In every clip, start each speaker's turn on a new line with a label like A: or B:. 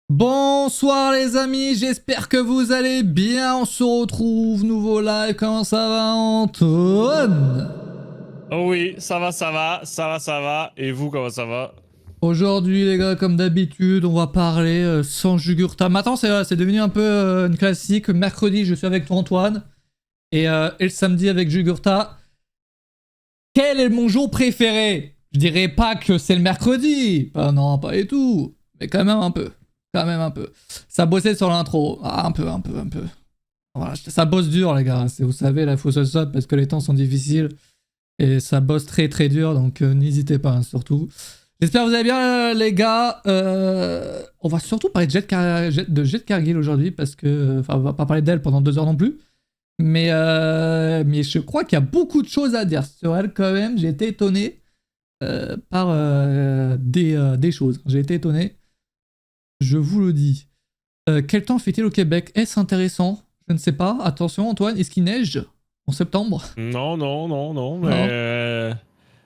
A: Bonsoir les amis, j'espère que vous allez bien, on se retrouve, nouveau live, comment ça va Antoine?
B: Oh oui, ça va, et vous comment ça va?
A: Aujourd'hui les gars, comme d'habitude, on va parler sans Jugurtha. Maintenant c'est devenu un peu une classique, mercredi je suis avec toi Antoine, et le samedi avec Jugurtha. Quel est mon jour préféré? Je dirais pas que c'est le mercredi, non pas du tout, mais quand même un peu. Ça bossait sur l'intro. Un peu. Voilà, ça bosse dur, les gars. Vous savez, là, il faut se sauter parce que les temps sont difficiles. Et ça bosse très très dur, donc n'hésitez pas, hein, surtout. J'espère que vous allez bien, les gars. On va surtout parler de Jade Cargill aujourd'hui parce que. Enfin, on va pas parler d'elle pendant 2 heures non plus. Mais je crois qu'il y a beaucoup de choses à dire sur elle quand même. J'ai été étonné par des choses. J'ai été étonné. Je vous le dis. Quel temps fait-il au Québec? Est-ce intéressant? Je ne sais pas. Attention Antoine, est-ce qu'il neige en septembre?
B: Non,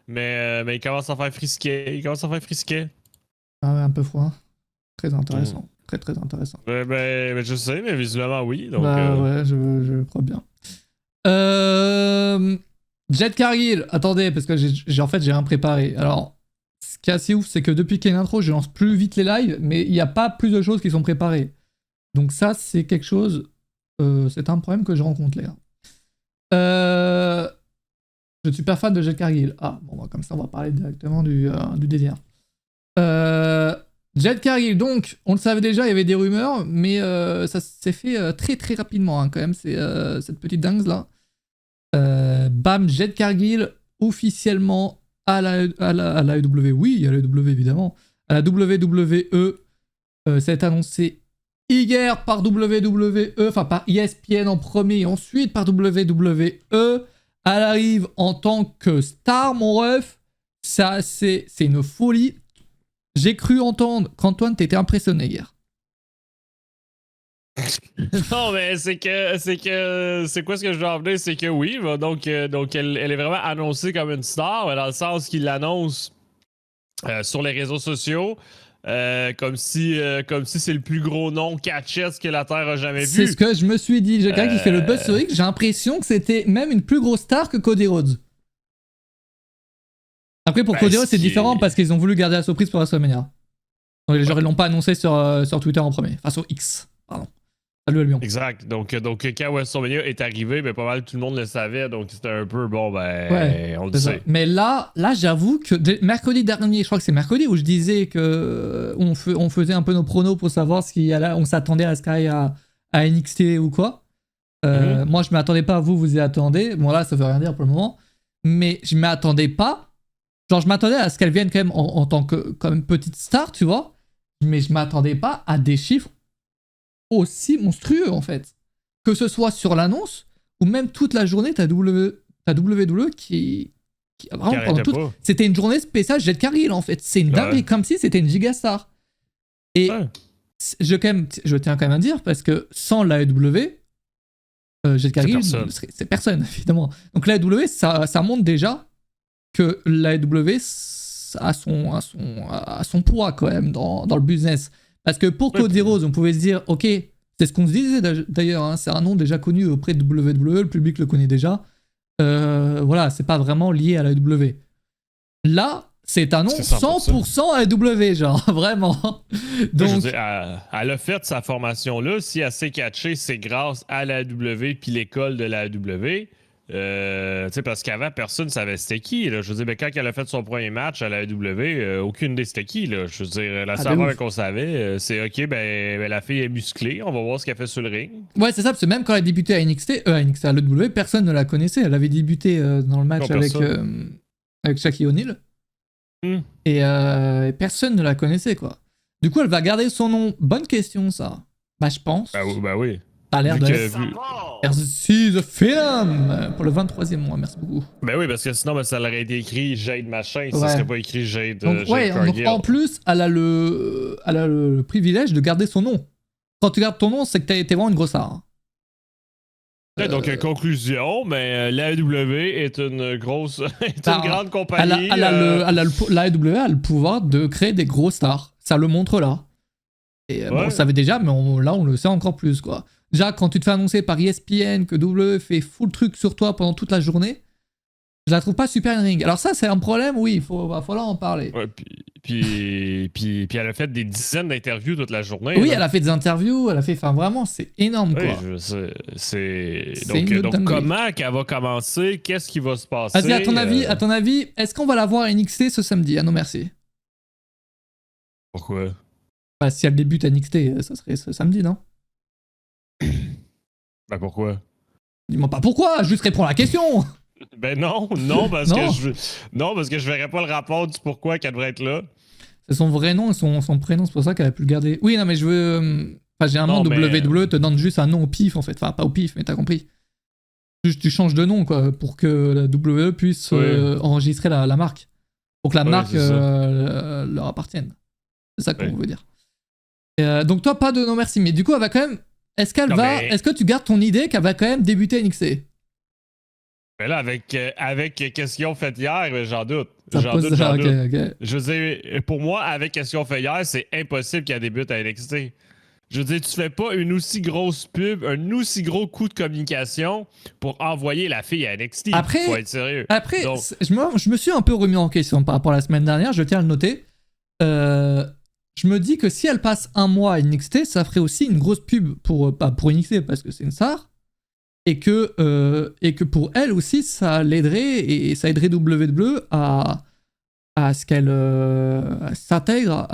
B: mais il commence à faire frisquet.
A: Ah ouais, un peu froid. Très intéressant. Très intéressant.
B: Ben, je sais, mais visuellement oui. Donc,
A: ouais, je crois bien. Jade Cargill, attendez, parce que j'ai rien préparé. Alors, ce qui est assez ouf, c'est que depuis qu'il y a une intro, je lance plus vite les lives, mais il n'y a pas plus de choses qui sont préparées. Donc ça, c'est quelque chose... c'est un problème que je rencontre, les gars. Je suis super fan de Jade Cargill. Ah, bon, comme ça, on va parler directement du délire. Jade Cargill, donc, on le savait déjà, il y avait des rumeurs, mais ça s'est fait très très rapidement, hein, quand même, c'est cette petite dingue-là. Bam, Jade Cargill, officiellement... à la AEW, oui, à la AEW évidemment, à la WWE, ça a été annoncé hier par WWE, enfin par ESPN en premier et ensuite par WWE. Elle arrive en tant que star, mon ref, ça c'est une folie. J'ai cru entendre qu'Antoine t'étais impressionné hier.
B: Non, mais c'est quoi ce que je dois en venir? C'est que oui, donc elle est vraiment annoncée comme une star, dans le sens qu'il l'annonce sur les réseaux sociaux, comme si c'est le plus gros nom catchess que la Terre a jamais vu.
A: C'est ce que je me suis dit. J'ai quelqu'un qui fait le buzz sur X, j'ai l'impression que c'était même une plus grosse star que Cody Rhodes. Après, pour Cody Rhodes, c'est différent parce qu'ils ont voulu garder la surprise pour WrestleMania. Donc, les gens ils l'ont pas annoncé sur Twitter en premier. Enfin, sur X, pardon. Salut à Lyon.
B: Exact. Donc quand WrestleMania est arrivé, ben, pas mal tout le monde le savait. Donc c'était un peu, bon, ben,
A: ouais,
B: on le sait.
A: Mais là j'avoue que mercredi dernier, je crois que c'est mercredi où je disais que on faisait un peu nos pronos pour savoir on s'attendait à ce qu'il y ait à NXT ou quoi. Moi, je m'attendais pas, vous y attendez. Bon, là, ça veut rien dire pour le moment. Mais je m'attendais pas. Genre, je m'attendais à ce qu'elle vienne quand même en tant que quand même petite star, tu vois. Mais je m'attendais pas à des chiffres aussi monstrueux en fait, que ce soit sur l'annonce ou même toute la journée t'as WWE qui vraiment pendant toute... c'était une journée spéciale Jade Cargill en fait, c'est une dinguerie, comme si c'était une gigastar. Et je tiens quand même à dire parce que sans la AEW, Jade Cargill c'est personne évidemment. Donc la AEW ça montre déjà que la AEW a son poids quand même dans le business. Parce que pour Cody Rhodes, on pouvait se dire, ok, c'est ce qu'on se disait d'ailleurs, hein, c'est un nom déjà connu auprès de WWE, le public le connaît déjà. Voilà, c'est pas vraiment lié à la WWE. Là, c'est un nom
B: C'est
A: 100% AEW, genre, vraiment.
B: Donc, je veux
A: Donc,
B: dire, elle a fait sa formation-là. Si elle s'est catchée, c'est grâce à la AEW puis l'école de la AEW. Parce qu'avant, personne ne savait c'était qui. Là. Je veux dire, ben, quand elle a fait son premier match à la AEW, aucune idée c'était qui. Là. Je veux dire, la seule affaire qu'on savait, c'est OK, ben, la fille est musclée, on va voir ce qu'elle fait sur le ring.
A: ouais, c'est ça, parce que même quand elle a débuté à NXT, à l'EW, personne ne la connaissait. Elle avait débuté dans le match avec Shaquille O'Neal. Et personne ne la connaissait, quoi. Du coup, elle va garder son nom. Bonne question, ça. Bah, je pense.
B: Bah oui.
A: Ça a l'air de... Merci The Phenom pour le 23e mois, merci beaucoup.
B: Ben oui, parce que sinon, ben, ça aurait été écrit Jade machin,
A: Ouais.
B: ça serait pas écrit Jade,
A: Donc,
B: Jade Cargill.
A: donc, en plus, elle a le privilège de garder son nom. Quand tu gardes ton nom, c'est que t'es vraiment une grosse star. Hein.
B: Ouais, donc, conclusion, mais l'AEW est une grosse, est une grande compagnie.
A: L'AEW a le pouvoir de créer des grosses stars. Ça le montre là. Et bon, on le savait déjà, mais là, on le sait encore plus, quoi. Déjà, quand tu te fais annoncer par ESPN que WWE fait full truc sur toi pendant toute la journée, je la trouve pas super in ring. Alors ça, c'est un problème, oui, va falloir en parler.
B: Ouais, puis elle a fait des dizaines d'interviews toute la journée.
A: Oui,
B: là.
A: Elle a fait des interviews, elle a fait... Enfin, vraiment, c'est énorme, quoi.
B: Donc comment qu'elle va commencer? Qu'est-ce qui va se passer?
A: Vas-y, à ton avis, est-ce qu'on va la voir à NXT ce samedi? Ah non, merci.
B: Pourquoi?
A: Bah, si elle débute à NXT, ça serait ce samedi, non?
B: Ben pourquoi?
A: Dis-moi pas pourquoi, juste réponds à la question.
B: Ben non, parce que je verrais pas le rapport du pourquoi qu'elle devrait être là.
A: C'est son vrai nom et son prénom, c'est pour ça qu'elle a pu le garder. Oui, non, mais je veux... généralement, WWE te donne juste un nom au pif, en fait. Enfin, pas au pif, mais t'as compris. Juste, tu changes de nom, quoi, pour que la WWE puisse enregistrer la marque. Pour que la marque leur appartienne. C'est ça qu'on veut dire. Donc toi, pas de non merci, mais du coup, elle va quand même... Est-ce que tu gardes ton idée qu'elle va quand même débuter à NXT?
B: Mais là, avec qu'est-ce qu'ils ont fait hier, ben, j'en doute.
A: Okay.
B: Je veux dire, pour moi, avec qu'est-ce qu'ils ont fait hier, c'est impossible qu'elle débute à NXT. Je veux dire, tu fais pas une aussi grosse pub, un aussi gros coup de communication pour envoyer la fille à NXT.
A: Après,
B: faut être sérieux.
A: Après, donc... je me suis un peu remis en question par rapport à la semaine dernière, je tiens à le noter. Je me dis que si elle passe un mois à NXT, ça ferait aussi une grosse pub pour NXT parce que c'est une star. Et que pour elle aussi, ça l'aiderait et ça aiderait WWE à ce qu'elle s'intègre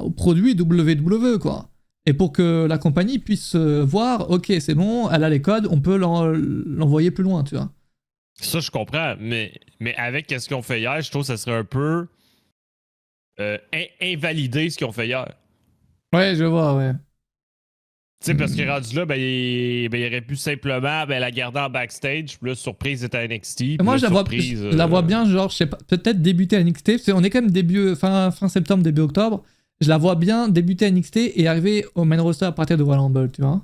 A: au produit WWE, quoi. Et pour que la compagnie puisse voir, ok, c'est bon, elle a les codes, on peut l'envoyer plus loin, tu vois.
B: Ça, je comprends, mais avec ce qu'ils ont fait hier, je trouve que ça serait un peu invalider ce qu'ils ont fait hier.
A: Ouais, je vois, ouais.
B: Tu sais, parce que rendu là, il aurait pu simplement la garder en backstage. Puis là, surprise, était à NXT.
A: Moi, je la vois bien, genre, je sais pas, peut-être débuter à NXT. Parce qu'on est quand même fin septembre, début octobre. Je la vois bien débuter à NXT et arriver au main roster à partir de Royal Rumble, tu vois.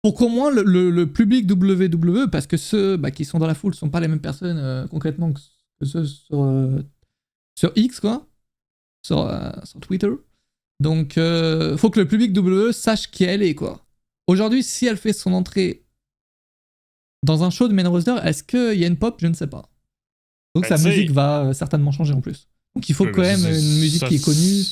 A: Pour qu'au moins le public WWE, parce que ceux qui sont dans la foule sont pas les mêmes personnes concrètement que ceux sur X, quoi. Sur Twitter. Donc, faut que le public WWE sache qui elle est, quoi. Aujourd'hui, si elle fait son entrée dans un show de main roster, est-ce qu'il y a une pop? Je ne sais pas. Donc, sa musique va certainement changer en plus. Donc, il faut quand même une musique qui est connue.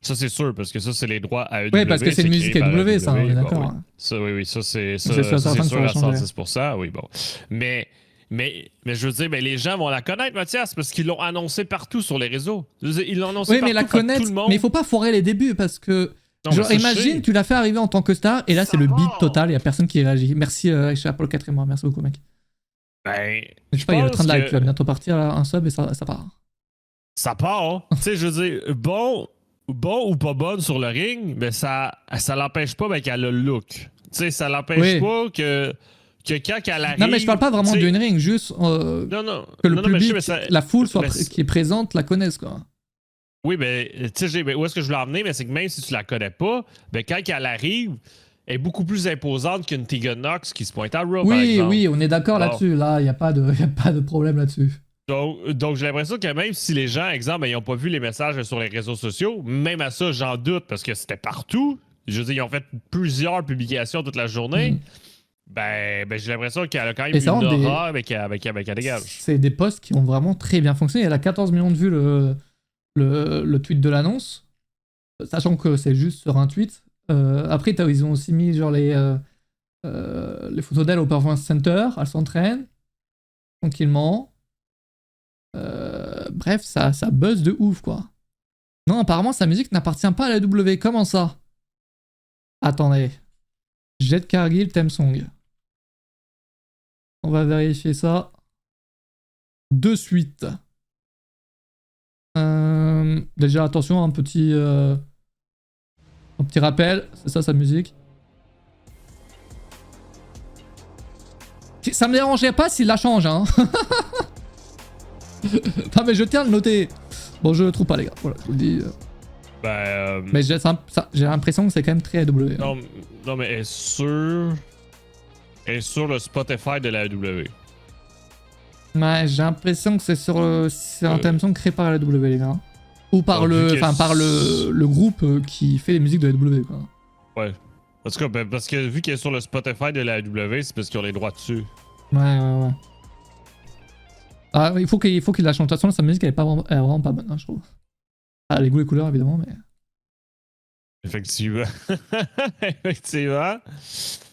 B: Ça, c'est sûr, parce que ça, c'est les droits AEW.
A: Oui, parce que c'est une musique AEW, ça, on est d'accord.
B: Bon, oui. Ça, oui, ça, c'est sûr à 110%. Oui, bon. Mais je veux dire, les gens vont la connaître, Mathias, parce qu'ils l'ont annoncé partout sur les réseaux. Ils l'ont annoncé partout.
A: Oui, mais la connaître, tout le monde. Mais il faut pas foirer les débuts, parce que... Non, genre, imagine, tu l'as fait arriver en tant que star, et là, c'est le beat total, il y a personne qui réagit. Merci, Richard, pour le 4e mois. Merci beaucoup, mec. Je sais pas, il y a le train de live qui va bientôt partir, là, un sub, et ça part.
B: Ça part. Tu sais, je veux dire, bon ou pas bonne sur le ring, mais ça l'empêche pas qu'elle a le look. Tu sais, ça l'empêche pas que quand elle arrive...
A: Non, mais je parle pas vraiment d'une ring, juste que le public, la foule qui est présente, la connaisse, quoi.
B: Oui, mais tu sais, où est-ce que je voulais emmener, mais c'est que même si tu la connais pas, quand elle arrive, elle est beaucoup plus imposante qu'une Tegan Nox qui se pointe à Raw, par exemple.
A: Oui, on est d'accord là-dessus. Là, il n'y a pas de problème là-dessus.
B: Donc j'ai l'impression que même si les gens, exemple, ils n'ont pas vu les messages sur les réseaux sociaux, même à ça, j'en doute, parce que c'était partout. Je veux dire, ils ont fait plusieurs publications toute la journée. Ben, j'ai l'impression qu'elle a quand même
A: Et
B: une
A: ça rend des-
B: aura avec elle dégage.
A: C'est des posts qui ont vraiment très bien fonctionné. Elle a 14 millions de vues le tweet de l'annonce, sachant que c'est juste sur un tweet. Après, ils ont aussi mis genre les photos d'elle au Performance Center. Elle s'entraîne tranquillement. Bref, ça buzz de ouf, quoi. Non, apparemment, sa musique n'appartient pas à la W. Comment ça? Attendez. Jade Cargill theme song. On va vérifier ça de suite. Déjà, attention, un petit rappel. C'est ça, sa musique. Ça me dérangerait pas s'il la change, hein. Non, mais je tiens à le noter. Bon, je le trouve pas, les gars. Voilà, je vous le dis. Mais j'ai l'impression que c'est quand même très AW.
B: Non, non, mais elle est sur le Spotify de la AEW.
A: Ouais, j'ai l'impression que c'est un thème song créé par la AEW, les gars. Ou par le groupe qui fait les musiques de la AEW, quoi.
B: Ouais. En tout cas, parce que vu qu'elle est sur le Spotify de la AEW, c'est parce qu'ils ont les droits dessus.
A: Ouais. Ah, il faut qu'il la chante. De toute façon, sa musique, elle est vraiment pas bonne, hein, je trouve. Ah, les goûts et couleurs, évidemment, mais...
B: Effectivement. Effectivement.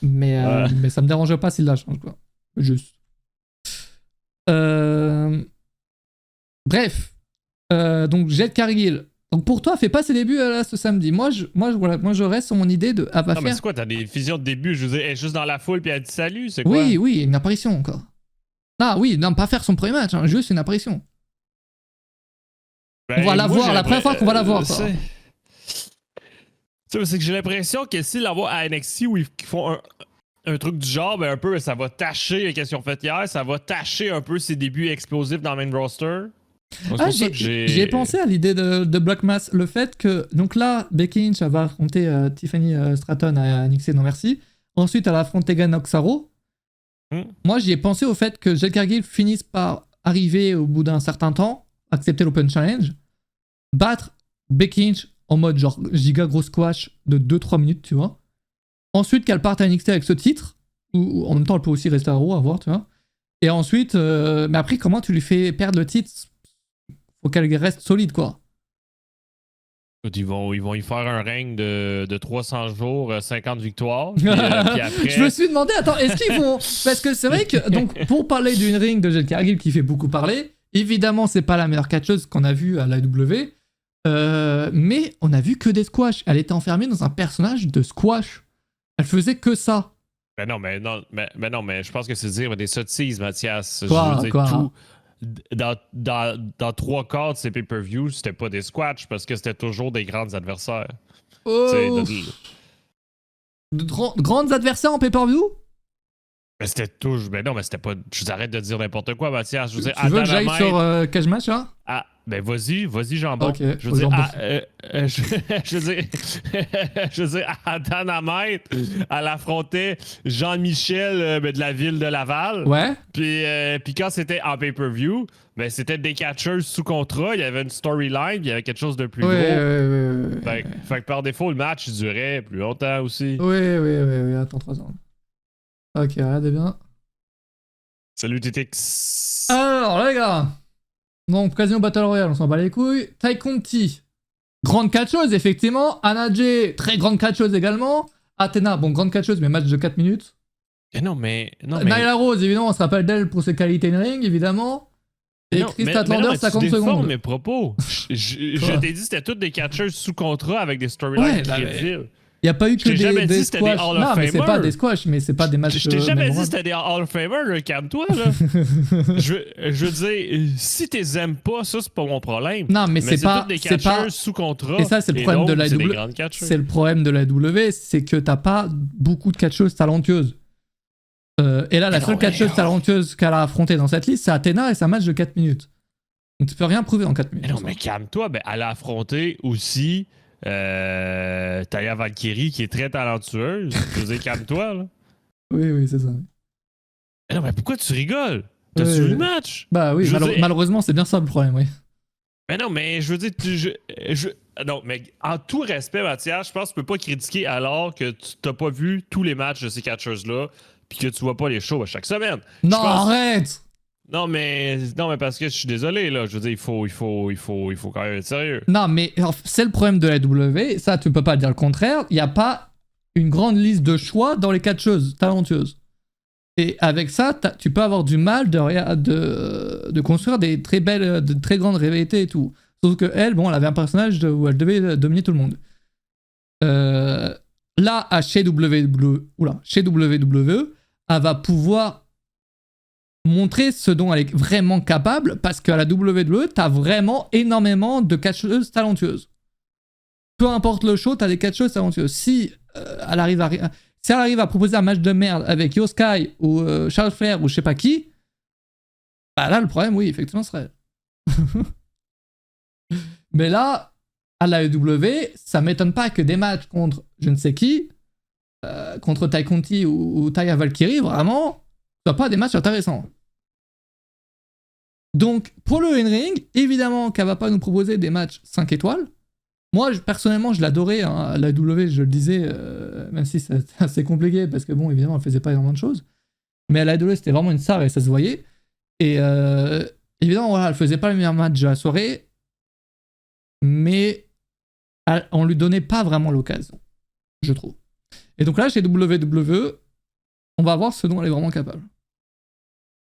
A: Mais ça me dérange pas s'il la change, quoi. Juste. Bref. Donc, Jade Cargill. Donc, pour toi, fais pas ses débuts là, ce samedi. Moi, je reste sur mon idée de... Ah,
B: non, mais c'est quoi, t'as des visions de début? Je veux dire, elle est juste dans la foule puis elle dit salut, c'est quoi?
A: Oui, une apparition, encore. Ah oui, non, pas faire son premier match, hein, juste une apparition.
B: Ben,
A: on va la voir, la première fois qu'on va la voir.
B: C'est que j'ai l'impression que s'ils la voient à NXT où ils font un truc du genre, ben un peu, ça va tâcher les questions faites hier, ça va tâcher un peu ses débuts explosifs dans le main roster.
A: J'ai pensé à l'idée de Black Mass, le fait que, donc là, Becky Lynch va affronter Tiffany Stratton à NXT, non merci. Ensuite, elle va affronter Tegan Noxaro. Moi, j'y ai pensé au fait que Jade Cargill finisse par arriver au bout d'un certain temps, accepter l'Open Challenge, battre Becky Lynch en mode genre giga gros squash de 2-3 minutes, tu vois. Ensuite, qu'elle parte à NXT avec ce titre, ou en même temps, elle peut aussi rester à Raw, à voir, tu vois. Et ensuite, mais après, comment tu lui fais perdre le titre? Faut qu'elle reste solide, quoi.
B: Ils vont y faire un règne de 300 jours, 50 victoires. Puis après...
A: Je me suis demandé, attends, est-ce qu'ils vont... Parce que c'est vrai que, donc, pour parler d'une ring de Jade Cargill qui fait beaucoup parler, évidemment, c'est pas la meilleure catcheuse qu'on a vue à l'AEW, mais on a vu que des squash. Elle était enfermée dans un personnage de squash. Elle faisait que ça.
B: Mais non, mais je pense que c'est dire des sottises, Mathias.
A: Quoi,
B: je veux dire, tout... Dans 3 quarts de ces pay-per-views, c'était pas des squats parce que c'était toujours des grands adversaires.
A: Oh. Grands adversaires en pay-per-view?
B: Mais c'était toujours. Mais non, mais c'était pas. Je arrête de dire n'importe quoi, Mathias. Je veux dire,
A: tu veux que j'aille sur Cage Match, là?
B: Ah, ben vas-y, jambon.
A: Ok,
B: je veux dire, je veux dire, à Dynamite, elle affrontait Jean-Michel de la ville de Laval.
A: Ouais.
B: Puis quand c'était en pay-per-view, ben c'était des catchers sous contrat, il y avait une storyline, il y avait quelque chose de plus gros. Fait que par défaut, le match durait plus longtemps aussi.
A: Oui, attends 3 ans. Ok, regardez bien.
B: Salut TTX.
A: Alors, les gars. Donc, Casino Battle Royale, on s'en bat les couilles. Tai Conti, grande catcheuse, effectivement. Anna Jay, très grande catcheuse également. Athena, bon, grande catcheuse, mais match de 4 minutes.
B: Mais
A: Nyla Rose, évidemment, on se rappelle d'elle pour ses qualités in ring, évidemment. Et Chris Statlander, 50 secondes.
B: Mes propos. Je t'ai dit c'était toutes des catcheurs sous contrat avec des storylines crédibles.
A: Il n'y a pas eu que des squash. Non, mais c'est pas des squash, mais c'est pas des matchs.
B: Je t'ai jamais dit que c'était des Hall of Famer, calme-toi, là. je veux dire, si t'es aimes pas, ça, c'est pas mon problème.
A: Non, mais c'est pas.
B: Toutes des catcheurs sous contrat.
A: Et ça, c'est le problème de la AEW. C'est le problème de la AEW, c'est que t'as pas beaucoup de catcheuses talentueuses. Et là, la seule catcheuse talentueuse qu'elle a affrontée dans cette liste, c'est Athena et c'est un match de 4 minutes. Donc tu peux rien prouver en 4 minutes.
B: Mais non, mais calme-toi, ben, elle a affronté aussi Taya Valkyrie, qui est très talentueuse. Je veux dire, calme-toi, là.
A: Oui, c'est ça.
B: Mais non, mais pourquoi tu rigoles? T'as suivi le match?
A: Bah oui, malheureusement, c'est bien ça le problème, oui.
B: Mais non, mais je veux dire, non, mais en tout respect, Mathias, je pense que tu peux pas critiquer alors que tu t'as pas vu tous les matchs de ces catcheuses-là. puis que tu vois pas les shows à chaque semaine.
A: Non, arrête!
B: Non, mais parce que je suis désolé, là. Je veux dire, il faut quand même être sérieux.
A: Non, mais c'est le problème de la W. Ça, tu peux pas dire le contraire. Il n'y a pas une grande liste de choix dans les catcheuses talentueuses. Et avec ça, tu peux avoir du mal de construire des très belles, de très grandes rivalités et tout. Sauf que elle, bon, elle avait un personnage où elle devait dominer tout le monde. Là, chez WWE, elle va pouvoir montrer ce dont elle est vraiment capable, parce qu'à la WWE, t'as vraiment énormément de catcheuses talentueuses. Peu importe le show, t'as des catcheuses talentueuses. Si elle arrive à proposer un match de merde avec Io Sky ou Charlotte Flair ou je sais pas qui, bah là, le problème, oui, effectivement, serait mais là, à la AEW, ça m'étonne pas que des matchs contre je ne sais qui, contre Tay Conti ou Taya Valkyrie, vraiment, soient pas des matchs intéressants. Donc, pour le in-ring, évidemment qu'elle va pas nous proposer des matchs 5 étoiles. Moi, personnellement, je l'adorais, hein, à la AEW, je le disais, même si c'est assez compliqué, parce que bon, évidemment, elle faisait pas énormément de choses. Mais à la AEW, c'était vraiment une star et ça se voyait. Et évidemment, voilà, elle faisait pas le meilleur match de la soirée, mais on lui donnait pas vraiment l'occasion, je trouve. Et donc là, chez WWE, on va voir ce dont elle est vraiment capable.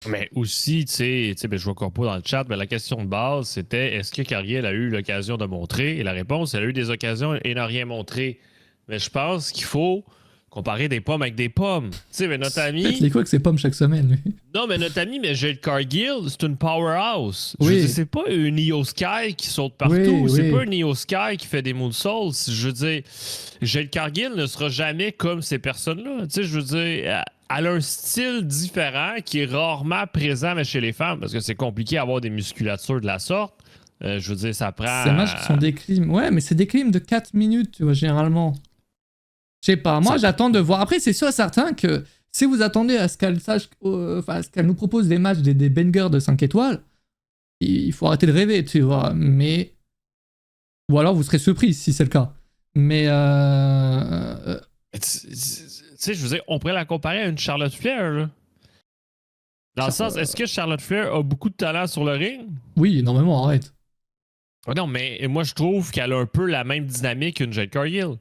B: Mais aussi, tu sais, ben, je vois encore pas dans le chat, mais la question de base, c'était est-ce que Cargill a eu l'occasion de montrer? Et la réponse, elle a eu des occasions et n'a rien montré. Mais je pense qu'il faut comparer des pommes avec des pommes. Tu sais, mais notre ami...
A: C'est quoi que c'est pommes chaque semaine, lui?
B: Non, mais notre ami, mais Jade Cargill, c'est une powerhouse.
A: Oui.
B: Je veux dire, c'est pas une Io Sky qui saute partout.
A: Oui,
B: c'est
A: oui.
B: pas une Io Sky qui fait des moonsaults. Je veux dire, Jade Cargill ne sera jamais comme ces personnes-là. Tu sais, je veux dire, elle a un style différent qui est rarement présent mais chez les femmes parce que c'est compliqué d'avoir des musculatures de la sorte. Je veux dire, ça prend...
A: Ces matchs qui sont des clims. Ouais, mais c'est des clims de 4 minutes, tu vois, généralement. Je sais pas, moi j'attends de voir. Après, c'est sûr et certain que si vous attendez à ce qu'elle sache, à ce qu'elle nous propose des matchs, des bangers de 5 étoiles, il faut arrêter de rêver, tu vois. Mais. Ou alors vous serez surpris si c'est le cas. Mais.
B: Tu sais, je veux dire, on pourrait la comparer à une Charlotte Flair, là. Dans le sens, est-ce que Charlotte Flair a beaucoup de talent sur le ring?
A: Oui, énormément, arrête.
B: Oh non, mais moi je trouve qu'elle a un peu la même dynamique qu'une Jade Cargill.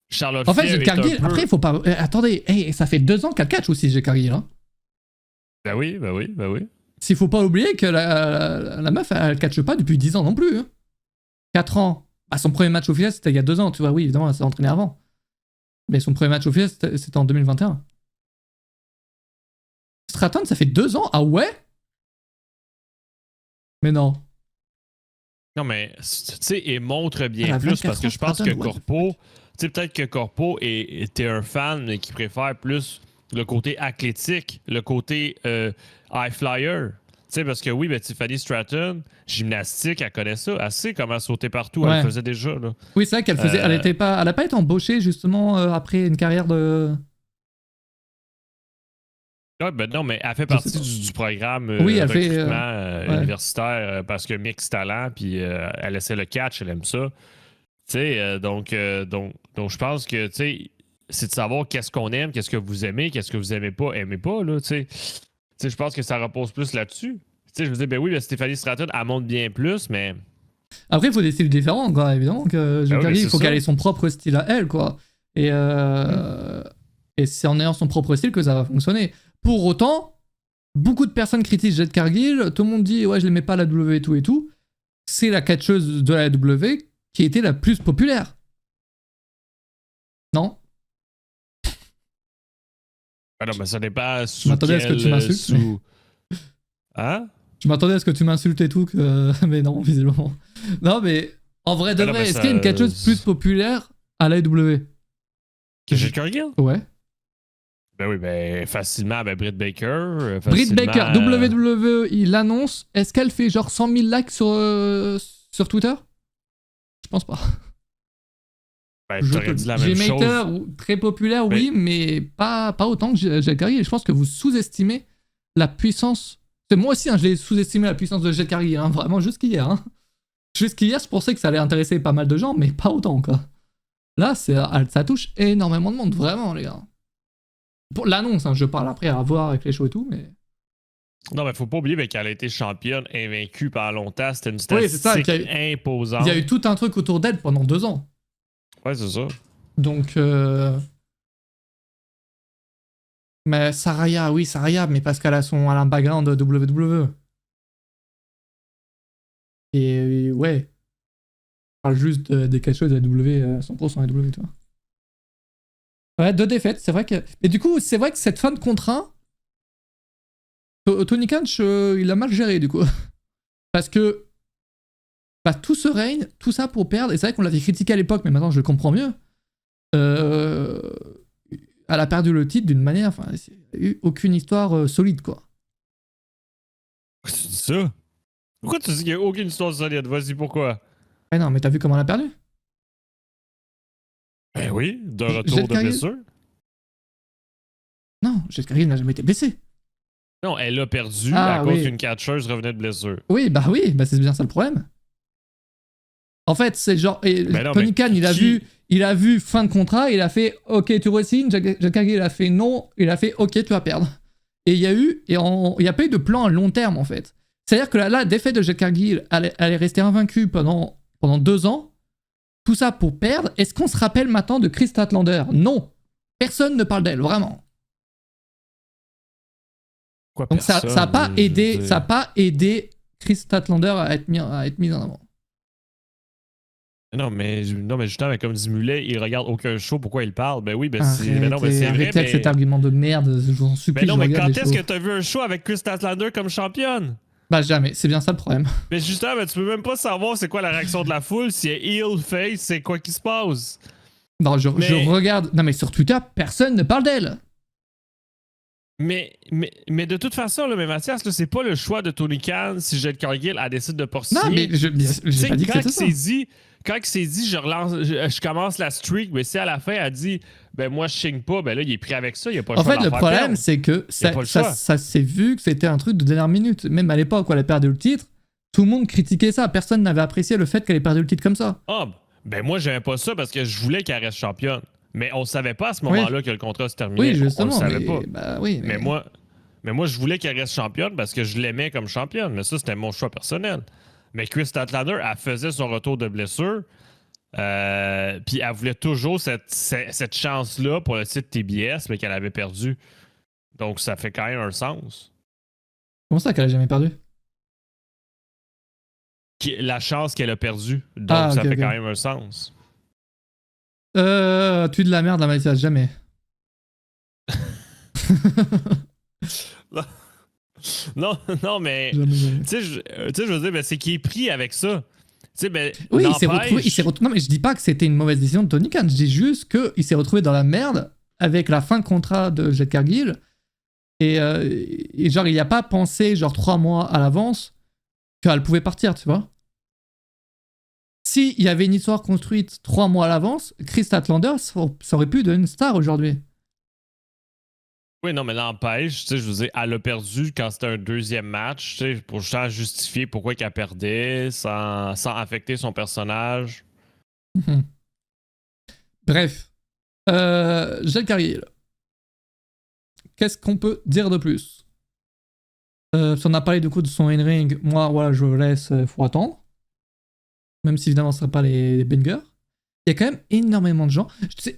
B: Charlotte
A: En fait,
B: Flair
A: Jade Cargill, après, il faut pas. Attendez, hey, ça fait 2 ans qu'elle catch aussi, Jade Cargill. Hein.
B: Ben oui.
A: S'il faut pas oublier que la meuf, elle catche pas depuis 10 ans non plus. Hein. 4 ans. Bah, son premier match officiel, c'était il y a 2 ans, tu vois, oui, évidemment, elle s'est entraînée avant. Mais son premier match officiel, c'était en 2021. Stratton, ça fait 2 ans? Ah ouais? Mais non.
B: Non, mais, tu sais, il montre bien plus parce que je pense que Corpo, tu sais, peut-être que Corpo était un fan mais qui préfère plus le côté athlétique, le côté high flyer. Tu sais, parce que oui, ben, Tiffany Stratton, gymnastique, elle connaît ça. Elle sait comment sauter partout. Ouais. Elle le faisait déjà. Là.
A: Oui, c'est vrai qu'elle faisait. Elle a pas été embauchée justement après une carrière de.
B: Ouais, ben non, mais elle fait partie du programme recrutement universitaire parce que mix talent, puis elle essaie le catch, elle aime ça. Tu sais, donc je pense que, tu sais, c'est de savoir qu'est-ce qu'on aime, qu'est-ce que vous aimez pas, aimez pas, là, tu sais. Tu sais, je pense que ça repose plus là-dessus. Tu sais, je veux dire, ben oui, ben Stéphanie Stratton, elle monte bien plus, mais...
A: Après, il faut des styles différents, quoi, évidemment. Il faut qu'elle ait son propre style à elle, quoi. Et c'est en ayant son propre style que ça va fonctionner. Pour autant, beaucoup de personnes critiquent Jade Cargill, tout le monde dit « Ouais, je l'aimais pas à la W et tout et tout ». C'est la catcheuse de la W qui était la plus populaire. Non?
B: Ah non, mais ça n'est pas sous
A: Je m'attendais à ce que tu m'insultes. Mais...
B: Hein?
A: Je m'attendais à ce que tu m'insultes et tout, mais non, visiblement. Non, mais en vrai de vrai, est-ce qu'il y a une catcheuse plus populaire à la W?
B: Que Jade Cargill?
A: Ouais.
B: Ben oui, ben facilement, ben Britt Baker.
A: Britt Baker, WWE, il l'annonce. Est-ce qu'elle fait genre 100 000 likes sur Twitter? Je pense pas.
B: Ben, t'aurais dit la même chose.
A: G-Mater, très populaire, oui, mais pas autant que Jade Cargill. Je pense que vous sous-estimez la puissance. C'est moi aussi, hein, je l'ai sous-estimé la puissance de Jade Cargill, hein, vraiment jusqu'hier. Hein. Jusqu'hier, je pensais que ça allait intéresser pas mal de gens, mais pas autant, quoi. Là, ça touche énormément de monde, vraiment, les gars. pour l'annonce, hein, je parle après à voir avec les shows et tout, mais.
B: Non, mais faut pas oublier qu'elle a été championne invaincue pendant longtemps. C'était une
A: Oui, c'est ça,
B: statistique imposante.
A: Il y a eu tout un truc autour d'elle pendant 2 ans.
B: Ouais, c'est ça.
A: Donc. Mais Saraya, oui, Saraya, mais parce qu'elle a elle a un background de WWE. Et ouais. Je parle juste des catcheuses de la W, 100% à W, tu vois. Ouais, 2 défaites, c'est vrai que. Et du coup, c'est vrai que cette fin de contrat, Tony Khan, il a mal géré, du coup. Parce que. Bah, tout ce règne, tout ça pour perdre, et c'est vrai qu'on l'avait critiqué à l'époque, mais maintenant je le comprends mieux. Elle a perdu le titre d'une manière. Enfin, il n'y a eu aucune histoire solide, quoi.
B: C'est ça? Pourquoi tu dis qu'il n'y a aucune histoire solide? Vas-y, pourquoi?
A: Eh non, mais t'as vu comment elle a perdu?
B: Ben oui, de retour de blessure.
A: Non, Jade Cargill n'a jamais été blessée.
B: Non, elle a perdu à cause qu'une catcheuse revenait de blessure.
A: Oui, bah c'est bien ça le problème. En fait, c'est genre. Tony Khan, il a vu fin de contrat, il a fait OK, tu re-signes. Jade Cargill a fait non, il a fait OK, tu vas perdre. Et il y a eu. Il n'y a pas eu de plan à long terme, en fait. C'est-à-dire que la défaite de Jade Cargill, elle est restée invaincue pendant 2 ans. Tout ça pour perdre. Est-ce qu'on se rappelle maintenant de Chris Statlander? Non. Personne ne parle d'elle, vraiment.
B: Quoi,
A: donc ça n'a pas aidé Chris Statlander à être mis en avant.
B: Non, mais justement, comme dit Mulet, il regarde aucun show, pourquoi il parle? Ben oui, c'est vrai.
A: Arrêtez avec cet argument de merde, je vous en supplie.
B: Mais non, mais quand est-ce que t'as vu un show avec Chris Statlander comme championne?
A: Bah jamais, c'est bien ça le problème.
B: Mais justement, tu peux même pas savoir c'est quoi la réaction de la foule, si elle heel, face, c'est quoi qui se passe.
A: Non, je regarde. Non, mais sur Twitter, personne ne parle d'elle.
B: Mais de toute façon, là, mais Mathias, là, c'est pas le choix de Tony Khan si Jade Cargill a décidé de pas signer.
A: Non, mais j'ai pas dit que c'était ça.
B: Quand il s'est dit, je commence la streak, mais si à la fin, elle dit, ben moi, je signe pas, ben là, il est pris avec ça, il a pas le choix.
A: En fait, le problème, c'est que ça s'est vu que c'était un truc de dernière minute. Même à l'époque où elle a perdu le titre, tout le monde critiquait ça. Personne n'avait apprécié le fait qu'elle ait perdu le titre comme ça.
B: Ah, ben moi, j'aimais pas ça parce que je voulais qu'elle reste championne. Mais on savait pas à ce moment-là que le contrat se terminait.
A: Oui, justement.
B: On le savait pas.
A: Bah, oui,
B: mais moi, je voulais qu'elle reste championne parce que je l'aimais comme championne. Mais ça, c'était mon choix personnel. Mais Chris Statlander, elle faisait son retour de blessure. Puis elle voulait toujours cette chance-là pour le titre TBS, mais qu'elle avait perdu. Donc, ça fait quand même un sens.
A: Comment ça qu'elle a jamais perdu?
B: La chance qu'elle a perdue. Donc, ça fait quand même un sens.
A: Tu de la merde, la Mathias, jamais.
B: non, mais. Tu sais, je veux dire, ben, c'est qu'il est pris avec ça. Ben,
A: oui, il s'est retrouvé. Non, mais je dis pas que c'était une mauvaise décision de Tony Khan. Je dis juste qu'il s'est retrouvé dans la merde avec la fin de contrat de Jade Cargill. Et genre, il n'y a pas pensé, genre 3 mois à l'avance, qu'elle pouvait partir, tu vois. S'il y avait une histoire construite 3 mois à l'avance, Chris Statlander, ça aurait pu devenir une star aujourd'hui.
B: Oui, non, mais n'empêche, tu sais, je veux dire, elle a perdu quand c'était un deuxième match, tu sais, pour justement justifier pourquoi qu'elle perdait, sans affecter son personnage.
A: Bref. Jade Cargill. Qu'est-ce qu'on peut dire de plus? Si on a parlé du coup de son in-ring, moi, voilà, je laisse, faut attendre. Même si évidemment ce ne seraient pas les bangers. Il y a quand même énormément de gens.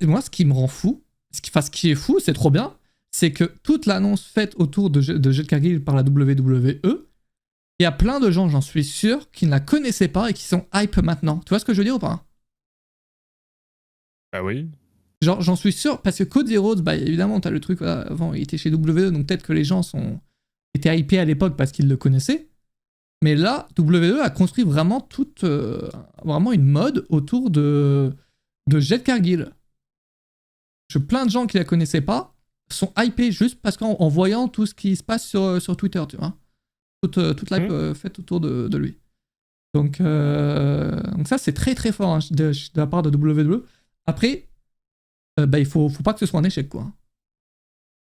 A: Moi, ce qui me rend fou, ce qui est fou, c'est trop bien, c'est que toute l'annonce faite autour de Jade Cargill par la WWE, il y a plein de gens, j'en suis sûr, qui ne la connaissaient pas et qui sont hype maintenant. Tu vois ce que je veux dire ou pas?
B: Ah oui.
A: Genre, j'en suis sûr, parce que Cody Rhodes, bah évidemment, t'as le truc, avant, il était chez WWE, donc peut-être que les gens étaient hypés à l'époque parce qu'ils le connaissaient. Mais là, WWE a construit vraiment vraiment une mode autour de Jade Cargill. Plein de gens qui la connaissaient pas sont hypés juste parce qu'en voyant tout ce qui se passe sur Twitter, tu vois. Toute l'hype faite autour de lui. Donc ça, c'est très très fort hein, de la part de WWE. Après, il faut pas que ce soit un échec, quoi.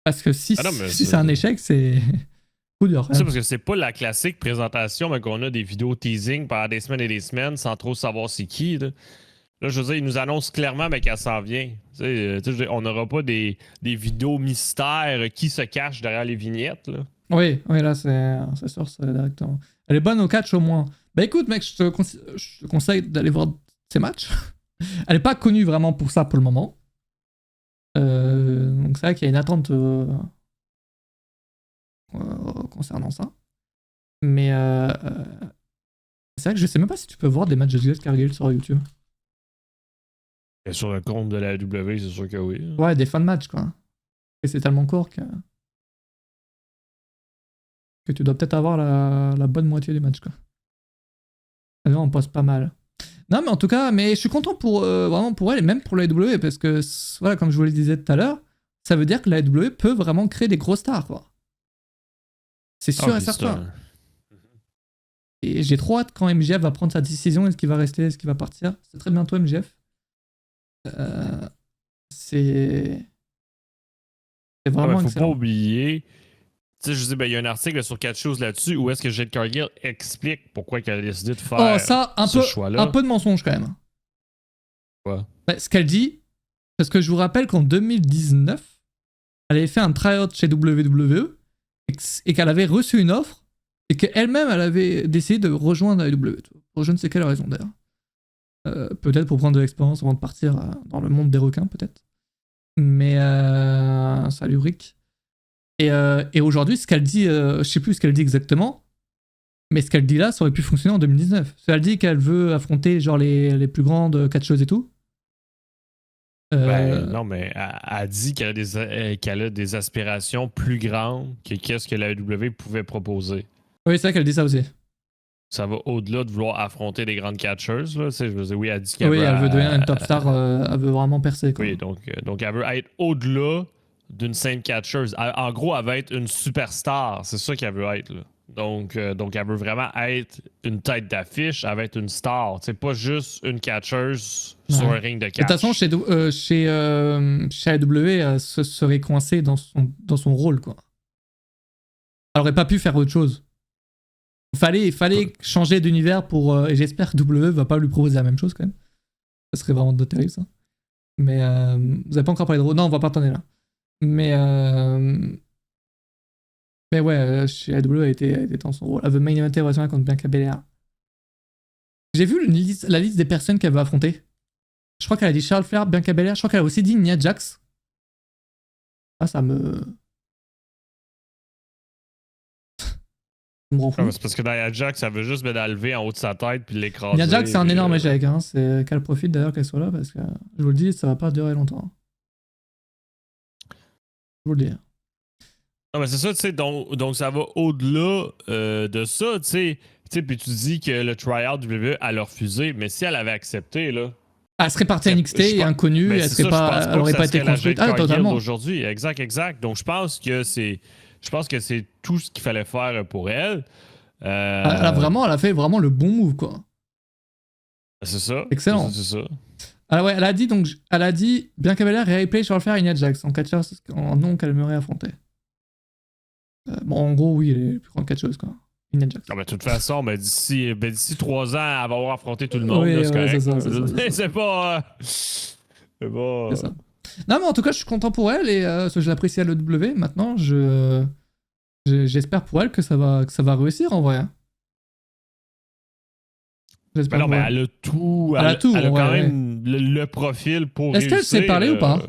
A: Parce que si c'est un échec, c'est...
B: C'est parce que c'est pas la classique présentation, mais qu'on a des vidéos teasing pendant des semaines et des semaines sans trop savoir c'est qui. Là. Là, je veux dire, ils nous annoncent clairement qu'elle s'en vient. On n'aura pas des vidéos mystères qui se cachent derrière les vignettes. Là.
A: Oui, oui, là, c'est sûr, c'est directement. Elle est bonne au catch au moins. Bah écoute, mec, je te conseille d'aller voir ces matchs. Elle est pas connue vraiment pour ça pour le moment. Donc c'est vrai qu'il y a une attente concernant ça. Mais c'est vrai que je sais même pas si tu peux voir des matchs de Jade Cargill sur YouTube.
B: Et sur le compte de la W, c'est sûr que oui.
A: Ouais, des fans de match, quoi. Et c'est tellement court que tu dois peut-être avoir la bonne moitié du match, quoi. Là, on passe pas mal. Non, mais en tout cas, mais je suis content pour vraiment pour elle et même pour la AEW parce que voilà, comme je vous le disais tout à l'heure, ça veut dire que la AEW peut vraiment créer des gros stars, quoi. C'est sûr et certain. Et j'ai trop hâte quand MJF va prendre sa décision, est-ce qu'il va rester, est-ce qu'il va partir. C'est très bientôt MJF. C'est vraiment
B: faut
A: excellent.
B: pas oublier. Tu sais, je dis, il y a un article sur 4 choses là-dessus où est-ce que Jade Cargill explique pourquoi elle a décidé de faire ce choix-là.
A: Un peu de mensonge quand même.
B: Quoi?
A: Bah, ce qu'elle dit, parce que je vous rappelle qu'en 2019, elle avait fait un tryout chez WWE et qu'elle avait reçu une offre et qu'elle-même, elle avait décidé de rejoindre la WWE. Pour je ne sais quelle raison d'ailleurs. Peut-être pour prendre de l'expérience avant de partir dans le monde des requins, peut-être. Mais salut Rick. Et aujourd'hui, ce qu'elle dit, je sais plus ce qu'elle dit exactement, mais ce qu'elle dit là, ça aurait pu fonctionner en 2019. Elle dit qu'elle veut affronter genre les plus grandes catcheuses et tout.
B: Non, mais elle dit qu'elle a des aspirations plus grandes que qu'est-ce que la AEW pouvait proposer.
A: Oui, c'est vrai qu'elle dit ça aussi.
B: Ça va au-delà de vouloir affronter des grandes catcheuses. Là. Je veux dire, oui, elle dit
A: Oui, elle veut devenir une top star, elle veut vraiment percer. Quoi.
B: Oui, donc elle veut être au-delà d'une simple catcheuse. En gros, elle veut être une superstar. C'est ça qu'elle veut être. Là. Donc, elle veut vraiment être une tête d'affiche. Elle veut être une star. C'est pas juste une catcheuse sur un ring de catch.
A: De toute façon, chez AEW, elle se serait coincée dans son rôle. Quoi. Elle aurait pas pu faire autre chose. Il fallait changer d'univers pour. Et j'espère que WWE va pas lui proposer la même chose quand même. Ça serait vraiment de terrible ça. Mais vous avez pas encore parlé de. Non, on va pas attendre là. Mais ouais, chez AEW, elle était dans son rôle. Elle veut main eventer WrestleMania contre Bianca Belair. J'ai vu la liste des personnes qu'elle veut affronter. Je crois qu'elle a dit Charles Flair, Bianca Belair. Je crois qu'elle a aussi dit Nia Jax. Ah, ça me rend fou.
B: C'est parce que Nia Jax, ça veut juste la lever en haut de sa tête puis l'écraser.
A: Nia Jax, c'est un énorme échec. Hein. C'est qu'elle profite d'ailleurs qu'elle soit là parce que je vous le dis, ça va pas durer longtemps. Je vous le dis.
B: Non, mais c'est ça, tu sais, donc ça va au-delà de ça, tu sais. Puis tu dis que le tryout WWE, elle a refusé, mais si elle avait accepté, là.
A: Elle serait partie à NXT et inconnue, elle serait pas, elle aurait pas été construite. Ah, totalement.
B: Aujourd'hui, exact. Donc je pense que c'est tout ce qu'il fallait faire pour elle.
A: Elle a fait vraiment le bon move, quoi.
B: C'est ça.
A: Excellent.
B: C'est ça.
A: Alors ouais, elle a dit Bianca Belair et replay sur le faire Nia Jax en catcheur en nom qu'elle aimerait affronter. Bon, en gros, oui, les plus grandes catcheuses, quoi. Nia Jax.
B: Non, mais de toute façon, d'ici 3 ans, elle va avoir affronté tout le monde.
A: Oui,
B: là, c'est
A: ça.
B: C'est pas. C'est pas.
A: C'est ça. Non, mais en tout cas, je suis content pour elle et je l'apprécie à l'EW. Maintenant, j'espère pour elle que ça va réussir en vrai.
B: Mais non, mais elle a tout. Elle a quand même le profil pour réussir.
A: Est-ce qu'elle s'est parlé ou pas?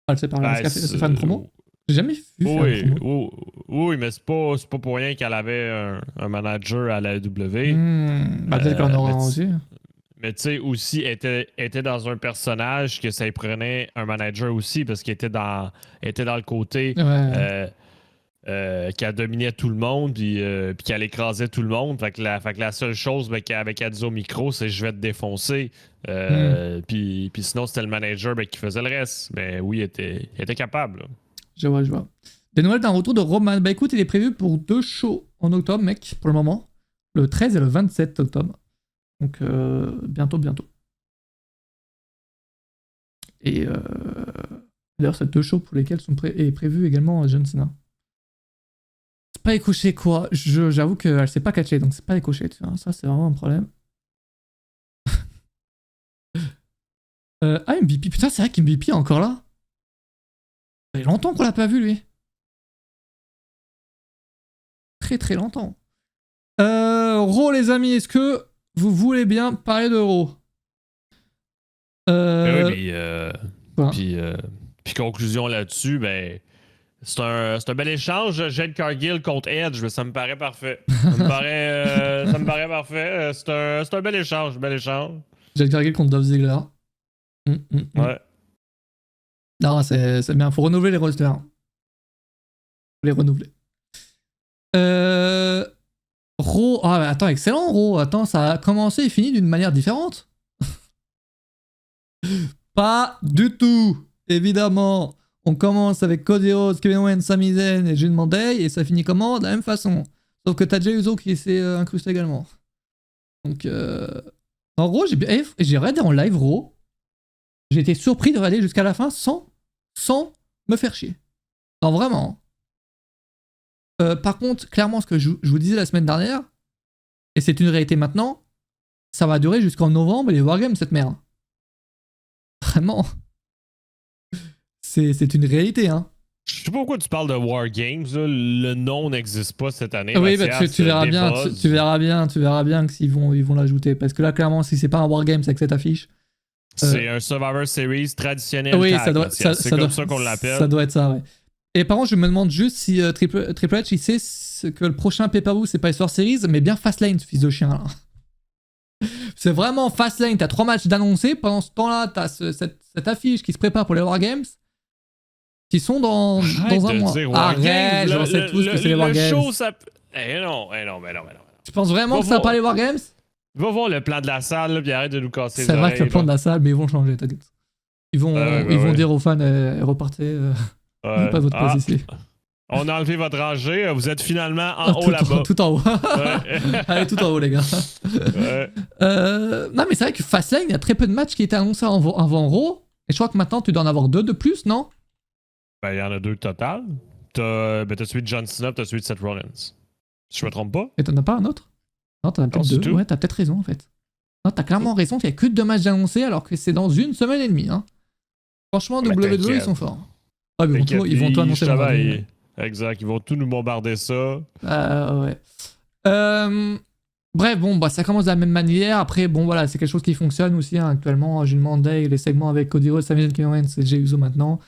A: Elle s'est parlé. Est-ce qu'elle s'est fait une promo? J'ai jamais vu faire une promo.
B: Oui, mais c'est pas pour rien qu'elle avait un manager à la AEW.
A: Peut-être qu'on aura aussi.
B: Mais tu sais, aussi, était dans un personnage que ça y prenait un manager aussi, parce qu'il était dans le côté qu'elle dominait tout le monde, puis qu'elle écrasait tout le monde. Fait que la seule chose qu'elle a dit au micro, c'est je vais te défoncer. Puis sinon, c'était le manager qui faisait le reste. Mais oui, il était capable. Là.
A: Je vois. Des nouvelles d'un retour de Roman. Bah écoute, il est prévu pour 2 shows en octobre, mec, pour le moment. Le 13 et le 27 octobre. Donc bientôt. Et d'ailleurs, c'est 2 shows pour lesquels est prévu également John Cena. C'est pas écoché quoi. J'avoue qu'elle s'est pas catchée, donc c'est pas écoché, tu vois. Ça, c'est vraiment un problème. MVP. Putain, c'est vrai qu'MVP est encore là. Ça fait longtemps qu'on l'a pas vu, lui. Très très longtemps. Raw, les amis, est-ce que vous voulez bien parler de Raw?
B: Oui,
A: Quoi?
B: puis conclusion là-dessus, ben, c'est un bel échange. Jade Cargill contre Edge, ça me paraît parfait. Ça me paraît parfait. C'est un bel échange, bel échange.
A: Jade Cargill contre Dolph Ziggler.
B: Ouais.
A: Non, c'est bien. Faut renouveler les rosters. Faut les renouveler. Raw. Ah, mais attends, excellent, Raw. Attends, ça a commencé et fini d'une manière différente. Pas du tout. Évidemment. On commence avec Cody Rhodes, Kevin Owens, Sami Zayn et Judgment Day et ça finit comment? De la même façon. Sauf que t'as Jey Uso qui s'est incrusté également. Donc, en Raw, j'ai regardé en live Raw. J'ai été surpris de regarder jusqu'à la fin sans me faire chier. Non, vraiment. Par contre, clairement, ce que je vous disais la semaine dernière, et c'est une réalité maintenant, ça va durer jusqu'en novembre et les Wargames, cette merde. Vraiment. C'est une réalité, hein.
B: Je sais pas pourquoi tu parles de Wargames, là. Le nom n'existe pas cette année.
A: Oui, bah, tu verras bien, tu verras bien que s'ils vont l'ajouter. Parce que là, clairement, si c'est pas un Wargames avec cette affiche.
B: C'est un Survivor Series traditionnel.
A: Oui,
B: c'est comme ça qu'on l'appelle.
A: Ça doit être ça, ouais. Et par contre, je me demande juste si Triple H, il sait que le prochain pay-per-view, c'est pas Survivor Series, mais bien Fastlane, ce fils de chien, là. C'est vraiment Fastlane, t'as 3 matchs d'annoncés. Pendant ce temps-là, t'as cette affiche qui se prépare pour les Wargames. Qui sont dans un mois. Arrête, j'en sais tous que c'est les Wargames.
B: Le show, ça... non.
A: Tu penses vraiment que ça va pas les Wargames?
B: Va voir le plan de la salle, là, puis arrête de nous casser les
A: oreilles. C'est vrai que le plan de la salle, mais ils vont changer, t'inquiète. Ils vont dire aux fans, repartez, pas votre place ici.
B: On a enlevé votre rangée, vous êtes finalement en haut là-bas.
A: Tout en haut. Allez, tout en haut, les gars. Non, mais c'est vrai que Fastlane, il y a très peu de matchs qui étaient annoncés avant Raw. Et je crois que maintenant, tu dois en avoir 2 de plus, non?
B: Ben, il y en a 2 total. T'as celui de John Cena, t'as celui de Seth Rollins. Si je me trompe pas.
A: Et t'en as pas un autre? Non, t'en as peut-être 2. Ouais, t'as peut-être raison, en fait. Non, t'as clairement raison qu'il y a que 2 matchs annoncés alors que c'est dans 1 semaine et demie. Hein. Franchement, WWE, ils sont forts. Ah, mais ils vont tout annoncer dans la
B: Exact, ils vont tout nous bombarder ça.
A: Ouais. Bref, bon, bah, ça commence de la même manière. Après, bon, voilà, c'est quelque chose qui fonctionne aussi hein, actuellement. J'ai demandé les segments avec Cody Rhodes, Sami Zayn, Kevin Owens et Jey Uso maintenant.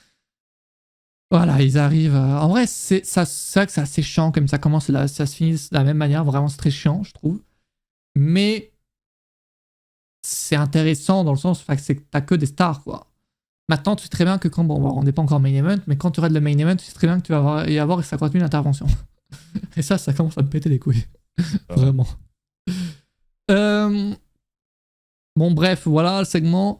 A: Voilà, ils arrivent. En vrai, c'est vrai que c'est assez chiant comme ça commence, ça se finit de la même manière. Vraiment, c'est très chiant, je trouve. Mais c'est intéressant dans le sens que t'as que des stars, quoi. Maintenant, tu sais très bien que quand, bon, on n'est pas encore main event, mais quand tu auras le main event, tu sais très bien que tu vas y avoir 50 000 interventions. Et ça commence à me péter les couilles. Vraiment. Bon, bref, voilà le segment.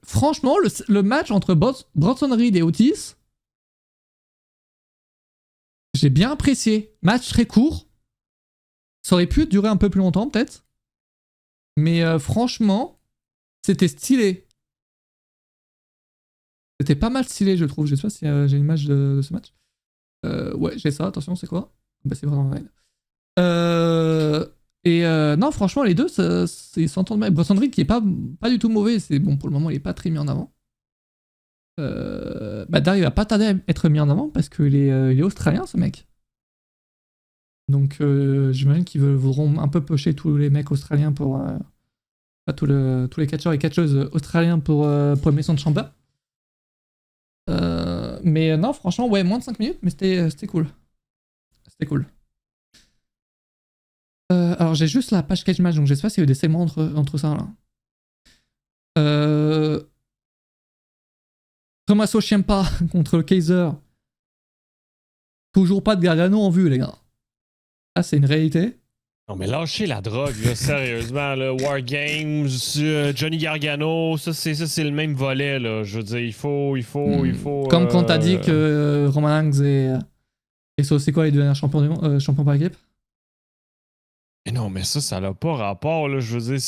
A: Franchement, le match entre Bronson Reed et Otis, j'ai bien apprécié. Match très court. Ça aurait pu durer un peu plus longtemps, peut-être. Mais franchement, c'était stylé. C'était pas mal stylé, je trouve. Je sais pas si j'ai une image de ce match. Ouais, j'ai ça. Attention, c'est quoi? Bah, c'est vraiment réel. Non, franchement, les deux, ils s'entendent bien. Bronson Reed qui est pas du tout mauvais. C'est bon, pour le moment, il est pas très mis en avant. D'ailleurs, il va pas tarder à être mis en avant parce qu'il est australien, ce mec. Donc, j'imagine qu'ils voudront un peu pocher tous les mecs australiens pour. Tous les catcheurs et catcheuses australiens pour Maison de Chamber. Mais non, franchement, ouais, moins de 5 minutes, mais c'était cool. C'était cool. Alors, j'ai juste la page Cage Match, donc je sais pas s'il y a eu des segments entre ça, là. Tommaso Ciampa contre le Kaiser. Toujours pas de Gargano en vue, les gars. Ah, c'est une réalité.
B: Non, mais lâchez la drogue, là, sérieusement. Là. War Games, Johnny Gargano, ça c'est le même volet. Là. Je veux dire, il faut.
A: Comme quand t'as dit que Roman Reigns et ça, c'est quoi les deux derniers champions par équipe?
B: Mais non, mais ça n'a pas rapport. Là. Je veux dire,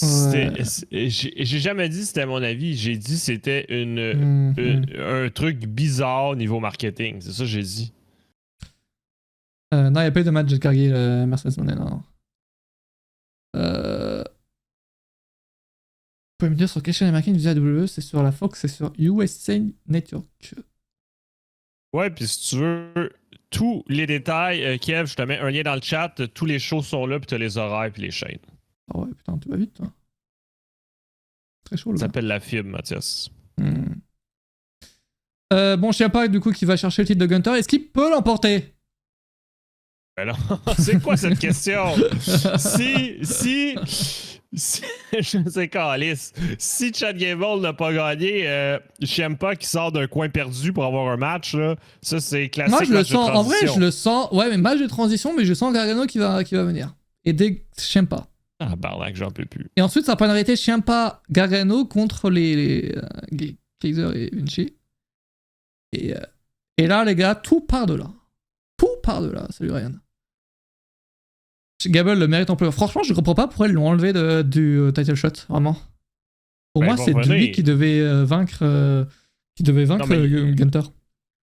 B: j'ai jamais dit c'était mon avis. J'ai dit c'était un truc bizarre niveau marketing. C'est ça que j'ai dit.
A: Non, il n'y a pas eu de match de Cargill Mercedes Monet, non. pouvez me dire sur quelle chaîne américaine du AWE, c'est sur la Fox, c'est sur USA Network.
B: Ouais, puis si tu veux tous les détails, Kev, je te mets un lien dans le chat. Tous les shows sont là, puis t'as les horaires, puis les chaînes.
A: Ah ouais, putain, tu vas vite, toi. Très chaud, là.
B: Ça s'appelle la fibre, Mathias.
A: Bon, Ciampa, du coup, qui va chercher le titre de Gunter, est-ce qu'il peut l'emporter?
B: Ben non, c'est quoi cette question? Si, je sais pas, Alice. Si Chad Gable n'a pas gagné, Ciampa qui sort d'un coin perdu pour avoir un match, là, ça c'est classique.
A: Moi, je le
B: match de
A: sens, en vrai,
B: transition.
A: je le sens. Ouais, mais match de transition, mais je sens Gargano qui va venir. Et dès Ciampa.
B: Ah, barnac, j'en peux plus.
A: Et ensuite, ça peut arrêter Ciampa Gargano contre les Kaiser et Vinci. Et là, les gars, tout part de là. Tout part de là. Salut Ryan. Gable le mérite amplement. Franchement, je comprends pas pourquoi ils l'ont enlevé du title shot, vraiment. Pour moi, c'est lui qui devait vaincre, Gunter.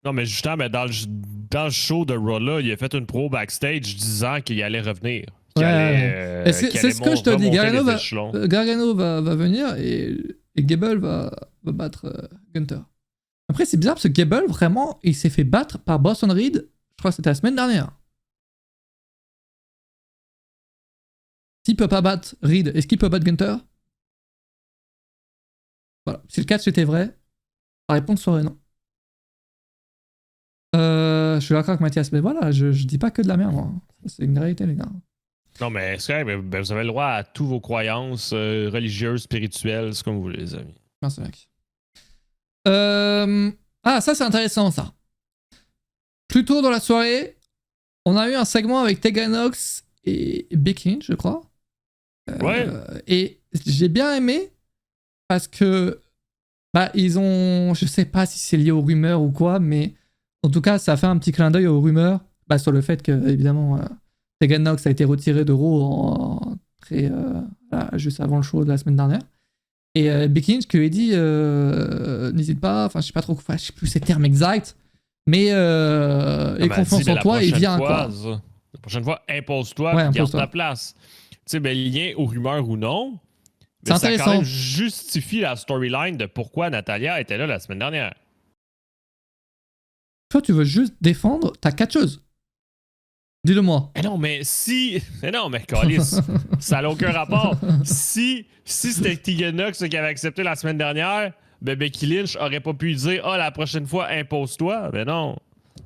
B: Non, mais justement, mais dans le show de Raw, là, il a fait une pro backstage disant qu'il allait revenir.
A: C'est ce que je te dis. Gargano va venir et Gable va battre Gunter. Après, c'est bizarre parce que Gable, vraiment, il s'est fait battre par Boston Reed. Je crois que c'était la semaine dernière. S'il peut pas battre Reed, est-ce qu'il peut battre Gunter? Voilà. Si le catch était vrai, la réponse serait non. Je suis d'accord avec Mathias, mais voilà, je dis pas que de la merde, moi. C'est une réalité, les gars.
B: Non, mais c'est vrai, ben, vous avez le droit à toutes vos croyances religieuses, spirituelles, c'est comme vous voulez, les amis.
A: Merci, mec. Ah, ça, c'est intéressant, ça. Plus tôt dans la soirée, on a eu un segment avec Tegan Nox et Becky Lynch, je crois.
B: Ouais.
A: Et j'ai bien aimé parce que ils ont, je sais pas si c'est lié aux rumeurs ou quoi, mais en tout cas ça fait un petit clin d'œil aux rumeurs sur le fait que évidemment Tegan Nox a été retiré de Raw juste avant le show de la semaine dernière. Et Becky Lynch qui lui a dit n'hésite pas, enfin je sais pas trop, je sais plus ces termes exacts, mais aie confiance en toi et viens quoi.
B: La prochaine fois, impose-toi, garde ta place. Tu sais, ben, lien aux rumeurs ou non, mais ça quand même justifie la storyline de pourquoi Natalia était là la semaine dernière.
A: Toi, tu veux juste défendre ta catcheuse. Dis-le-moi.
B: Mais non, mais si... Mais non, mais Calice, ça n'a aucun rapport. Si c'était Tegan Nox qui avait accepté la semaine dernière, ben Becky Lynch aurait pas pu dire « Ah, la prochaine fois, impose-toi. » Mais non.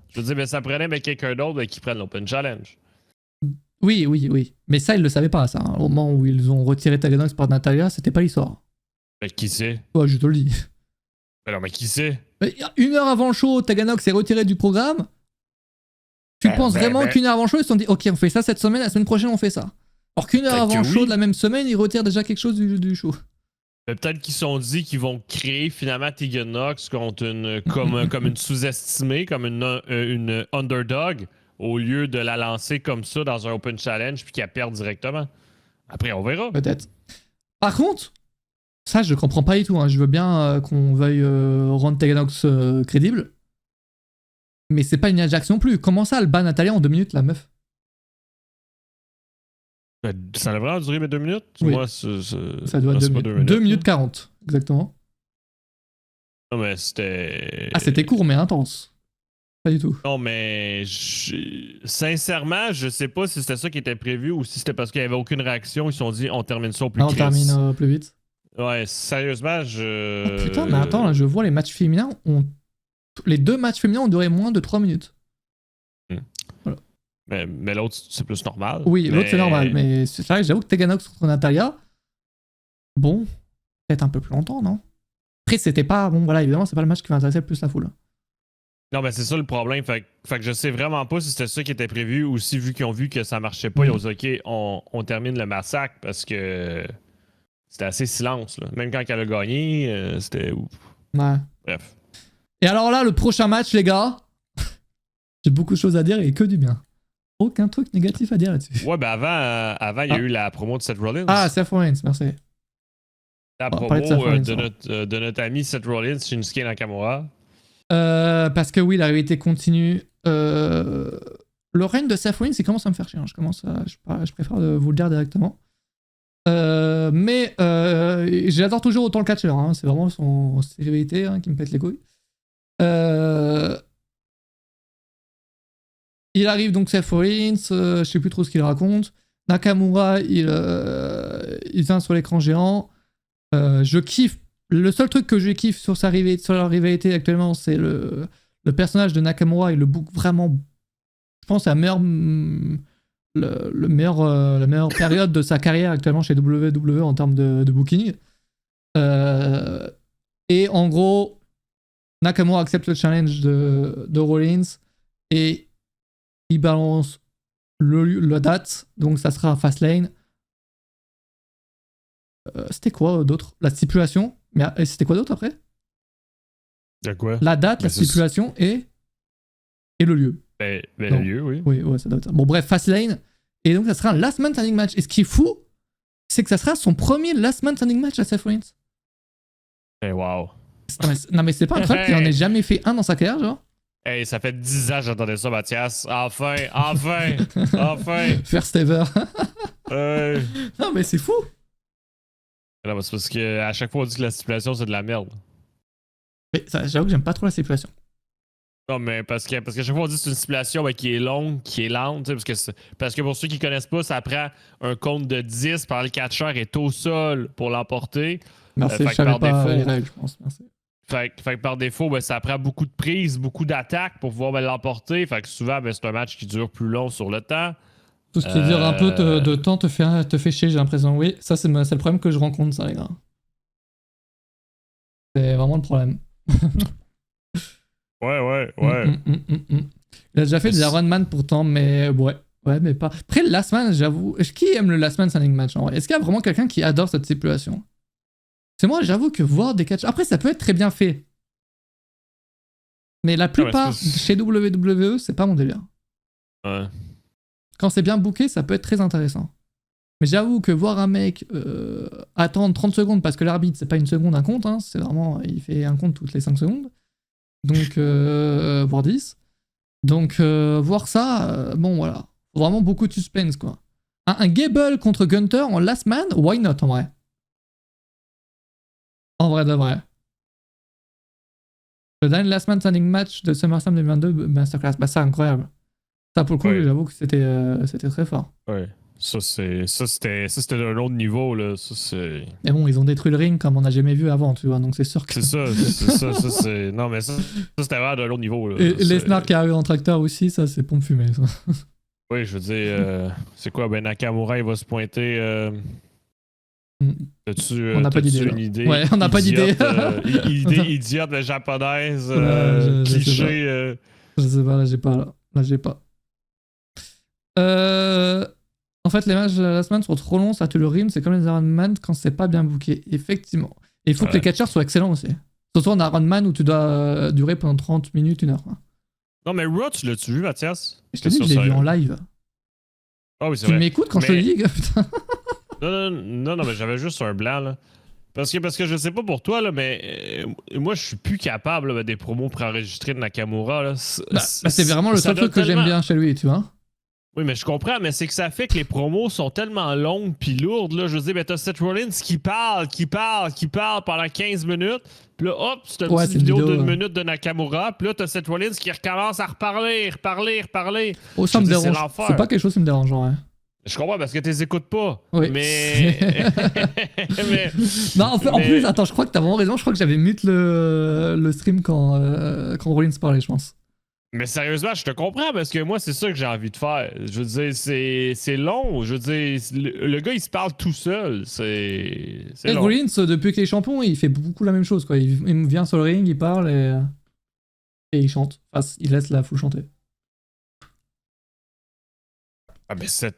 B: Je veux dire, ben, ça prenait quelqu'un d'autre qui prenne l'Open Challenge.
A: Oui. Mais ça, ils le savaient pas, ça. Hein. Au moment où ils ont retiré Tegan Nox par Natalia, c'était pas l'histoire.
B: Mais qui sait?
A: Ouais, je te le dis.
B: Mais non, mais qui sait?
A: Mais 1 heure avant le show, Tegan Nox est retiré du programme. Tu penses vraiment qu'1 heure avant le show, ils se sont dit ok, on fait ça cette semaine, la semaine prochaine, on fait ça. Alors qu'1 heure avant le show de la même semaine, ils retirent déjà quelque chose du show.
B: Peut-être qu'ils se sont dit qu'ils vont créer finalement Tegan Nox comme une sous-estimée, comme une underdog, au lieu de la lancer comme ça dans un Open Challenge puis qu'elle perd directement. Après, on verra.
A: Peut-être. Par contre, ça, je comprends pas du tout. Hein. Je veux bien qu'on veuille rendre Tegan Nox crédible. Mais c'est pas une Ajax non plus. Comment ça, elle bat Natalia en 2 minutes, la meuf?
B: Ça a vraiment duré 2 minutes?
A: Oui.
B: Moi,
A: ça doit être 2 minutes 40, exactement.
B: Non, mais c'était...
A: Ah, c'était court, mais intense. Pas du tout.
B: Non, mais sincèrement, je sais pas si c'était ça qui était prévu ou si c'était parce qu'il y avait aucune réaction. Ils se sont dit, on termine ça au plus vite.
A: On termine plus vite.
B: Ouais, sérieusement,
A: Oh, putain, mais attends, là, je vois les matchs féminins les 2 matchs féminins ont duré moins de 3 minutes. Voilà.
B: Mais l'autre, c'est plus normal.
A: Oui, l'autre, c'est normal. Mais c'est vrai, j'avoue que Tegan Nox contre Natalia, bon, peut-être un peu plus longtemps, non? Après, c'était pas... Bon, voilà, évidemment, c'est pas le match qui va intéresser le plus la foule.
B: Non, mais c'est ça le problème. Fait que je sais vraiment pas si c'était ça qui était prévu ou si, vu qu'ils ont vu que ça marchait pas, ils ont dit, OK, on termine le massacre parce que c'était assez silence. Là. Même quand elle a gagné, c'était ouf.
A: Ouais.
B: Bref.
A: Et alors là, le prochain match, les gars, j'ai beaucoup de choses à dire et que du bien. Aucun truc négatif à dire là-dessus.
B: Ouais, ben avant il y a eu la promo de Seth Rollins.
A: Ah, Seth Rollins, merci.
B: La promo de notre ami Seth Rollins, Shinsuke Nakamura.
A: Parce que oui, la réalité continue. Le règne de Seth Rollins, il commence à me faire chier. Hein. Je préfère vous le dire directement. Mais j'adore toujours autant le catcheur. Hein. C'est vraiment ses rivalités qui me pètent les couilles. Il arrive donc Seth Rollins, je sais plus trop ce qu'il raconte. Nakamura, il vient sur l'écran géant. Je kiffe. Le seul truc que je kiffe sur leur rivalité actuellement, c'est le personnage de Nakamura. Il le book vraiment. Je pense à la meilleure période de sa carrière actuellement chez WWE en termes de booking. Et en gros, Nakamura accepte le challenge de Rollins et il balance la date, donc ça sera Fastlane. C'était quoi d'autre? La stipulation? Mais c'était quoi d'autre après?
B: De quoi?
A: La date, la stipulation et le lieu.
B: Le lieu, oui.
A: Oui, ouais, ça doit être ça. Bon, bref, Fastlane. Et donc ça sera un last man standing match. Et ce qui est fou, c'est que ça sera son premier last man standing match à Seth Rollins.
B: Wow.
A: Non mais c'est pas incroyable qu'il en ait jamais fait un dans sa carrière, genre?
B: Hey, ça fait 10 ans que j'entendais ça, Mathias. Enfin! Enfin!
A: First ever. Non mais c'est fou.
B: Non, c'est parce qu'à chaque fois on dit que la stipulation c'est de la merde.
A: Mais j'avoue que j'aime pas trop la stipulation.
B: Non, mais parce qu'à chaque fois on dit que c'est une stipulation qui est longue, qui est lente, parce que pour ceux qui connaissent pas, ça prend un compte de 10 par le catcheur est au sol pour l'emporter.
A: Merci, je savais pas les règles, je pense. Merci.
B: Fait que par défaut, ça prend beaucoup de prises, beaucoup d'attaques pour pouvoir l'emporter. Fait que souvent, c'est un match qui dure plus long sur le temps.
A: Tout ce qui dure un peu de temps te fait chier, j'ai l'impression. Oui, ça c'est le problème que je rencontre, ça, les gars. C'est vraiment le problème.
B: Ouais.
A: Il a déjà fait des Iron Man pourtant, mais ouais, mais pas. Après, le Last Man, j'avoue. Qui aime le Last Man standing match en vrai? Est-ce qu'il y a vraiment quelqu'un qui adore cette stipulation? C'est moi, j'avoue que voir des catchs. Après, ça peut être très bien fait. Mais la plupart chez WWE, c'est pas mon délire.
B: Ouais.
A: Quand c'est bien booké, ça peut être très intéressant. Mais j'avoue que voir un mec attendre 30 secondes parce que l'arbitre, c'est pas une seconde un compte, hein, c'est vraiment. Il fait un compte toutes les 5 secondes. Donc, voire 10. Donc, voir ça, bon voilà. Faut vraiment beaucoup de suspense, quoi. Un Gable contre Gunter en last man, why not en vrai? En vrai de vrai. Le dernier last man standing match de SummerSlam 2022 Masterclass, bah ça, incroyable. Ça, pour le coup, j'avoue que c'était très fort.
B: Ouais. Ça, c'était d'un autre niveau, là.
A: Mais bon, ils ont détruit le ring comme on n'a jamais vu avant, tu vois, donc c'est sûr que...
B: C'est non, mais ça c'était vraiment d'un autre niveau, là.
A: Et Lesnar qui arrive en tracteur aussi, ça, c'est pompe fumée, ça.
B: Oui, je veux dire, c'est quoi, Nakamura, il va se pointer...
A: On n'a pas d'idée.
B: Une idée?
A: Ouais, on n'a pas d'idée.
B: Idée idiote japonaise, cliché.
A: Je sais pas, là j'ai pas. En fait, les matchs de la semaine sont trop longs, ça tue le rythme, c'est comme les Iron Man quand c'est pas bien booké. Effectivement. Et il faut que les catcheurs soient excellents aussi. Surtout en Iron Man où tu dois durer pendant 30 minutes, 1 heure. Quoi.
B: Non, mais Raw, tu l'as-tu vu, Mathias?
A: Je te dis que je l'ai vu en live.
B: Ah oui, c'est vrai.
A: Tu m'écoutes quand je te le dis, putain.
B: Non, mais j'avais juste un blanc, là. Parce que je sais pas pour toi, là, mais moi, je suis plus capable là, des promos préenregistrés de Nakamura. Là.
A: C'est vraiment le seul truc que j'aime bien chez lui, tu vois.
B: Oui, mais je comprends, mais c'est que ça fait que les promos sont tellement longues puis lourdes. Là. Je veux dire, t'as Seth Rollins qui parle pendant 15 minutes. Puis là, hop, c'est une petite vidéo d'1 minute de Nakamura. Puis là, t'as Seth Rollins qui recommence à reparler.
A: Oh, ça me dérange. C'est pas quelque chose qui me dérange, ouais.
B: Je comprends parce que tu les écoutes pas.
A: Oui.
B: Mais.
A: Non, en plus, attends, je crois que t'as vraiment raison. Je crois que j'avais mute le stream quand Rollins parlait, je pense.
B: Mais sérieusement, je te comprends parce que moi, c'est ça que j'ai envie de faire. Je veux dire, c'est long. Je veux dire, le gars, il se parle tout seul. C'est long.
A: Rollins, depuis qu'il est champion, il fait beaucoup la même chose. Quoi. Il vient sur le ring, il parle et il chante. Enfin, il laisse la foule chanter.
B: Ah, mais c'est.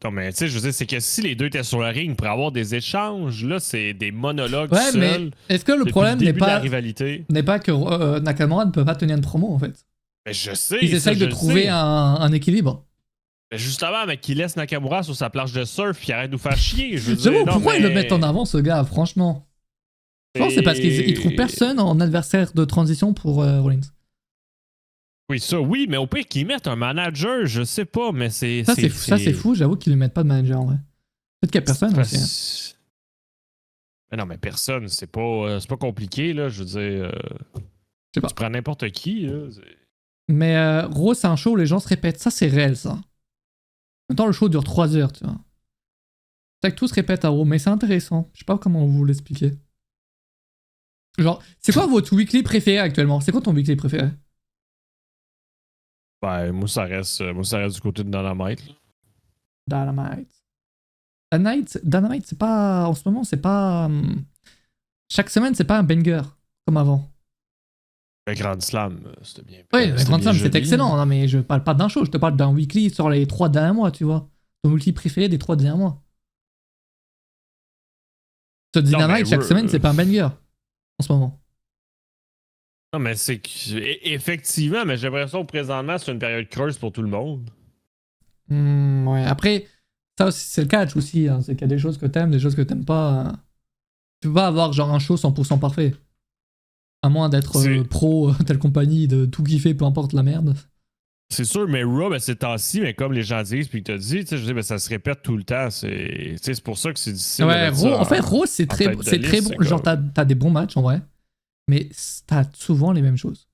B: Non, mais tu sais, je veux dire, c'est que si les deux étaient sur le ring pour avoir des échanges, là, c'est des monologues seuls.
A: Mais est-ce que le problème n'est pas que Nakamura ne peut pas tenir une promo, en fait?
B: Mais je sais.
A: Ils essayent de trouver un équilibre.
B: Mais justement, mais qu'il laisse Nakamura sur sa planche de surf puis arrête de nous faire chier.
A: J'avoue, pourquoi ils le mettent en avant, ce gars, franchement? Je pense que c'est parce qu'ils trouvent personne en adversaire de transition pour Rollins.
B: Oui, ça, oui, mais au pire qu'ils mettent un manager, je sais pas, mais c'est...
A: Ça, c'est fou, j'avoue qu'ils ne mettent pas de manager, en vrai. Peut-être qu'il y a personne aussi.
B: Mais non, mais personne, c'est pas compliqué, là. Je veux dire,
A: Je sais pas.
B: tu prends n'importe qui, là.
A: Mais Raw, c'est un show où les gens se répètent. Ça, c'est réel, ça. Maintenant, le show dure 3 heures, tu vois. C'est que tout se répète à Raw, mais c'est intéressant. Je sais pas comment vous l'expliquer. Genre, c'est quoi votre weekly préféré actuellement? C'est quoi ton weekly préféré?
B: Ben, moi, ça reste du côté de Dynamite.
A: Dynamite. Dynamite, c'est pas. En ce moment, c'est pas. Chaque semaine, c'est pas un banger comme avant.
B: Le Grand Slam, c'était bien.
A: Oui, le Grand Slam, c'est
B: joli.
A: excellent. Non, mais je parle pas d'un show, je te parle d'un weekly sur les 3 derniers mois, tu vois. Ton weekly préféré des 3 derniers mois. Ce Dynamite, chaque semaine, c'est pas un banger en ce moment.
B: Non, mais c'est effectivement, mais j'ai l'impression que présentement, c'est une période creuse pour tout le monde.
A: Ouais, après, ça aussi, c'est le catch aussi. Hein. C'est qu'il y a des choses que t'aimes, des choses que t'aimes pas. Tu peux pas avoir genre un show 100% parfait. À moins d'être pro, telle compagnie, de tout kiffer, peu importe la merde.
B: C'est sûr, mais Raw, ben, c'est temps-ci, mais comme les gens disent, puis que t'as dit, je dis, ben, ça se répète tout le temps. C'est pour ça que c'est difficile.
A: Ouais, Raw, en fait, Raw, c'est très bon. Genre, t'as des bons matchs en vrai, mais t'as souvent les mêmes choses.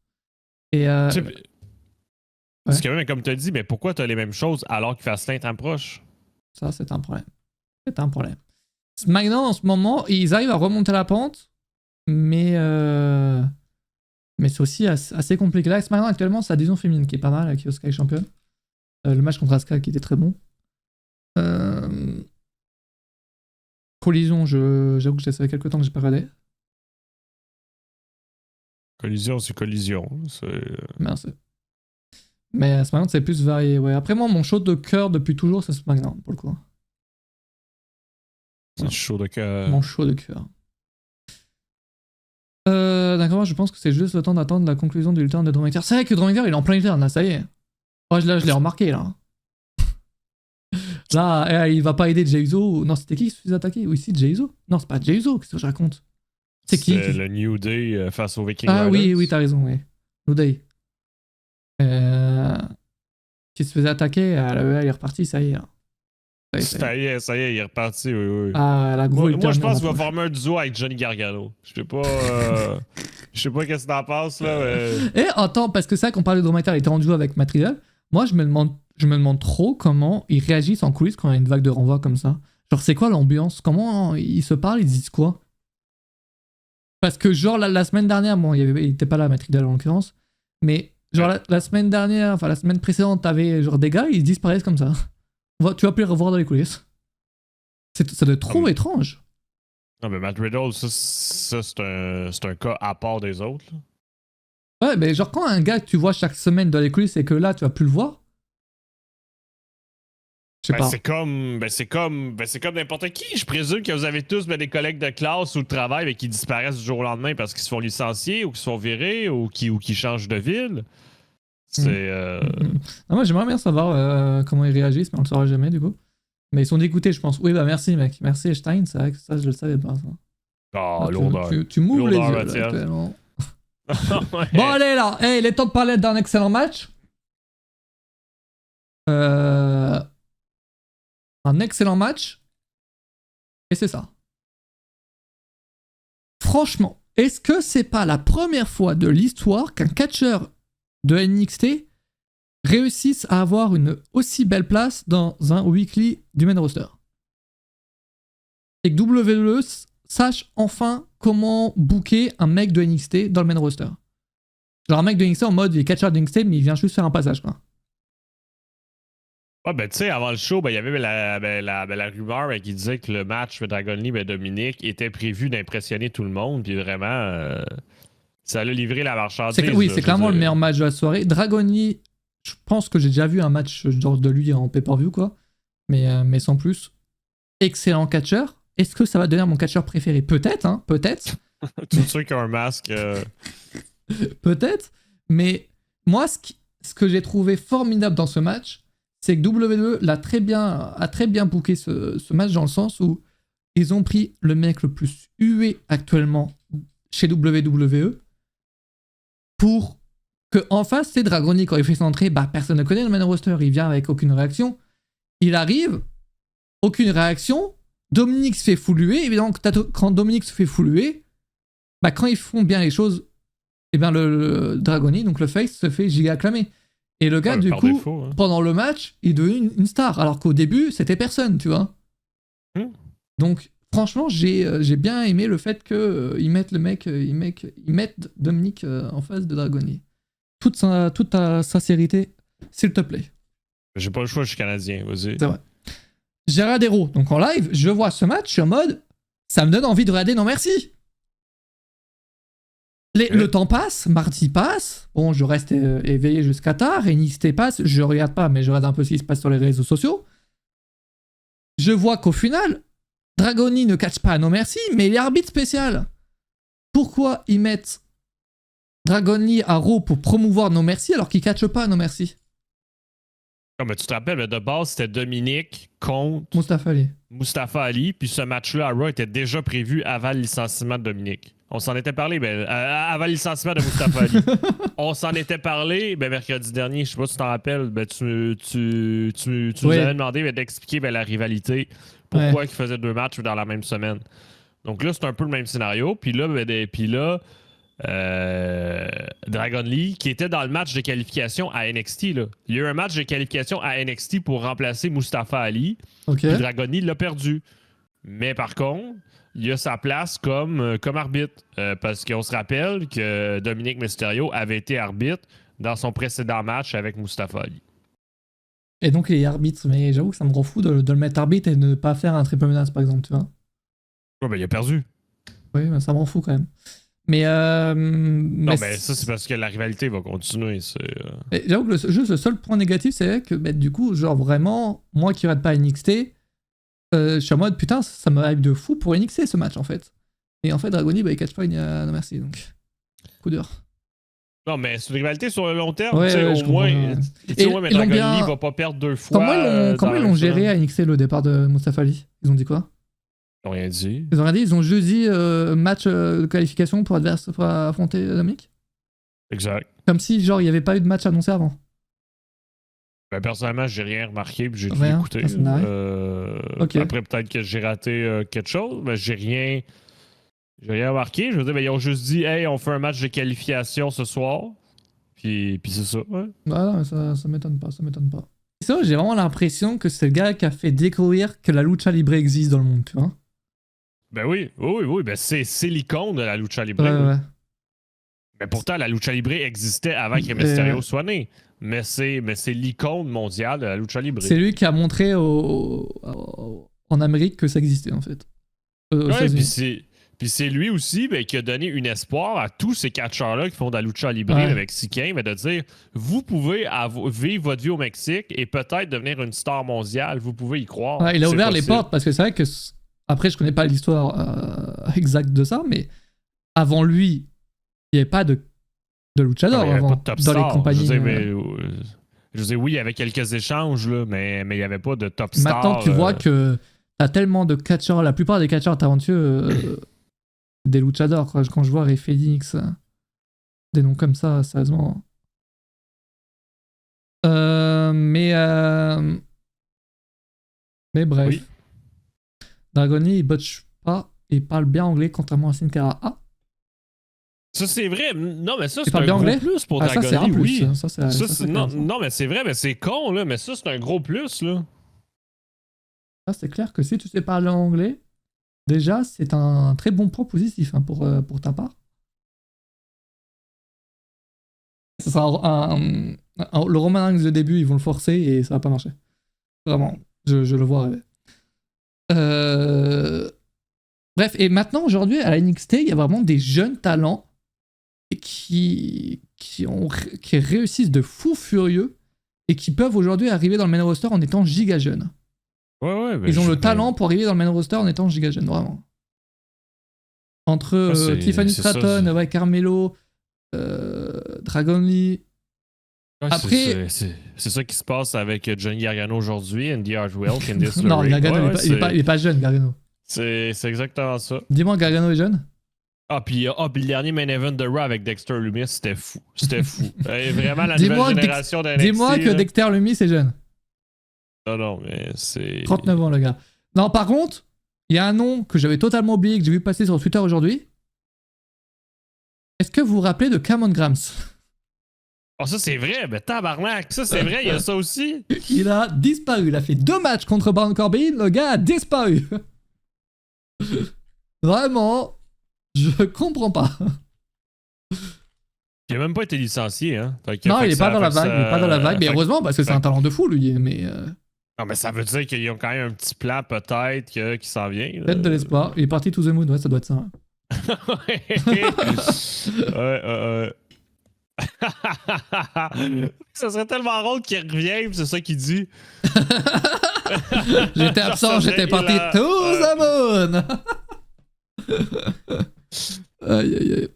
A: Et
B: parce que même, comme tu as dit, mais pourquoi tu as les mêmes choses alors que Fastlane t'en proche?
A: Ça, c'est un problème. C'est un problème. SmackDown, en ce moment, ils arrivent à remonter la pente, mais c'est aussi assez compliqué. Là, SmackDown, actuellement, c'est la division féminine qui est pas mal, avec Asuka championne. Le match contre Asuka qui était très bon. Collision, j'avoue que ça fait quelques temps que j'ai pas regardé.
B: Collision, c'est collision.
A: Merci. Mais SmackDown, c'est plus varié. Ouais. Après, moi, mon show de cœur depuis toujours, c'est SmackDown, pour le coup.
B: C'est chaud de cœur.
A: Mon show de cœur. D'accord, je pense que c'est juste le temps d'attendre la conclusion du turn de Drew McIntyre. C'est vrai que Drew McIntyre, il est en plein turn, là, ça y est. Ouais, là, je l'ai remarqué, là. Là, il va pas aider Jey Uso. Non, c'était qui qui se faisait attaquer? Oui, si, Jey Uso. Non, c'est pas Jey Uso, qu'est-ce que je raconte? C'est qui?
B: C'est le New Day face au Viking
A: Ah
B: Riders.
A: oui, t'as raison, oui. New Day. Qui se faisait attaquer, il est reparti, ça y est.
B: Ça y est, il est reparti, oui.
A: Ah, la grosse.
B: Moi, je pense qu'il va former un duo avec Johnny Gargano. Je sais pas. Je sais pas qu'est-ce que t'en penses, là. Mais...
A: Et attends, parce que c'est vrai qu'on parlait de Drew McIntyre, il était en duo avec Matt Riddle. Moi, je me demande trop comment ils réagissent en coulisses quand il y a une vague de renvoi comme ça. Genre, c'est quoi l'ambiance? Comment ils se parlent? Ils disent quoi? Parce que, genre, la semaine dernière, bon, il était pas là, Matt Riddle en l'occurrence, mais genre, la semaine dernière, enfin, la semaine précédente, t'avais genre des gars, ils disparaissent comme ça. Tu vas plus les revoir dans les coulisses. Ça doit être trop étrange.
B: Non, mais Matt Riddle, ça c'est un cas à part des autres. Là.
A: Ouais, mais genre quand un gars que tu vois chaque semaine dans les coulisses et que là, tu vas plus le voir. Je sais pas.
B: C'est comme n'importe qui. Je présume que vous avez tous des collègues de classe ou de travail qui disparaissent du jour au lendemain parce qu'ils se font licencier ou qu'ils se font virer ou qui changent de ville. C'est...
A: Non, moi, j'aimerais bien savoir comment ils réagissent, mais on le saura jamais, du coup. Mais ils sont dégoûtés, je pense. Oui, bah merci, mec. Merci, Stein. C'est vrai que ça, je le savais pas. Ça.
B: Oh, lourdeur.
A: Tu m'ouvres les yeux, là, actuellement. Ouais. Bon, allez, là. Hey, il est temps de parler d'un excellent match. Un excellent match. Et c'est ça. Franchement, est-ce que c'est pas la première fois de l'histoire qu'un catcheur de NXT réussissent à avoir une aussi belle place dans un weekly du main roster? Et que WWE sache enfin comment booker un mec de NXT dans le main roster. Genre un mec de NXT en mode il est catcheur de NXT mais il vient juste faire un passage, quoi.
B: Ouais, tu sais, avant le show, il y avait la rumeur qui disait que le match Dragon Lee et Dominique était prévu d'impressionner tout le monde, puis vraiment, ça allait livrer la marchandise.
A: Oui, c'est clairement le meilleur match de la soirée. Dragon Lee, je pense que j'ai déjà vu un match genre de lui en pay-per-view, quoi. Mais sans plus. Excellent catcheur. Est-ce que ça va devenir mon catcheur préféré? Peut-être, hein, peut-être.
B: Tous ceux qui ont un masque.
A: Peut-être. Mais moi, ce que j'ai trouvé formidable dans ce match, c'est que WWE a très bien booké ce match dans le sens où ils ont pris le mec le plus hué actuellement chez WWE pour que en face, c'est Dragon Lee, quand il fait son entrée, personne ne connaît le main roster, il vient avec aucune réaction. Il arrive, aucune réaction, Dominique se fait fouler, évidemment, quand Dominique se fait fouler, bah, quand ils font bien les choses, et bien le Dragoni, donc le face, se fait giga acclamer. Et le gars, du coup,
B: défaut, hein.
A: pendant le match, il est devenu une star, alors qu'au début, c'était personne, tu vois. Donc, franchement, j'ai bien aimé le fait qu'ils mettent le mec, ils mettent Dominique en face de Dragoni. Toute sa sincérité, s'il te plaît.
B: J'ai pas le choix, je suis canadien, vas-y.
A: C'est vrai. Gérard Hérault, donc en live, je vois ce match, je suis en mode, ça me donne envie de regarder, non merci. Le temps passe, mardi passe, bon, je reste éveillé jusqu'à tard, NXT passe, je regarde pas, mais je regarde un peu ce qui se passe sur les réseaux sociaux. Je vois qu'au final, Dragoni ne catch pas non merci, mais il est arbitre spécial. Pourquoi ils mettent Dragoni à Raw pour promouvoir no merci alors qu'il catch pas no merci?
B: Mais tu te rappelles, de base, c'était Dominique contre
A: Mustafa
B: Ali, puis ce match-là à Raw était déjà prévu avant le licenciement de Dominique. On s'en était parlé, avant le licenciement de Mustafa Ali. On s'en était parlé mercredi dernier, je sais pas si tu t'en rappelles, tu nous avais demandé d'expliquer la rivalité, pourquoi ils faisaient 2 matchs dans la même semaine. Donc là, c'est un peu le même scénario, puis là, Dragon Lee, qui était dans le match de qualification à NXT. Là. Il y a eu un match de qualification à NXT pour remplacer Mustafa Ali. Puis Dragon Lee l'a perdu. Mais par contre, il a sa place comme arbitre. Parce qu'on se rappelle que Dominique Mysterio avait été arbitre dans son précédent match avec Mustafa Ali.
A: Et donc il est arbitre, mais j'avoue que ça me rend fou de le mettre arbitre et de ne pas faire un triple menace, par exemple, tu vois.
B: Ouais, il a perdu.
A: Oui, mais ça me rend fou quand même. Mais
B: non, mais ça, c'est parce que la rivalité va continuer.
A: J'avoue que juste le seul point négatif, c'est que du coup, genre vraiment, moi qui regarde pas NXT, je suis en mode putain, ça me hype de fou pour NXT ce match en fait. Et en fait, Dragoni, il catch pas non merci, donc coup dur.
B: Non, mais c'est une rivalité sur le long terme.
A: Au moins.
B: Mais Dragoni va pas perdre 2 fois.
A: Comment ils l'ont géré à NXT le départ de Mustafa Ali? Ils ont dit quoi?
B: Ils n'ont rien dit.
A: Ils ont rien dit, ils ont juste dit match de qualification pour affronter Dominique.
B: Exact.
A: Comme si, genre, il n'y avait pas eu de match annoncé avant.
B: Personnellement, j'ai rien remarqué, puis j'ai tout écouté.
A: Okay.
B: Après, peut-être que j'ai raté quelque chose, mais j'ai rien remarqué. Je veux dire, ils ont juste dit, hey, on fait un match de qualification ce soir. Puis c'est ça. Ouais.
A: Non, ça m'étonne pas, Ça, j'ai vraiment l'impression que c'est le gars qui a fait découvrir que la lucha libre existe dans le monde, tu vois.
B: Oui. C'est l'icône de la lucha libre.
A: Ouais.
B: Mais pourtant, la lucha libre existait avant que Mysterio soit né. Mais c'est l'icône mondiale de la lucha libre.
A: C'est lui qui a montré en Amérique que ça existait, en fait.
B: Puis c'est lui aussi qui a donné un espoir à tous ces catcheurs-là qui font de la lucha libre mexicain, de dire, vous pouvez vivre votre vie au Mexique et peut-être devenir une star mondiale. Vous pouvez y croire.
A: Ouais, il a ouvert les portes parce que c'est vrai que... Après, je connais pas l'histoire exacte de ça, mais avant lui, il n'y avait pas de luchador avant, dans les compagnies.
B: Je veux dire, oui, il y avait quelques échanges, là, mais il n'y avait pas de top star.
A: Maintenant, tu vois que t'as tellement de catcheurs, la plupart des catcheurs talentueux, des luchadors, quand je vois Rey Fénix, des noms comme ça, sérieusement. Mais bref. Oui. Dragoni, il botche pas, il parle bien anglais, contrairement à Sin Cara. Ah!
B: Ça, c'est vrai. Non, mais ça, c'est un gros plus pour Dragoni.
A: Ça, c'est un plus.
B: Oui. Non, mais c'est vrai, mais c'est con, là. Mais ça, c'est un gros plus, là.
A: Ça, c'est clair que si tu sais parler anglais, déjà, c'est un très bon point positif pour ta part. Ça sera le Roman Reigns de début, ils vont le forcer et ça va pas marcher. Vraiment, je le vois rêver. Bref, et maintenant, aujourd'hui, à la NXT, il y a vraiment des jeunes talents qui réussissent de fou furieux et qui peuvent aujourd'hui arriver dans le main roster en étant giga jeunes.
B: Ouais,
A: ils ont le talent pour arriver dans le main roster en étant giga jeunes, vraiment. Entre Tiffany Stratton, Carmelo, Dragon Lee.
B: Ouais, après, c'est ça qui se passe avec Johnny Gargano aujourd'hui, Andy Hartwell, Candice LeRae.
A: Non, Gargano, il est pas jeune, Gargano.
B: C'est exactement ça.
A: Dis-moi, Gargano est jeune?
B: Puis le dernier main event de Raw avec Dexter Lumis, c'était fou. Vraiment la nouvelle génération d'NXT.
A: Dis-moi que Dexter Lumis est jeune.
B: Non, mais c'est...
A: 39 ans, le gars. Non, par contre, Il y a un nom que j'avais totalement oublié, que j'ai vu passer sur Twitter aujourd'hui. Est-ce que vous vous rappelez de Cameron Grams?
B: Oh, ça, c'est vrai. Mais tabarnak, ça, c'est vrai. Il y a ça aussi.
A: Il a disparu. Il a fait 2 matchs contre Baron Corbin. Le gars a disparu. Vraiment, je comprends pas.
B: Il a même pas été licencié, hein.
A: Non, il est pas dans la vague. Il est pas dans la vague. Mais heureusement, parce que c'est un talent de fou, lui. Mais
B: non, mais ça veut dire qu'ils ont quand même un petit plan, peut-être, qui s'en vient.
A: peut-être de l'espoir. Il est parti to the moon. Ouais, ça doit être ça.
B: Ouais. Ça serait tellement drôle qu'il revienne, c'est ça qu'il dit.
A: J'étais absent, j'étais parti to the moon. Aïe, aïe, aïe.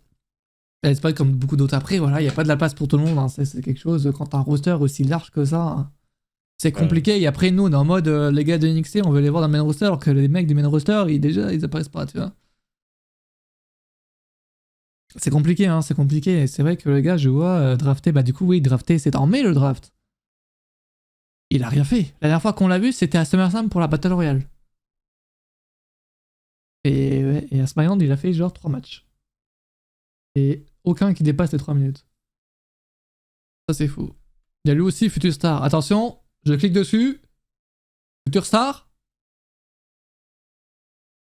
A: C'est pas comme beaucoup d'autres après, voilà, il n'y a pas de la place pour tout le monde. Hein. C'est quelque chose, quand t'as un roster aussi large que ça, hein, c'est compliqué. Et après, nous, on est en mode, les gars de NXT, on veut les voir dans le main roster, alors que les mecs du main roster, ils apparaissent pas, tu vois. C'est compliqué, hein, c'est compliqué. Et c'est vrai que le gars, je vois, drafté, bah du coup, oui, drafté, c'est en mai le draft. Il a rien fait. La dernière fois qu'on l'a vu, c'était à SummerSlam pour la Battle Royale. Et, ouais, et à SmackDown, il a fait genre 3 matchs. Et aucun qui dépasse les 3 minutes. Ça, c'est fou. Il y a lui aussi, Future Star. Attention, je clique dessus. Future Star.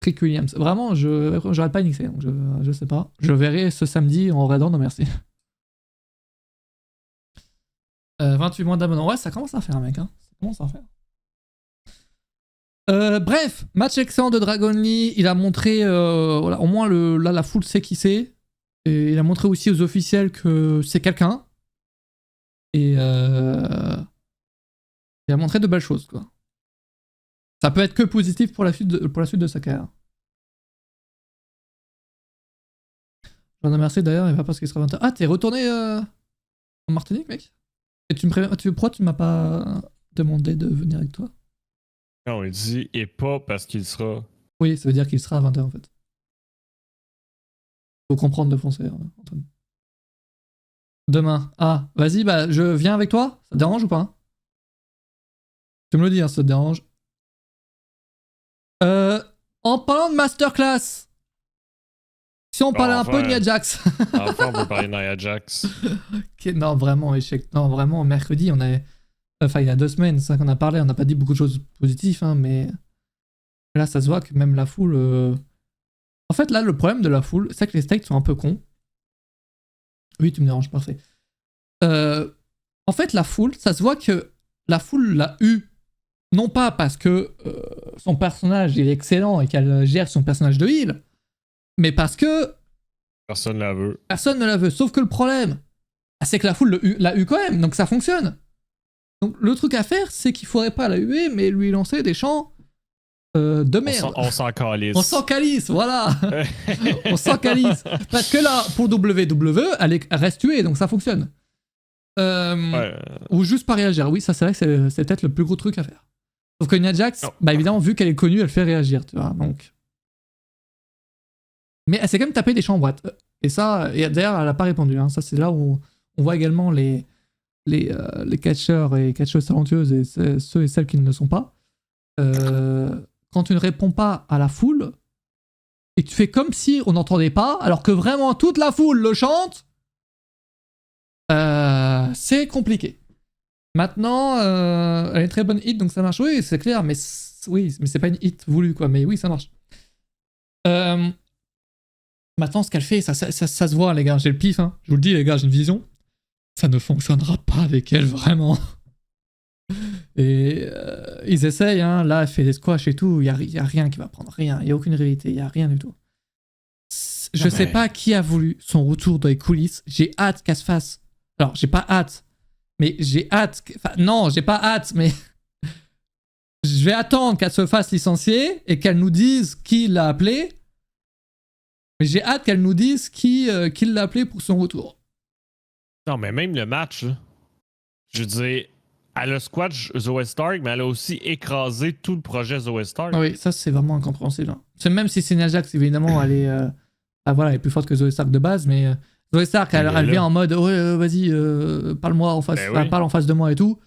A: Trick Williams. Vraiment, j'arrête pas NXT, donc je sais pas. Je verrai ce samedi en raidant, non merci. 28 mois d'abonnement. Ouais, ça commence à faire, mec. Hein. Ça commence à faire. Bref, match excellent de Dragon Lee. Il a montré, voilà, au moins là, la foule sait qui c'est. Et il a montré aussi aux officiels que c'est quelqu'un. Et il a montré de belles choses, quoi. Ça peut être que positif pour la suite de sa carrière. Je vous remercie d'ailleurs, il va parce qu'il sera 20h. Ah, t'es retourné en Martinique, mec? Et pourquoi tu m'as pas demandé de venir avec toi?
B: Non, il dit et pas parce qu'il sera.
A: Oui, ça veut dire qu'il sera à 20h en fait. Faut comprendre le français, Antoine. Demain. Ah, vas-y, bah je viens avec toi. Ça te dérange ou pas? Tu me le dis, hein, ça te dérange. En parlant de masterclass, si on parlait un peu de Nia Jax.
B: Enfin, on peut parler de Nia Jax.
A: Okay, non, vraiment, échec. Non, vraiment, mercredi, on avait. Enfin, il y a 2 semaines, c'est ça qu'on a parlé. On n'a pas dit beaucoup de choses positives, hein, mais là, ça se voit que même la foule. En fait, là, le problème de la foule, c'est que les states sont un peu cons. Oui, tu me déranges, parfait. En fait, la foule, ça se voit que la foule l'a eu. Non pas parce que son personnage il est excellent et qu'elle gère son personnage de heal, mais parce que
B: personne la veut.
A: Personne ne la veut. Sauf que le problème, c'est que la foule l'a eu quand même, donc ça fonctionne. Donc le truc à faire, c'est qu'il faudrait pas la huer, mais lui lancer des chants de merde.
B: On s'en calisse.
A: On s'en calisse, voilà. On s'en calisse. Parce que là, pour WWE, elle reste tuée, donc ça fonctionne. Ouais. Ou juste pas réagir. Oui, ça c'est vrai que c'est peut-être le plus gros truc à faire. Sauf que Nia Jax, bah évidemment, vu qu'elle est connue, elle fait réagir, tu vois, donc... Mais elle s'est quand même tapé des chants en boîte. Et ça, et d'ailleurs, elle a pas répondu. Hein. Ça, c'est là où on voit également les catcheurs et catcheuses talentueuses et ceux et celles qui ne le sont pas. Quand tu ne réponds pas à la foule, et tu fais comme si on n'entendait pas, alors que vraiment toute la foule le chante, c'est compliqué. Maintenant, elle est une très bonne hit, donc ça marche. Oui, c'est clair, mais oui, mais c'est pas une hit voulue, quoi. Mais oui, ça marche. Maintenant, ce qu'elle fait, ça se voit, les gars. J'ai le pif, hein. Je vous le dis, les gars, j'ai une vision. Ça ne fonctionnera pas avec elle, vraiment. Et ils essayent, hein. Là, elle fait des squash et tout. Il y a rien qui va prendre. Rien. Il n'y a aucune réalité. Il n'y a rien du tout. Je sais pas qui a voulu son retour dans les coulisses. J'ai hâte qu'elle se fasse. Alors, j'ai pas hâte. Mais j'ai hâte. Enfin, non, j'ai pas hâte, mais. Je vais attendre qu'elle se fasse licencier et qu'elle nous dise qui l'a appelée. Mais j'ai hâte qu'elle nous dise qui l'a appelé pour son retour.
B: Non, mais même le match, là, je veux dire, elle a squash Zoe Stark, mais elle a aussi écrasé tout le projet Zoe Stark.
A: Oui, ça c'est vraiment incompréhensible. Hein. Même si c'est Nia Jax, évidemment, elle est, voilà, elle est plus forte que Zoe Stark de base, mais Zoe Stark, elle vient en mode ouais, vas-y, parle-moi en face, parle en face de moi et tout.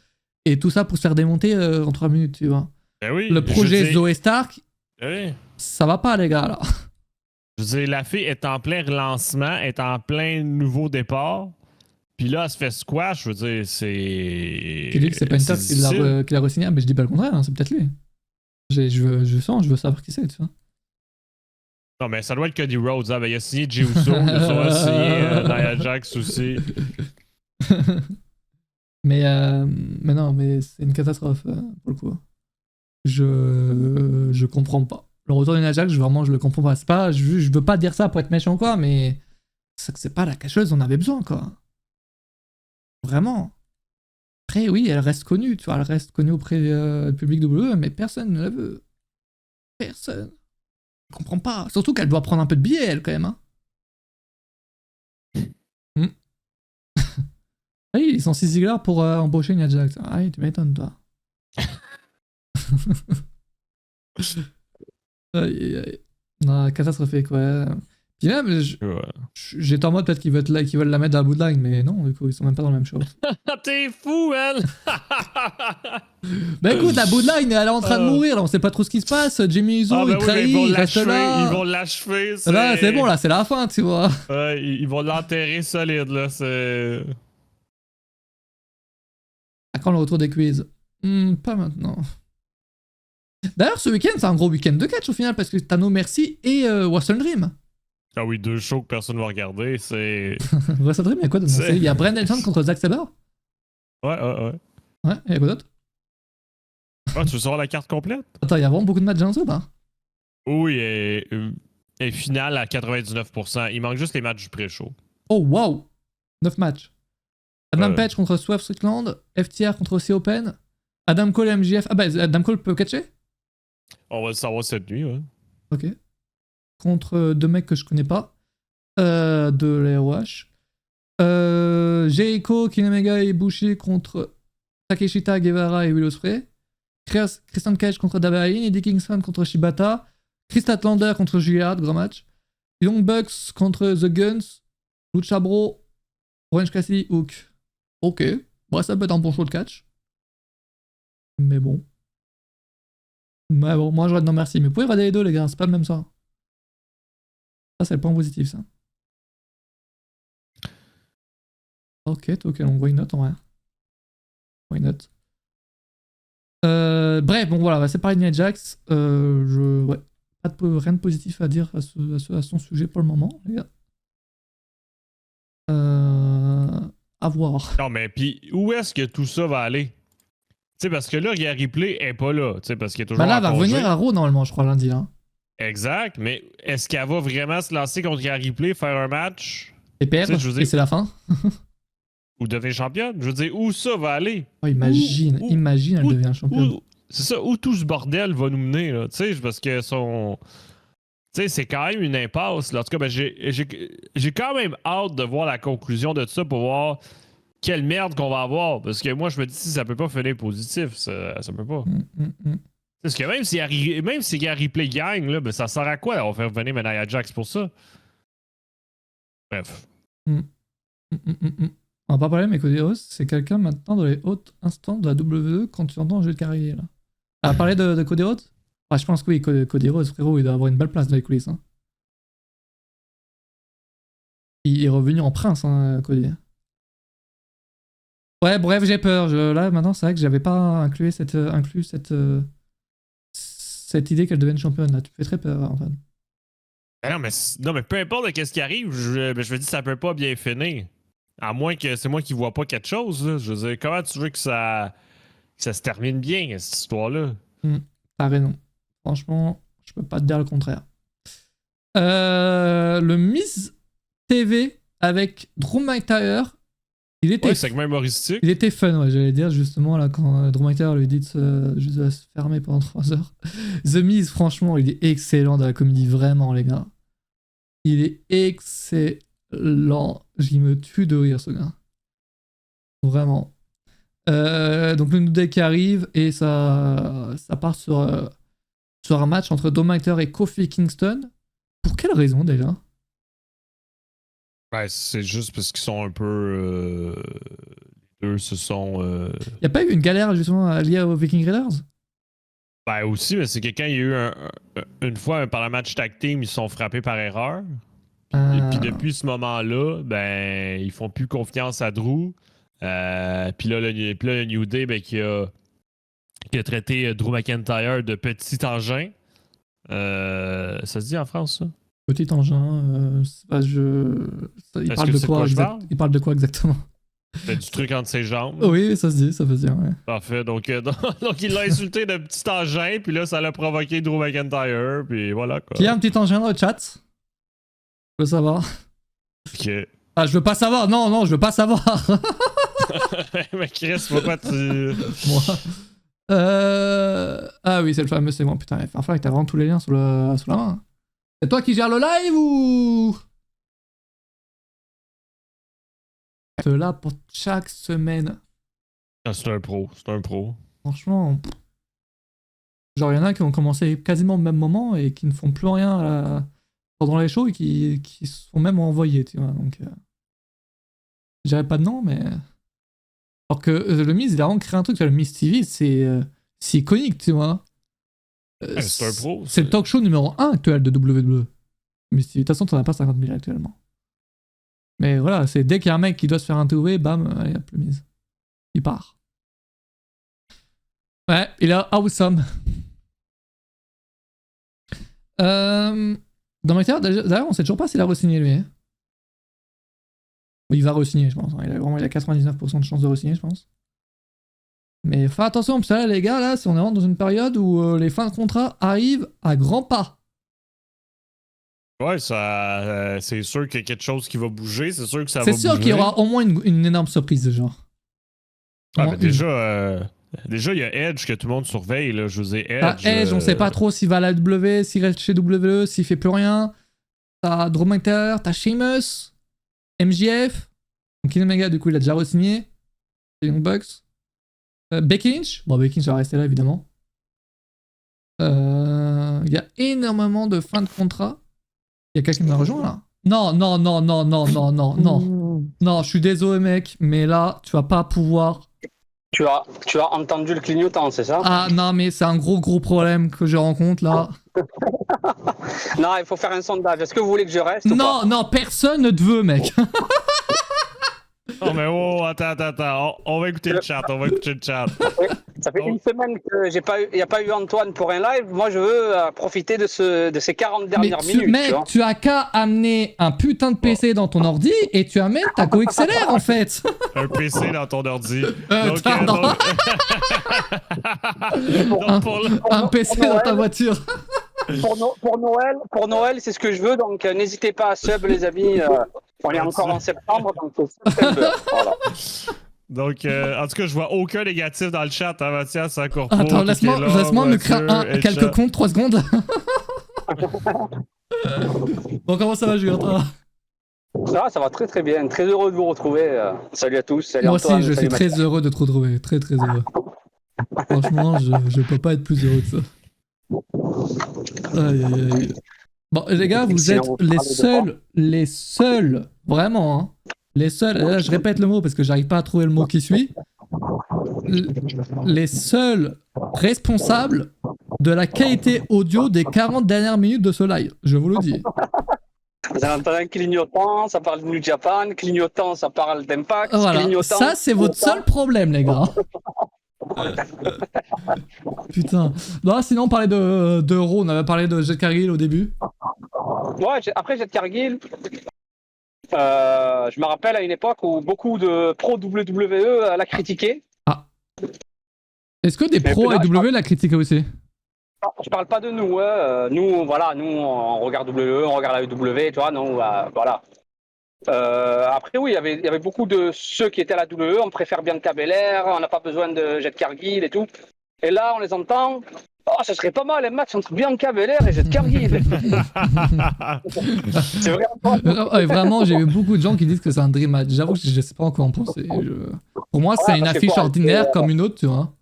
A: Et tout ça pour se faire démonter en 3 minutes, tu vois.
B: Oui,
A: le projet Zoe Stark, Ça va pas, les gars, là.
B: Je veux dire, la fille est en plein relancement, est en plein nouveau départ. Puis là, elle se fait squash. Je veux dire, c'est.
A: Qui dit que c'est pas une taf
B: difficile.
A: qu'il a re-signé, mais je dis pas le contraire, hein, c'est peut-être lui. Je veux savoir qui c'est, tu vois.
B: Non, mais ça doit être Cody Rhodes. Hein. Ben, il a signé Jey Uso, il a sûrement signé Nia Jax aussi.
A: mais non, mais c'est une catastrophe, pour le coup. Je comprends pas. Le retour de Nia Jax, je le comprends pas. C'est pas, je veux pas dire ça pour être méchant, quoi, mais c'est pas la cacheuse dont on avait besoin, quoi. Vraiment. Après, oui, elle reste connue, tu vois, elle reste connue auprès du public WWE, mais personne ne la veut. Personne. Je comprends pas. Surtout qu'elle doit prendre un peu de billets, elle, quand même. Hein. Ah oui, ils sont 6 Ziggler pour embaucher Nia Jax. Ah oui, tu m'étonnes, toi. Aïe, aïe, aïe. Non, catastrophique, ouais. Puis même, j'étais en mode peut-être qu'ils veulent la mettre dans la Bloodline, mais non, du coup, ils sont même pas dans le même show.
B: T'es fou, elle!
A: Bah écoute, la Bloodline, elle est en train de mourir, là, on sait pas trop ce qui se passe. Jimmy Uso, il trahit, il reste là.
B: Ils vont l'achever.
A: Là, c'est bon, là, c'est la fin, tu vois.
B: Ouais, ils vont l'enterrer solide, là. C'est.
A: À quand le retour des quiz? Pas maintenant. D'ailleurs, ce week-end, c'est un gros week-end de catch au final, parce que t'as No Mercy et Wrestle Dream.
B: Ah oui, 2 shows que personne ne va regarder, c'est.
A: Wrestle Dream, il y a quoi dedans? Il y a Brandon Johnson contre Zack Sabre.
B: Ouais.
A: Ouais, il y a quoi d'autre?
B: Ah, tu veux savoir la carte complète?
A: Attends, il y a vraiment beaucoup de matchs dans ça, hein?
B: Oui, et finale à 99%. Il manque juste les matchs du pré-show.
A: Oh, wow! 9 matchs. Adam Page contre Swerve Strickland, FTR contre OC Open, Adam Cole et MJF. Ah bah, Adam Cole peut catcher?
B: On va le savoir cette nuit, ouais.
A: Ok. Contre 2 mecs que je connais pas. De l'AROH. Jericho, Kenny Omega et Bushi contre Takeshita, Guevara et Will Ospreay. Christian Cage contre Dabain, Eddie Kingston contre Shibata. Chris Statlander contre Juilliard, grand match. Young Bucks contre The Guns. Lucha Bro, Orange Cassidy, Hook. Ok. Bon, ça peut être un bon show de catch. Mais bon. Mais bon, moi j'aurais non merci. Mais vous pouvez regarder les deux, les gars, c'est pas le même ça. Ça, c'est le point positif, ça. Ok, donc why not en vrai. Why not. Bref, bon voilà, c'est parler de Nia Jax. Ouais, rien de positif à dire à son sujet pour le moment, les gars. À voir.
B: Non, mais puis où est-ce que tout ça va aller? Tu sais, parce que là, Gary Ripley est pas là, tu sais, parce qu'il est toujours
A: Bah là,
B: en
A: elle va
B: congé.
A: revenir à Raw normalement, je crois, lundi. Là.
B: Exact, mais est-ce qu'elle va vraiment se lancer contre Gary Ripley, faire un match?
A: Et perdre, et c'est la fin.
B: Ou devenir championne? Je veux dire, où ça va aller?
A: Oh, imagine, elle devient championne.
B: C'est ça, où tout ce bordel va nous mener, là. Tu sais, parce que son. Tu sais, c'est quand même une impasse. Là. En tout cas, ben, j'ai quand même hâte de voir la conclusion de tout ça pour voir quelle merde qu'on va avoir. Parce que moi, je me dis, si ça peut pas finir positif, ça peut pas. Parce que même si Gary Ripley gagne, là, ben, ça sert à quoi d'avoir fait venir Nia Jax pour ça? Bref.
A: On va pas parler, mais Cody Rhodes, c'est quelqu'un maintenant dans les hautes instances de la WWE quand tu entends un jeu de carrière. Là. On va parler de Cody Rhodes? Je pense que oui, Cody Rhodes, frérot, il doit avoir une belle place dans les coulisses. Hein. Il est revenu en prince, hein, Cody. Ouais, bref, j'ai peur. Là, maintenant, c'est vrai que j'avais pas inclus cette idée qu'elle devienne championne. Là, tu fais très peur, Antoine.
B: Non, mais peu importe ce qui arrive, je me dis que ça peut pas bien finir. À moins que c'est moi qui vois pas quelque chose. Là. Je veux dire, comment tu veux que ça se termine bien, cette histoire-là?
A: T'as raison. Franchement, je peux pas te dire le contraire. Le Miz TV avec Drew McIntyre, il était
B: segment humoristique.
A: Il était fun, ouais, j'allais dire justement là quand Drew McIntyre lui dit juste de se fermer pendant 3 heures. The Miz, franchement, il est excellent dans la comédie, vraiment les gars. Il est excellent. J'y me tue de rire ce gars. Vraiment. Donc le New Day qui arrive et ça part sur un match entre Drew McIntyre et Kofi Kingston. Pour quelle raison déjà?
B: Ouais, c'est juste parce qu'ils sont un peu. Les deux se sont.
A: Y a pas eu une galère justement liée aux Viking Raiders?
B: Ben aussi, mais c'est que quand il y a eu une fois par le match tag team, ils se sont frappés par erreur. Et puis depuis ce moment-là, ben ils font plus confiance à Drew. Puis là, le New Day qui a traité Drew McIntyre de petit engin. Ça se dit en France, ça?
A: Petit engin, il parle de quoi Il parle de quoi exactement?
B: T'as du truc entre ses jambes.
A: Oui, ça se dit, ça veut dire, ouais.
B: Parfait. Donc il l'a insulté de petit engin, puis là, ça l'a provoqué Drew McIntyre, puis voilà, quoi.
A: Qui a un petit engin dans le chat? Je veux savoir.
B: Ok.
A: Ah, je veux pas savoir, non, je veux pas savoir.
B: Mais Chris, pourquoi tu...
A: Moi. Ah oui, c'est le fameux segment, putain, enfin, t'as vraiment tous les liens sous la main. C'est toi qui gères le live ou... C'est là pour chaque semaine.
B: Ah, c'est un pro.
A: Franchement, genre, il y en a qui ont commencé quasiment au même moment et qui ne font plus rien pendant les shows et qui se sont même envoyés, tu vois. Donc, je dirais pas de nom, mais. Alors que le Miz, il a vraiment créé un truc, le Miz TV, c'est iconique, tu vois.
B: C'est un pro.
A: C'est le talk show numéro 1 actuel de WWE. Miz TV. De toute façon, t'en as pas 50 000 actuellement. Mais voilà, c'est dès qu'il y a un mec qui doit se faire interviewer, bam, allez hop, le Miz. Il part. Ouais, il est awesome. Dans mes terres, d'ailleurs, on sait toujours pas s'il a re-signé lui. Hein. Il va re-signer, je pense. Il a 99% de chance de re-signer, je pense. Mais fais attention, parce que là, les gars, là, si on est dans une période où les fins de contrat arrivent à grands pas.
B: Ouais, ça, c'est sûr qu'il y a quelque chose qui va bouger. C'est sûr que ça va bouger.
A: C'est sûr qu'il y aura au moins une énorme surprise de genre.
B: Ah, mais déjà, il y a Edge que tout le monde surveille. Là. Je vous ai Edge.
A: Edge, on sait pas trop s'il va à la W, s'il reste chez WWE, s'il fait plus rien. T'as Drew McIntyre, t'as Sheamus, MJF. Donc Kenny Omega, du coup, il a déjà re-signé. Les Young Bucks. Becky Lynch. Bon, Becky Lynch va rester là, évidemment. Il y a énormément de fins de contrat. Il y a quelqu'un qui m'a rejoint, là. Non. Non, je suis désolé, mec, mais là, tu vas pas pouvoir...
C: Tu as entendu le clignotant, c'est ça?
A: Ah, non, mais c'est un gros problème que je rencontre, là.
C: Non, il faut faire un sondage. Est-ce que vous voulez que je reste
A: Non, personne ne te veut, mec.
B: Non, mais attends. On va écouter le chat.
C: Ça fait une semaine que il n'y a pas eu Antoine pour un live. Moi, je veux profiter de ces 40 dernières minutes.
A: Mec, tu as qu'à amener un putain de PC dans ton ordi et tu amènes ta GoXLR, en fait.
B: Un PC dans ton ordi.
A: Un PC dans ta voiture.
C: Pour Noël, c'est ce que je veux. Donc, n'hésitez pas à sub, les amis. On est encore en septembre, donc c'est septembre. Voilà.
B: Donc, en tout cas, je vois aucun négatif dans le chat, hein, Mathias, c'est encore
A: Attends, laisse-moi me créer quelques comptes, 3 secondes. Bon, comment ça va, Julien?
C: Ça va très bien. Très heureux de vous retrouver. Salut à tous. Salut
A: Moi
C: Antoine,
A: aussi, je suis très heureux de te retrouver. Très heureux. Franchement, je peux pas être plus heureux que ça. Aïe. Bon, les gars, vous êtes les seuls, vraiment, hein, les seuls, là je répète le mot parce que j'arrive pas à trouver le mot qui suit, les seuls responsables de la qualité audio des 40 dernières minutes de ce live, je vous le dis.
C: Vous avez entendu clignotant, ça parle de New Japan, clignotant, ça parle d'Impact,
A: voilà.
C: Clignotant...
A: Ça, c'est votre seul problème, les gars. Putain. Non, sinon, on parlait de Raw, on avait parlé de Jade Cargill au début.
C: Ouais, après Jade Cargill, je me rappelle à une époque où beaucoup de pro WWE la critiquaient. Ah.
A: Est-ce que des pros AEW la critiquaient aussi?
C: Non, je parle pas de nous. Nous, on regarde WWE, on regarde la WWE, tu vois, non, voilà. Après, oui, il y avait beaucoup de ceux qui étaient à la WWE, on préfère Bianca Belair, on n'a pas besoin de Jade Cargill et tout. Et là, on les entend. Oh, ça serait pas mal un match entre Bianca Belair et Jade Cargill. C'est
A: vraiment, j'ai eu beaucoup de gens qui disent que c'est un dream match. J'avoue que je sais pas encore en penser. Pour moi, c'est une affiche ordinaire comme une autre, tu vois.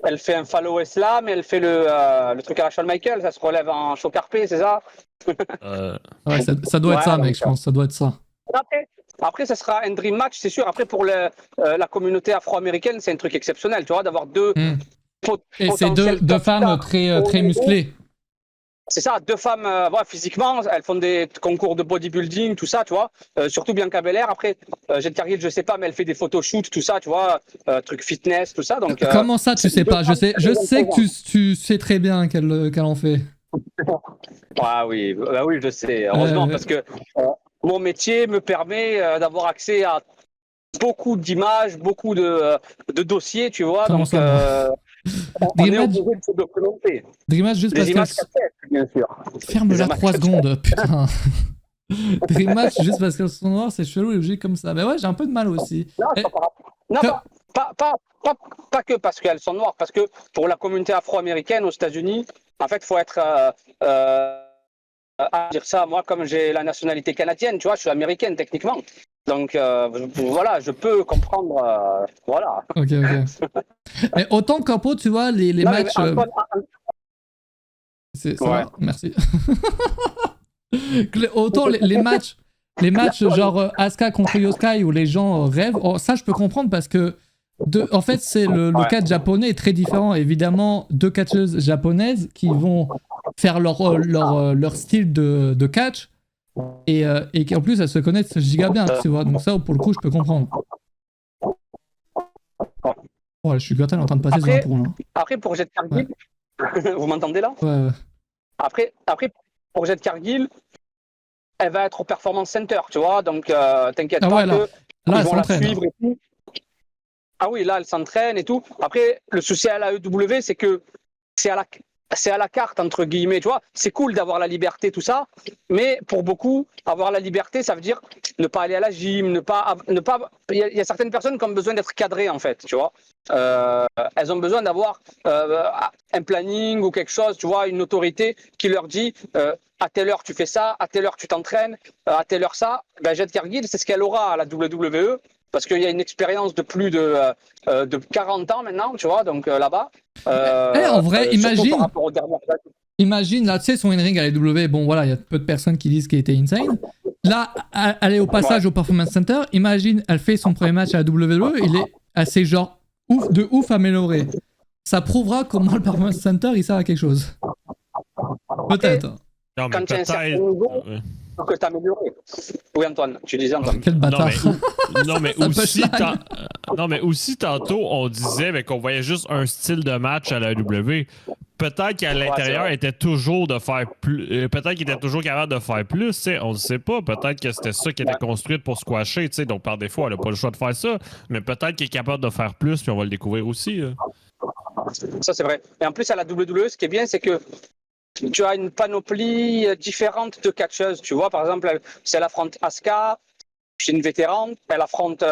C: Elle fait un follow slam, elle fait le truc à la Shawn Michaels, ça se relève en show carpé, c'est ça?
A: Ouais, ça doit être ça, mec, je pense. Ça doit être ça.
C: Après, ça sera un dream match, c'est sûr. Après, pour la communauté afro-américaine, c'est un truc exceptionnel, tu vois, d'avoir deux
A: Et c'est deux femmes très musclées.
C: C'est ça, 2 femmes physiquement, elles font des concours de bodybuilding, tout ça, tu vois. Surtout Bianca Belair. Après, Jade Cargill, je sais pas, mais elle fait des photoshoots, tout ça, tu vois, trucs fitness, tout ça. Donc,
A: comment ça, tu sais pas? Je sais que tu sais très bien qu'elle en fait.
C: Ah oui, bah oui, je sais. Heureusement, parce que mon métier me permet d'avoir accès à beaucoup d'images, beaucoup de dossiers, tu vois.
A: Comment
C: Donc,
A: ça,
C: on est obligé de se documenter.
A: Dreammatch juste
C: Les
A: parce
C: images qu'elle fait, bien sûr.
A: Ferme-la 3 secondes, putain. Dreammatch juste parce qu'elles sont noires, c'est chelou et logique comme ça. Mais ouais, j'ai un peu de mal aussi.
C: Non, non pas que parce qu'elles sont noires, parce que pour la communauté afro-américaine aux États-Unis, en fait, il faut être à dire ça. Moi, comme j'ai la nationalité canadienne, tu vois, je suis américaine techniquement. Donc voilà, je peux comprendre. Voilà.
A: Ok. Mais autant Campo, tu vois, les non, matchs. C'est ça, ouais. Merci. Autant les matchs genre Asuka contre Yoskai où les gens rêvent, ça je peux comprendre parce que en fait c'est le catch japonais est très différent. Évidemment, 2 catcheuses japonaises qui vont faire leur style de catch et qui en plus elles se connaissent giga bien, tu vois. Donc ça pour le coup je peux comprendre. Oh, je suis gâté, en train de passer sur un pont là.
C: Après pour Jade Cargill, vous m'entendez là?
A: Ouais.
C: Après pour Jade Cargill, elle va être au Performance Center, tu vois, donc t'inquiète pas que ils vont la suivre et tout. Ah oui, là, elle s'entraîne et tout. Après, le souci à la EW, c'est que c'est à la carte, entre guillemets, tu vois. C'est cool d'avoir la liberté, tout ça, mais pour beaucoup, avoir la liberté, ça veut dire ne pas aller à la gym, ne pas. Il y a certaines personnes qui ont besoin d'être cadrées, en fait, tu vois. Elles ont besoin d'avoir un planning ou quelque chose, tu vois, une autorité qui leur dit à telle heure tu fais ça, à telle heure tu t'entraînes, à telle heure ça. Ben, Jade Cargill, c'est ce qu'elle aura à la WWE. Parce qu'il y a une expérience de plus de 40 ans maintenant, tu vois, donc là-bas.
A: En vrai, imagine, là, tu sais, son in-ring à l'AEW, bon, voilà, il y a peu de personnes qui disent qu'il était insane. Là, elle est au passage au Performance Center. Imagine, elle fait son premier match à la WWE, il est assez, genre, ouf amélioré. Ça prouvera comment le Performance Center, il sert à quelque chose. Peut-être.
B: Non, mais
C: quand tu as un certain niveau, que tu amélioré. Oui, Antoine, tu disais, Antoine.
A: Quel bâtard.
B: Non, mais aussi, tantôt, on disait qu'on voyait juste un style de match à la AEW. Peut-être qu'à l'intérieur, il était toujours de faire plus. Peut-être qu'il était toujours capable de faire plus, tu sais. On ne sait pas. Peut-être que c'était ça qui était construit pour squasher, tu sais. Donc, par défaut, elle n'a pas le choix de faire ça. Mais peut-être qu'il est capable de faire plus, puis on va le découvrir aussi.
C: Ça, c'est vrai. Et en plus, à la WWE, ce qui est bien, c'est que tu as une panoplie différente de catcheuses. Tu vois, par exemple, si elle affronte Asuka, c'est une vétérante, elle affronte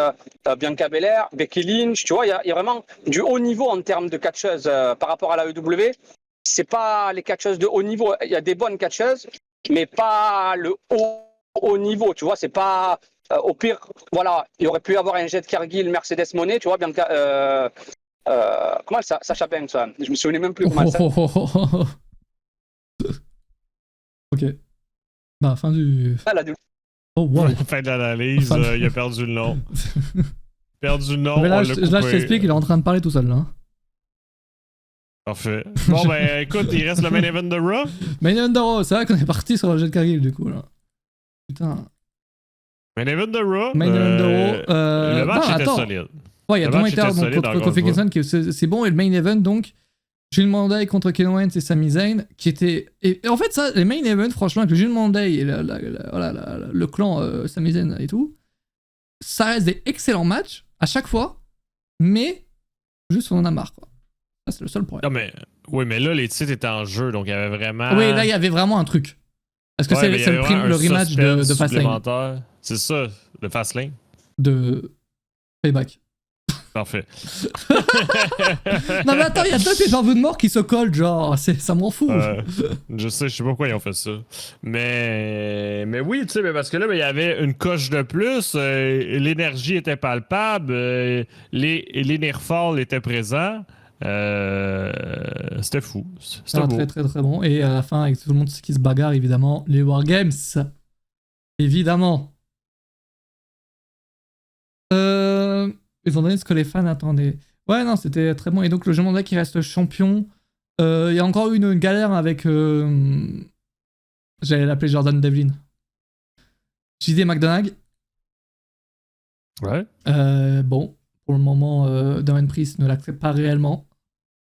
C: Bianca Belair, Becky Lynch. Tu vois, il y a vraiment du haut niveau en termes de catcheuses par rapport à la AEW. C'est pas les catcheuses de haut niveau. Il y a des bonnes catcheuses, mais pas le haut niveau. Tu vois, c'est pas au pire. Voilà, il y aurait pu y avoir un Jade Cargill, Mercedes Moné. Tu vois, Bianca. Comment elle s'appelle Sacha Banks, ça. Je me souvenais même plus comment elle s'appelle.
A: Ok. Bah, fin du.
B: Oh, wow. Fin de l'analyse, il a perdu le nom. Perdu le nom.
A: Mais là, je t'explique, il est en train de parler tout seul, là.
B: Parfait. Bon, ben, écoute, il reste le main event de Raw.
A: Main event de Raw, c'est vrai qu'on est parti sur le Jade Cargill, du coup, là. Putain.
B: Main event de Raw.
A: Main event de Raw.
B: Le match était solide.
A: Ouais, il y a Drew McIntyre contre Kofi Kingston, c'est bon, et le main event, donc. Jules Monday contre Kevin Owens et Sami Zayn, qui était. Et en fait, ça, les main events, franchement, avec le Jules Monday et le clan Sami Zayn et tout, ça reste des excellents matchs à chaque fois, mais juste on en a marre, quoi. Ça, c'est le seul problème.
B: Non, mais. Oui, mais là, les titres étaient en jeu, donc il y avait vraiment.
A: Oui, là, il y avait vraiment un truc. Parce que c'est le rematch de Fastlane.
B: C'est ça, de Fastlane.
A: De Payback.
B: Parfait.
A: Non mais attends, il y a deux gens de mort qui se collent, genre, ça m'en fout.
B: Je sais pas pourquoi ils ont fait ça. Mais oui, tu sais, parce que là, il y avait une coche de plus, l'énergie était palpable, les Nearfall étaient présents. C'était fou. C'était beau.
A: Très très très bon. Et à la fin, avec tout le monde qui se bagarre, évidemment, les Wargames. Évidemment. Étant donné ce que les fans attendaient. Ouais, non, c'était très bon. Et donc, le Judgment Day qui reste champion. Il y a encore eu une galère avec. J'allais l'appeler Jordan Devlin. JD McDonagh.
B: Ouais.
A: Bon, pour le moment, Damien Priest ne l'accepte pas réellement.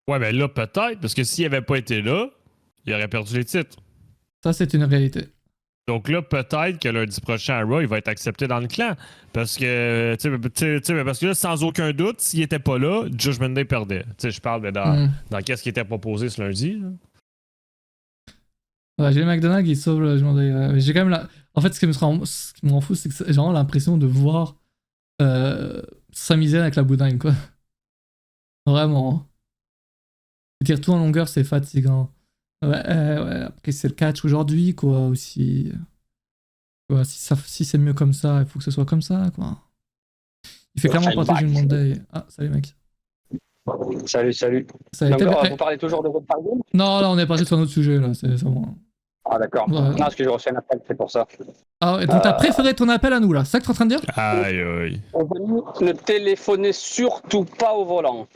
B: Ouais, mais là, peut-être, parce que s'il avait pas été là, il aurait perdu les titres.
A: Ça, c'est une réalité.
B: Donc là, peut-être que lundi prochain à Raw, il va être accepté dans le clan. Parce que, parce que là, sans aucun doute, s'il était pas là, Judgment Day perdait. Tu sais, je parle dans qu'est-ce qui était proposé ce lundi. Là.
A: Ouais, j'ai McDonagh, il sauve le Judgment Day. J'ai quand même En fait, ce qui me rend fou, c'est que j'ai vraiment l'impression de voir s'amuser avec la boudingue, quoi. Vraiment. Dire tout en longueur, c'est fatigant. Ouais, après, c'est le catch aujourd'hui, quoi, aussi. Ouais, si c'est mieux comme ça, il faut que ce soit comme ça, quoi. Il fait clairement partie du Judgment Day. Ah, salut, mec.
C: Salut.
A: Ça a
C: Donc,
A: été...
C: vous parlez toujours de votre pardon?
A: Non, là, on est parti sur un autre sujet, là. C'est bon.
C: Ah, d'accord.
A: Ouais.
C: Non, parce que j'ai reçu un appel, c'est pour ça.
A: Ah, ouais, donc t'as préféré ton appel à nous, là. C'est ça que t'es en train de dire?
B: Aïe, aïe.
C: Ne téléphonez surtout pas au volant.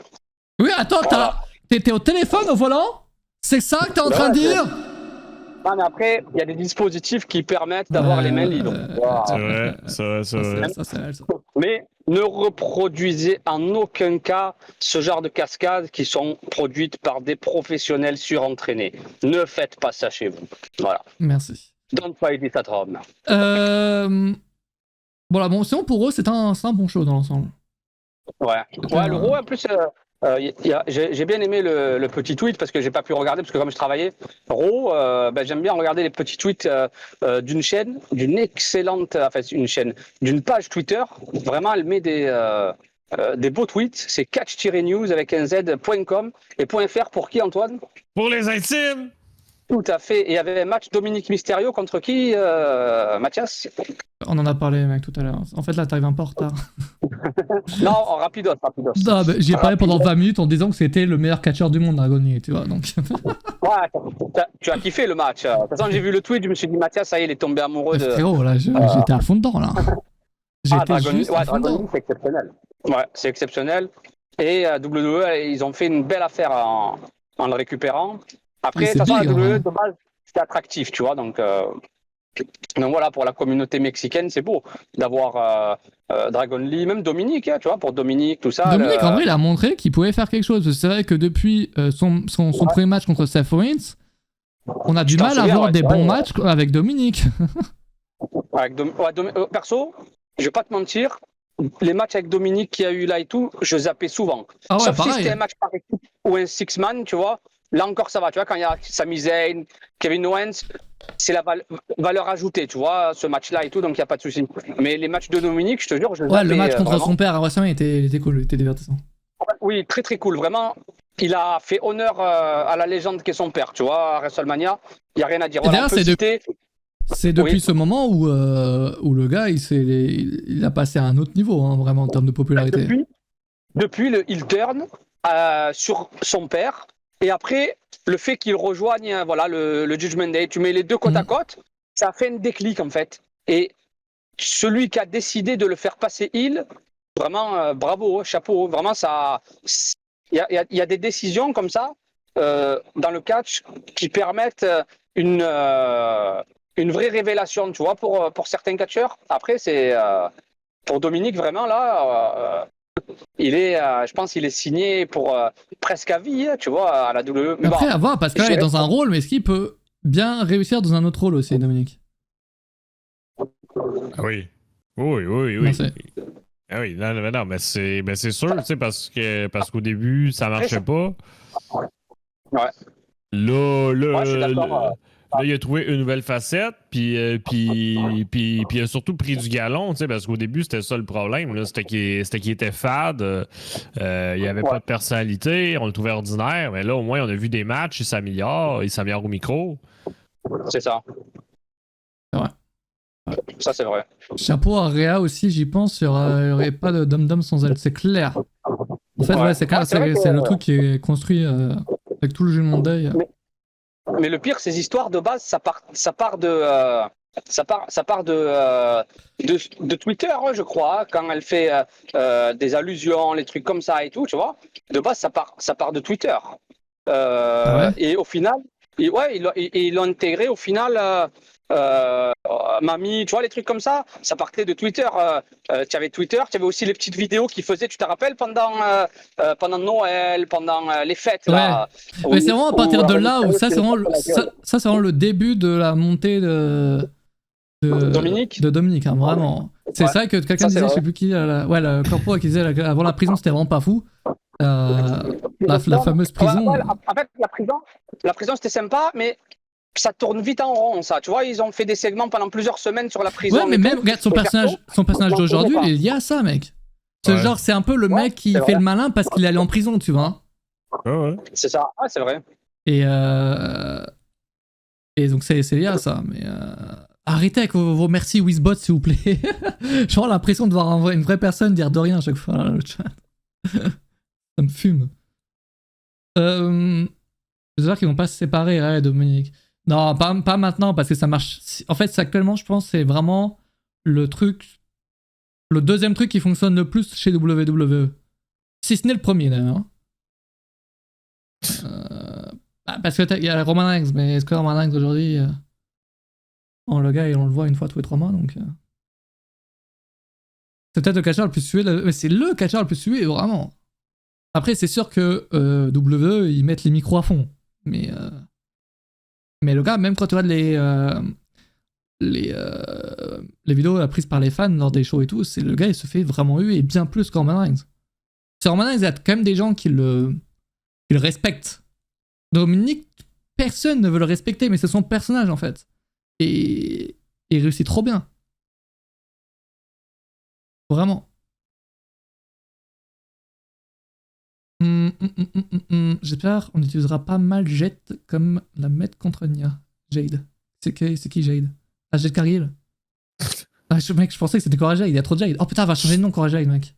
A: Oui, attends,
C: Voilà.
A: t'es au téléphone au volant? C'est ça que t'es en train de dire?
C: Non, mais après, il y a des dispositifs qui permettent d'avoir les mains libres. Voilà.
B: C'est vrai, c'est vrai.
A: Ça, c'est réel, ça.
C: Mais ne reproduisez en aucun cas ce genre de cascades qui sont produites par des professionnels surentraînés. Ne faites pas ça chez vous. Voilà.
A: Merci.
C: Don't try this at home.
A: Voilà, bon, sinon pour eux, c'est un bon show dans l'ensemble.
C: Ouais, le Raw, en plus, j'ai bien aimé le petit tweet parce que j'ai pas pu regarder parce que comme je travaillais. Raw, j'aime bien regarder les petits tweets d'une chaîne, d'une page Twitter. Vraiment, elle met des beaux tweets. C'est catch-news avec un z.com et .fr pour qui, Antoine?
B: Pour les intimes!
C: Tout à fait. Et il y avait un match Dominique Mysterio contre qui, Mathias?
A: On en a parlé, mec, tout à l'heure. En fait, là, t'arrives un peu en retard.
C: Non, rapidos.
A: Non, mais j'y ai parlé pendant 20 minutes en disant que c'était le meilleur catcheur du monde, Dragonier, tu vois, donc...
C: Ouais, tu as kiffé le match. De toute façon, j'ai vu le tweet, je me suis dit, Mathias, ça y est, il est tombé amoureux de...
A: Frérot, là, j'étais à fond dedans, là.
C: Dragon, c'est exceptionnel. Ouais, c'est exceptionnel. Et WWE, ils ont fait une belle affaire en le récupérant. Après, de toute façon, la WWE, de base, c'était attractif, tu vois, donc voilà, pour la communauté mexicaine, c'est beau d'avoir Dragon Lee, même Dominique, hein, tu vois, pour Dominique, tout ça.
A: Dominique, en vrai, il a montré qu'il pouvait faire quelque chose. C'est vrai que depuis son premier match contre Seth Rollins, on a du mal à avoir des bons matchs avec Dominique.
C: Perso, je vais pas te mentir, les matchs avec Dominique qu'il y a eu là et tout, je zappais souvent.
A: Ah ouais,
C: sauf
A: pareil.
C: si c'était un match par équipe ou un six-man, tu vois. Là encore, ça va, tu vois, quand il y a Sami Zayn, Kevin Owens, c'est la valeur ajoutée, tu vois, ce match-là et tout, donc il n'y a pas de souci. Mais les matchs de Dominique, je te jure, je zappais.
A: Ouais, le match contre
C: vraiment.
A: son père à WrestleMania était cool, il était divertissant.
C: Oui, très très cool, vraiment. Il a fait honneur à la légende qu'est son père, tu vois, à WrestleMania. Il n'y a rien à dire. Voilà,
A: c'est depuis ce moment où le gars, il a passé à un autre niveau, hein, vraiment, en termes de popularité.
C: Depuis il turn sur son père. Et après, le fait qu'il rejoigne le Judgment Day, tu mets les deux côte à côte, ça a fait un déclic en fait. Et celui qui a décidé de le faire passer heel, vraiment bravo, chapeau. Vraiment, ça. Il y a des décisions comme ça dans le catch qui permettent une vraie révélation, tu vois, pour certains catcheurs. Après, c'est pour Dominique, vraiment, là, je pense qu'il est signé pour presque à vie, tu vois, à la WWE.
A: Mais après, à voir, parce que là, il est dans un rôle, mais est-ce qu'il peut bien réussir dans un autre rôle aussi, Dominique?
B: Oui. Oui. Ah oui, non, mais c'est sûr, tu sais, parce qu'au début, ça marchait pas.
C: Ouais.
B: Là,
C: je suis d'accord.
B: Là, il a trouvé une nouvelle facette, puis il a surtout pris du galon, tu sais, parce qu'au début, c'était ça le problème, là, c'était qu'il était fade, il n'y avait pas de personnalité, on le trouvait ordinaire, mais là, au moins, on a vu des matchs, il s'améliore au micro.
C: C'est ça.
A: C'est vrai.
C: Ça, c'est vrai.
A: Chapeau à Rhea aussi, j'y pense, il n'y aurait pas de dom-dom sans elle, c'est clair. En fait, c'est clair, c'est le truc qui est construit avec tout le Judgment Day.
C: Mais le pire, ces histoires de base, ça part Ça part de Twitter, je crois, quand elle fait des allusions, les trucs comme ça et tout, tu vois. De base, ça part de Twitter. Et au final, ils l'ont intégré au final. Mamie, tu vois, les trucs comme ça partait de Twitter. Tu avais Twitter, tu avais aussi les petites vidéos qu'ils faisaient, tu te rappelles, pendant Noël, pendant les fêtes. Là,
A: mais c'est vraiment à partir de là où ça, c'est vraiment le début de la montée de Dominique. Hein, vraiment. C'est ça que quelqu'un disait, je sais plus qui, le corpo qui disait avant la prison, c'était vraiment pas fou. La fameuse prison.
C: En fait, la prison c'était sympa, mais ça tourne vite en rond, ça. Tu vois, ils ont fait des segments pendant plusieurs semaines sur la prison.
A: Ouais, mais même, regarde, son personnage d'aujourd'hui, il est lié à ça, mec. Genre, c'est un peu le mec qui fait le malin parce qu'il est allé en prison, tu vois.
B: Ouais.
C: C'est ça, c'est vrai.
A: Et donc, c'est lié à ça, mais... Arrêtez avec vos merci Wizbot, s'il vous plaît. J'ai l'impression de voir une vraie personne dire de rien à chaque fois dans le chat. Ça me fume. J'espère qu'ils vont pas se séparer, ouais, Dominique. Non, pas maintenant, parce que ça marche. En fait, actuellement, je pense c'est vraiment le deuxième truc qui fonctionne le plus chez WWE. Si ce n'est le premier, d'ailleurs. Parce que il y a Roman Reigns, mais est-ce que Roman Reigns aujourd'hui... le gars, on le voit une fois tous les 3 mois, donc... C'est peut-être le catcheur le plus sué, mais c'est le catcheur le plus sué, vraiment. Après, c'est sûr que WWE, ils mettent les micros à fond. Mais le gars, même quand tu regardes les vidéos prises par les fans lors des shows et tout, c'est le gars, il se fait vraiment et bien plus que Roman Reigns. C'est Roman Reigns, il y a quand même des gens qui le respectent. Dominique, personne ne veut le respecter, mais c'est son personnage, en fait. Et il réussit trop bien. Vraiment. J'espère qu'on n'utilisera pas mal Jet comme la mettre contre Nia. Jade. C'est qui Jade? Ah, Jade Cargill. Mec, je pensais que c'était Cora Jade. Il y a trop de Jade. Oh putain, elle va changer de nom, Cora Jade, mec.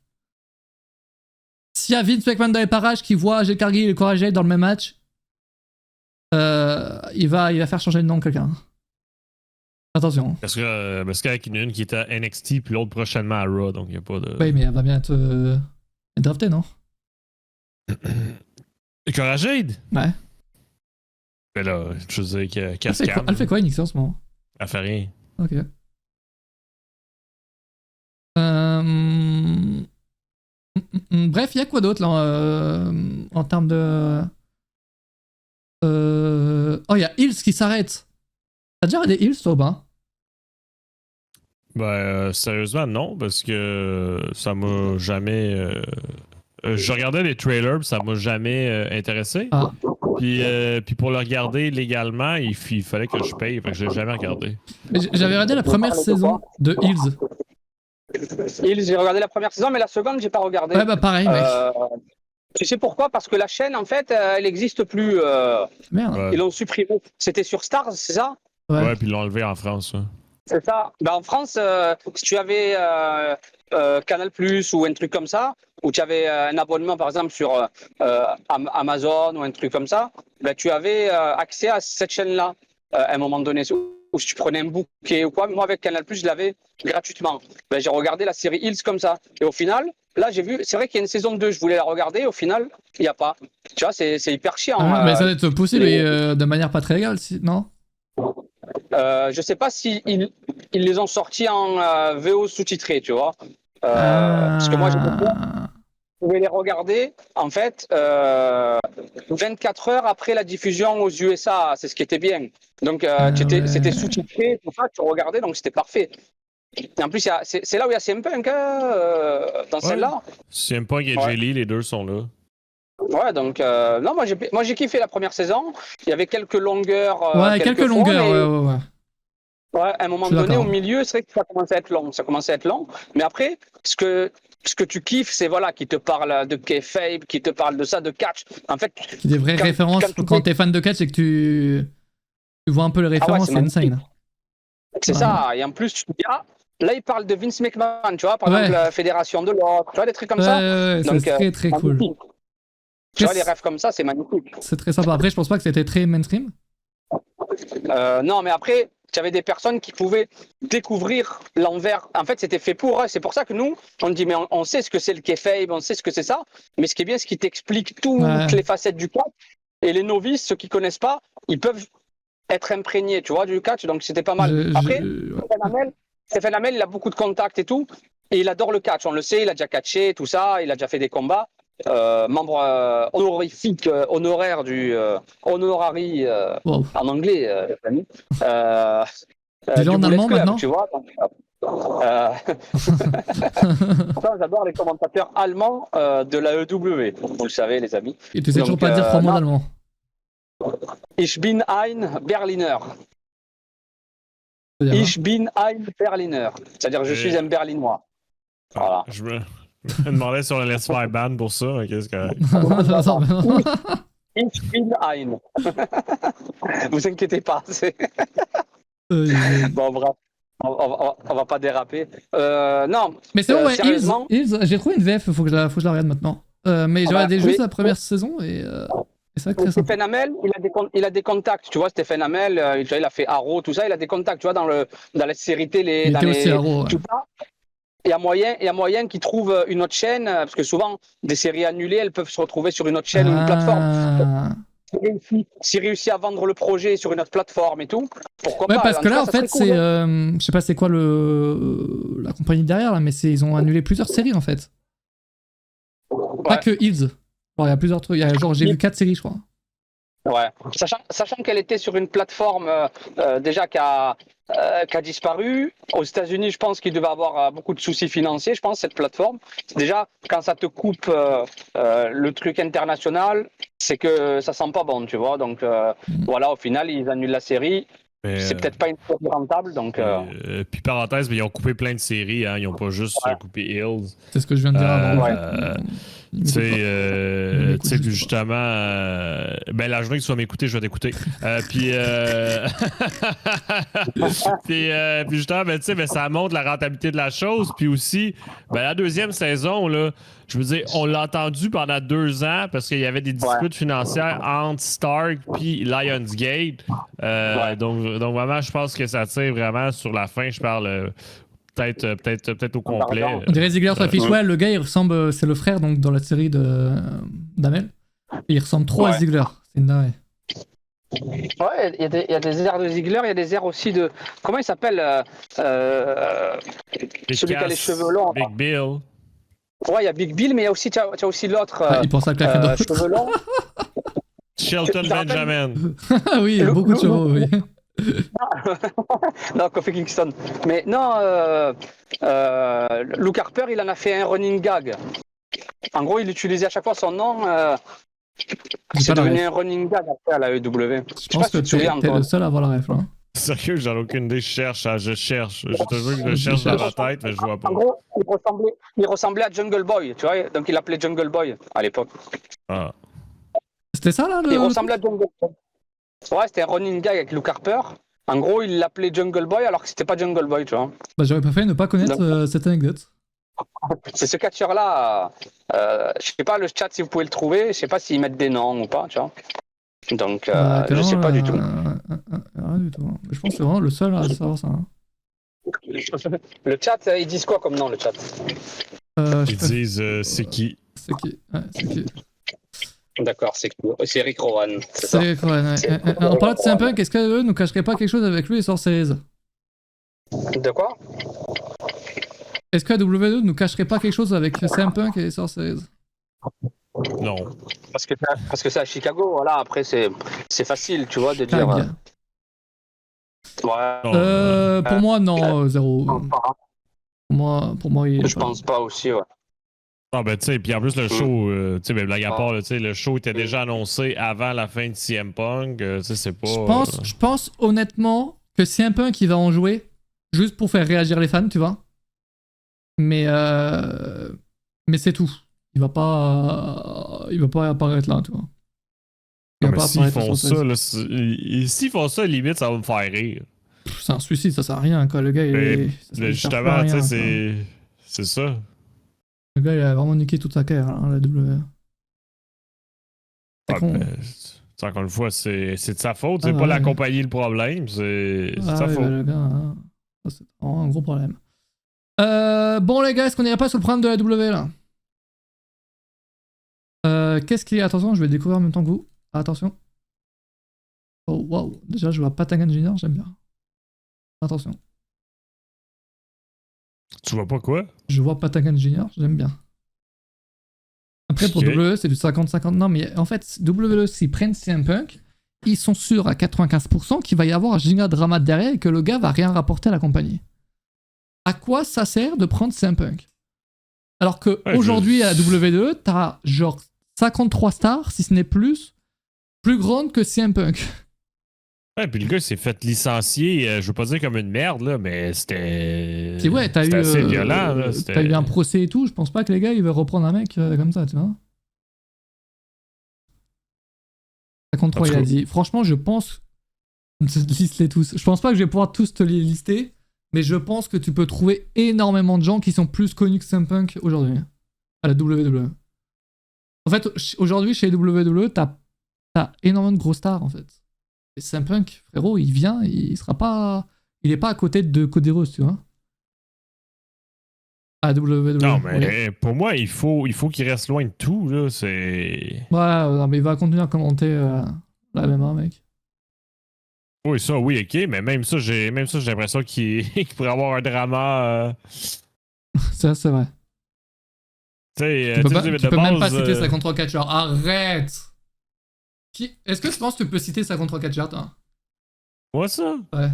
A: S'il y a Vince McMahon dans les parages qui voit Jade Cargill et Cora Jade dans le même match, il va faire changer de nom quelqu'un. Attention.
B: Parce qu'avec une qui est à NXT puis l'autre prochainement à Raw, donc il n'y a pas de...
A: Oui, mais elle va bien être draftée, non?
B: Cora Jade?
A: Ouais.
B: Mais là, je veux dire qu'elle
A: elle fait quoi, NXT en ce moment?
B: Elle fait rien.
A: Ok. Bref, il y a quoi d'autre là en termes de... Oh, il y a Hills qui s'arrête. T'as déjà regardé Hills, toi, ou pas?
B: Sérieusement, non, parce que ça m'a jamais... je regardais les trailers, ça m'a jamais intéressé.
A: Ah.
B: Puis pour le regarder légalement, il fallait que je paye, fait que j'ai jamais regardé.
A: J'avais regardé la première saison de Hills.
C: Hills, j'ai regardé la première saison, mais la seconde, j'ai pas regardé.
A: Ouais, bah pareil, mec.
C: Tu sais pourquoi? Parce que la chaîne, en fait, elle n'existe plus.
A: Merde.
B: Ouais.
C: Ils l'ont supprimée. C'était sur Stars, c'est ça?
B: Ouais, puis ils l'ont enlevé en France. Ouais.
C: C'est ça. Ben, en France, si tu avais Canal Plus ou un truc comme ça, ou tu avais un abonnement, par exemple, sur Amazon ou un truc comme ça, ben, tu avais accès à cette chaîne-là à un moment donné. Ou si tu prenais un bouquet ou quoi, moi avec Canal Plus, je l'avais gratuitement. Ben, j'ai regardé la série Hills comme ça. Et au final, là, j'ai vu, c'est vrai qu'il y a une saison 2, je voulais la regarder, au final, il n'y a pas. Tu vois, c'est hyper chiant.
A: Mais ça doit être possible de manière pas très légale, non?
C: Je sais pas si ils les ont sortis en VO sous-titré, tu vois. Parce que moi, je pouvais les regarder, en fait, 24 heures après la diffusion aux USA. C'est ce qui était bien. Donc, c'était sous-titré, tout ça, tu regardais, donc c'était parfait. Et en plus, c'est là où il y a CM Punk, dans celle-là.
B: CM Punk et Jay Lee, les deux sont là.
C: Ouais, donc, non, moi j'ai kiffé la première saison. Il y avait quelques longueurs.
A: Ouais, quelques longueurs, ouais.
C: Ouais, à un moment donné, au milieu, c'est vrai que ça commençait à être long. Mais après, ce que tu kiffes, c'est voilà, qui te parle de kayfabe, qui te parle de ça, de catch. En fait,
A: des vraies références. Quand t'es fan de catch et que tu vois un peu les références, c'est insane.
C: C'est ça. Et en plus, tu te dis, là, il parle de Vince McMahon, tu vois, par exemple, la Fédération de l'Ordre, tu vois, des trucs comme ça.
A: Ouais, donc, c'est très cool.
C: Tu vois, les rêves comme ça, c'est magnifique.
A: C'est très sympa. Après, je pense pas que c'était très mainstream.
C: Non, mais après, tu avais des personnes qui pouvaient découvrir l'envers. En fait, c'était fait pour eux. C'est pour ça que nous, on dit, mais on sait ce que c'est le kayfabe, on sait ce que c'est ça. Mais ce qui est bien, c'est qu'il t'explique toutes les facettes du catch. Et les novices, ceux qui connaissent pas, ils peuvent être imprégnés, tu vois, du catch. Donc, c'était pas mal. Après, Stéphane Hamel, il a beaucoup de contacts et tout. Et il adore le catch. On le sait, il a déjà catché, tout ça. Il a déjà fait des combats. Membre honorifique, honoraire du honorary en anglais,
A: déjà en allemand
C: Club,
A: maintenant.
C: tu vois. J'adore les commentateurs allemands de la EW, vous le savez, les amis.
A: Et tu sais toujours pas dire 3 mots d'allemand.
C: Ich bin ein Berliner. Ich bin ein Berliner. C'est-à-dire, je suis un Berlinois. Voilà.
B: Je me demandais si on allait se faire ban pour ça, mais qu'est-ce que.
C: Ich bin ein. Vous inquiétez pas. Bon, bref. On va pas déraper. Non.
A: Mais c'est bon, ouais,
C: sérieusement.
A: j'ai trouvé une VF, faut que je la regarde maintenant. Mais j'ai regardé juste la première saison et c'est vrai que très
C: Stéphane Hamel, il a des contacts, tu vois. Stéphane Hamel, il a fait Arrow, tout ça, il a des contacts, tu vois, dans la série télé.
A: Il était aussi Arrow,
C: tout ça. Il y a moyen qu'ils trouvent une autre chaîne, parce que souvent, des séries annulées, elles peuvent se retrouver sur une autre chaîne ou une plateforme. S'il réussit à vendre le projet sur une autre plateforme et tout, pourquoi pas.
A: Parce que là, en fait, c'est. Je sais pas c'est quoi la compagnie derrière, là, mais ils ont annulé plusieurs séries, en fait. Ouais. Pas que Heels. Il y a plusieurs trucs. J'ai vu 4 séries, je crois.
C: Ouais. Sachant qu'elle était sur une plateforme déjà qui a disparu. Aux États-Unis, je pense qu'il devait avoir beaucoup de soucis financiers, je pense, cette plateforme. Déjà, quand ça te coupe le truc international, c'est que ça sent pas bon, tu vois. Donc voilà, au final, ils annulent la série. C'est peut-être pas une série rentable, donc.
B: Puis parenthèse, mais ils ont coupé plein de séries, hein. Ils ont pas juste coupé Hills.
A: C'est ce que je viens de dire avant.
B: Tu sais, justement, ben la journée que tu vas m'écouter, je vais t'écouter. Puis justement, ben, tu sais, ben, ça montre la rentabilité de la chose. Puis aussi, ben, la deuxième saison, là, je veux dire, on l'a entendu pendant 2 ans parce qu'il y avait des disputes financières entre Stark puis Lionsgate. Donc vraiment, je pense que ça tire vraiment sur la fin. Je parle peut-être au complet.
A: On dirait Ziggler sur la fiche. Ouais, le gars, il ressemble, c'est le frère donc dans la série d'Amel. Il ressemble trop à Ziggler. C'est une dingue.
C: Ouais, il y a des airs de Ziggler, il y a des airs aussi de. Comment il s'appelle celui qui a les cheveux longs.
B: Big Bill.
C: Ouais, il y a Big Bill, mais il y a aussi, tu as aussi l'autre.
A: Il pense à quelqu'un d'autre.
C: Cheveux longs.
B: Shelton Benjamin.
A: Oui, il y a beaucoup de chevaux, oui.
C: Non, Kofi Kingston. Mais non, Luke Harper, il en a fait un running gag. En gros, il utilisait à chaque fois son nom. C'est devenu un running gag après à la EW.
A: Je pense que t'es le seul à avoir la ref, là.
B: Sérieux, j'en ai aucune idée. Je cherche. Je te jure que je cherche dans ma tête, mais je vois pas.
C: En gros, il ressemblait à Jungle Boy, tu vois. Donc il l'appelait Jungle Boy à l'époque.
B: Ah.
A: C'était ça, là,
C: Il ressemblait à Jungle Boy. Ouais, c'était un running gag avec Luke Harper. En gros, il l'appelait Jungle Boy alors que c'était pas Jungle Boy, tu vois.
A: Bah, j'aurais préféré ne pas connaître cette anecdote.
C: C'est ce catcheur-là. Je sais pas le chat si vous pouvez le trouver. Je sais pas s'ils mettent des noms ou pas, tu vois. Donc, je sais pas du tout.
A: Rien du tout. Je pense que c'est vraiment le seul à savoir ça. Hein.
C: Le chat, ils disent quoi comme nom, le chat?
B: Ils disent c'est qui?
A: C'est qui? Ouais, c'est qui?
C: D'accord, c'est Rick Rowan.
A: C'est Rick Rowan, ouais. En parlant de CM Punk, est-ce qu'eux nous cacheraient pas quelque chose avec lui et Sorcerise?
C: De quoi?
A: Est-ce que la WWE nous cacherait pas quelque chose avec CM Punk et Sorcerise?
B: Non.
C: Parce que c'est à Chicago, voilà. Après, c'est facile, tu vois, de dire.
A: Ouais. Pour moi, non, zéro. Pour moi, il.
C: Je pense pas aussi, ouais.
B: Ah ben tu sais, puis en plus le show, tu sais, ben blague à part, tu sais, le show était déjà annoncé avant la fin de CM Punk, tu sais, c'est pas...
A: Je pense honnêtement que CM Punk il va en jouer juste pour faire réagir les fans, tu vois. Mais c'est tout. Il va pas apparaître là, tu vois.
B: S'ils font ça, limite, ça va me faire rire.
A: C'est un suicide, ça sert à rien, quoi. Le gars,
B: justement, tu sais, c'est ça.
A: Le gars, il a vraiment niqué toute sa carrière, hein, la WWE.
B: Tu Encore une fois, c'est de sa faute. C'est
A: Ah,
B: pas
A: ouais.
B: la compagnie le problème. C'est de sa
A: ouais,
B: faute.
A: bah, le gars, hein. Ça, c'est vraiment un gros problème. Bon, les gars, est-ce qu'on irait pas sur le problème de la W là? Qu'est-ce qu'il y a? Attention, je vais le découvrir en même temps que vous. Attention. Oh, waouh. Déjà, je vois Patagon Junior, j'aime bien. Attention.
B: Tu vois pas quoi?
A: Je vois Patagon Junior, j'aime bien. Après, pour
B: Ok.
A: WWE, c'est du 50-50. Non, mais en fait, WWE, s'ils prennent CM Punk, ils sont sûrs à 95% qu'il va y avoir un giga drama derrière et que le gars va rien rapporter à la compagnie. À quoi ça sert de prendre CM Punk? Alors que
B: Ouais,
A: aujourd'hui, à la WWE, t'as genre 53 stars, si ce n'est plus grandes que CM Punk.
B: Ouais, puis le gars s'est fait licencier, je veux pas dire comme une merde, là, mais c'était.
A: Puis ouais, t'as eu,
B: C'était assez violent, là.
A: t'as eu un procès et tout, je pense pas que les gars ils veulent reprendre un mec comme ça, tu vois. 53, il a dit. Franchement, je pense. Liste-les tous. Je pense pas que je vais pouvoir tous te les lister, mais je pense que tu peux trouver énormément de gens qui sont plus connus que CM Punk aujourd'hui, à la WWE. En fait, aujourd'hui, chez WWE, t'as énormément de gros stars, en fait. Et CM Punk, frérot, il vient, il sera pas. Il est pas à côté de Cody Rhodes, tu vois. À WWE.
B: Non, mais
A: Ouais,
B: pour moi, il faut qu'il reste loin de tout, là. C'est.
A: non, mais il va continuer à commenter la MMA, mec.
B: Oui, ça, oui, ok, mais même ça, j'ai l'impression qu'il pourrait avoir un drama.
A: Ça, c'est vrai.
B: Tu sais,
A: Tu peux,
B: de
A: tu peux même pas
B: base,
A: citer 53 catcheurs. Arrête! Est-ce que tu penses que tu peux citer 53 catcheurs, toi?
B: Moi, ça.
A: Ouais.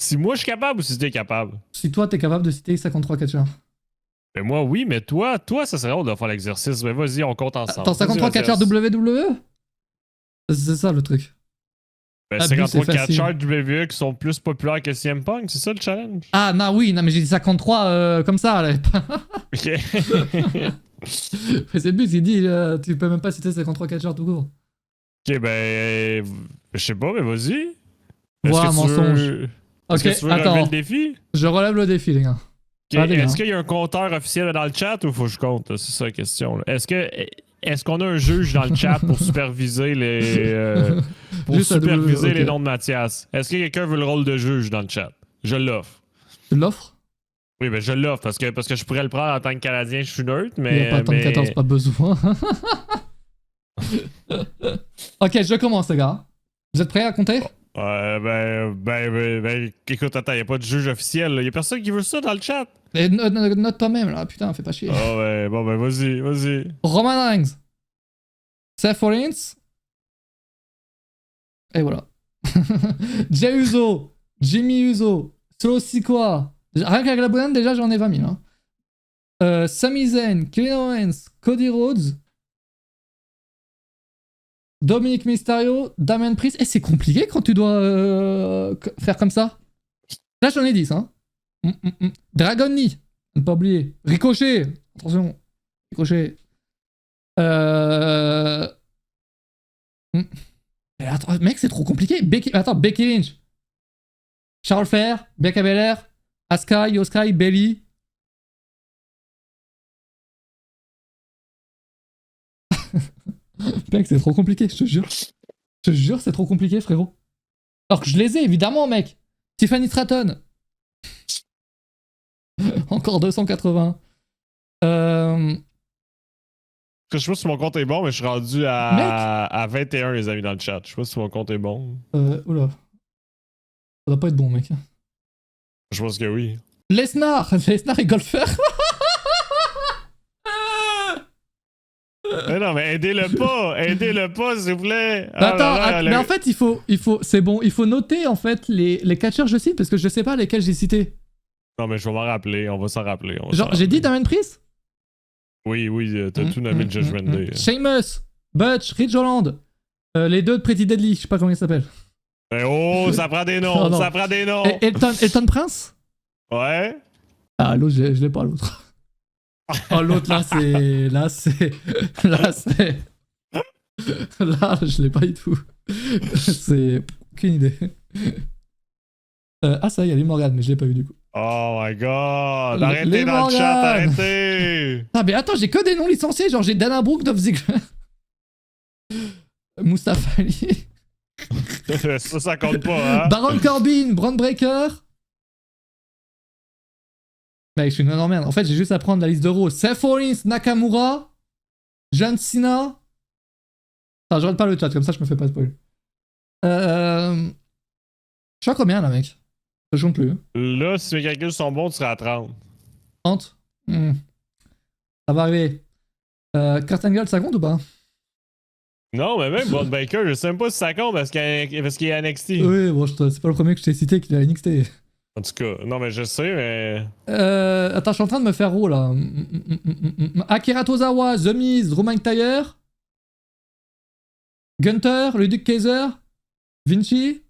B: Si moi, je suis capable ou si t'es capable?
A: Si toi, t'es capable de citer 53 catcheurs.
B: Ben moi, oui, mais toi, ça serait drôle de faire l'exercice. Mais vas-y, on compte ensemble.
A: Attends, 53 catcheurs WWE? C'est ça le truc.
B: Ben,
A: Ah,
B: 53
A: c'est facile.
B: catcheurs WWE qui sont plus populaires que CM Punk, c'est ça le challenge?
A: Ah, non, oui, non, mais j'ai dit 53 comme ça. Là.
B: Ok.
A: C'est le but, il dit, tu peux même pas citer 53 catcheurs tout court.
B: Ok, ben. Je sais pas, mais vas-y.
A: Voilà,
B: Est-ce que
A: mensonge. Ok,
B: tu veux relever
A: attends.
B: le défi?
A: Je relève le défi, les gars.
B: Ok,
A: Allez,
B: est-ce
A: hein.
B: qu'il y a un compteur officiel dans le chat ou faut que je compte? C'est ça la question. Là. Est-ce qu'on a un juge dans le chat pour superviser les
A: Juste à
B: superviser
A: ok.
B: les noms de Mathias? Est-ce que quelqu'un veut le rôle de juge dans le chat? Je l'offre.
A: Tu l'offres?
B: Oui, ben je l'offre parce que je pourrais le prendre en tant que Canadien, je suis neutre,
A: Il n'y
B: mais.
A: a pas de temps de 14, pas besoin. Ok, je commence, les gars. Vous êtes prêts à compter?
B: Écoute, attends, y a pas de juge officiel. Là. Y a personne qui veut ça dans le chat.
A: Et note toi-même, là. Putain, fais pas chier.
B: Ah ouais, bon ben vas-y.
A: Roman Reigns. Seth Rollins. Et voilà. Jey Uso. Jimmy Uso. Solo Sikoa. Rien qu'avec la bonne, déjà, j'en ai 20 000. Hein. Sami Zayn. Kevin Owens. Cody Rhodes. Dominic Mysterio. Damian Priest. Et c'est compliqué quand tu dois faire comme ça. Là, j'en ai 10. Hein. Dragon Lee. Ne pas oublier. Ricochet. Attention. Ricochet. Attends, mec, c'est trop compliqué. Becky Lynch. Charles Flair. Bianca Belair. Asuka, Io Sky, Bayley. Mec, c'est trop compliqué, je te jure. Je te jure, c'est trop compliqué, frérot. Alors que je les ai, évidemment, mec. Tiffany Stratton. Encore 280.
B: Je sais pas si mon compte est bon, mais je suis rendu à 21, les amis, dans le chat. Je sais pas si mon compte est bon.
A: Oula. Ça doit pas être bon, mec.
B: Je pense que oui.
A: Lesnar est golfeur.
B: Mais non, mais aidez-le pas, s'il vous plaît.
A: Attends, mais en fait, il faut, c'est bon, il faut noter, en fait, les catcheurs que je cite, parce que je sais pas lesquels j'ai cités.
B: Non, mais je vais m'en rappeler, on va s'en rappeler.
A: Genre, j'ai dit Damian Priest?
B: Oui, t'as tout nommé le Judgment Day.
A: Sheamus, Butch, Ridge Holland, les deux de Pretty Deadly, je sais pas comment ils s'appellent.
B: Oh, ça prend des noms,
A: Non.
B: ça prend des noms.
A: Elton Prince?
B: Ouais.
A: Ah, l'autre, je l'ai pas, l'autre. Oh, l'autre, là, là, je l'ai pas du tout. C'est aucune idée. Ça y est, les Morgan, mais je l'ai pas vu du coup.
B: Oh my god,
A: Les
B: arrêtez dans
A: Morgan.
B: le chat, arrêtez.
A: Ah, mais attends, j'ai que des noms licenciés, genre j'ai Dana Brooke, Dolph Ziggler. Mustafa Ali.
B: ça compte pas, hein?
A: Baron Corbin, Braun Breaker. Mec, je suis une énorme merde. En fait, j'ai juste à prendre la liste de Raw. Seth Rollins, Nakamura, John Cena. Enfin, je regarde pas le chat, comme ça je me fais pas spoil. Je suis à combien là, mec? Je compte plus.
B: Là, si mes calculs sont bons, tu seras à 30.
A: 30. Ça va arriver. Kurt Angle, ça compte ou pas?
B: Non, mais même Braun Baker, je sais même pas si ça compte parce qu'il est à NXT.
A: Oui, bon, c'est pas le premier que je t'ai cité qui est à NXT.
B: En tout cas, non, mais je sais, mais.
A: Attends, je suis en train de me faire Raw là. Akira Tozawa, The Miz, Drew McIntyre, Gunther, Ludwig Kaiser, Vinci.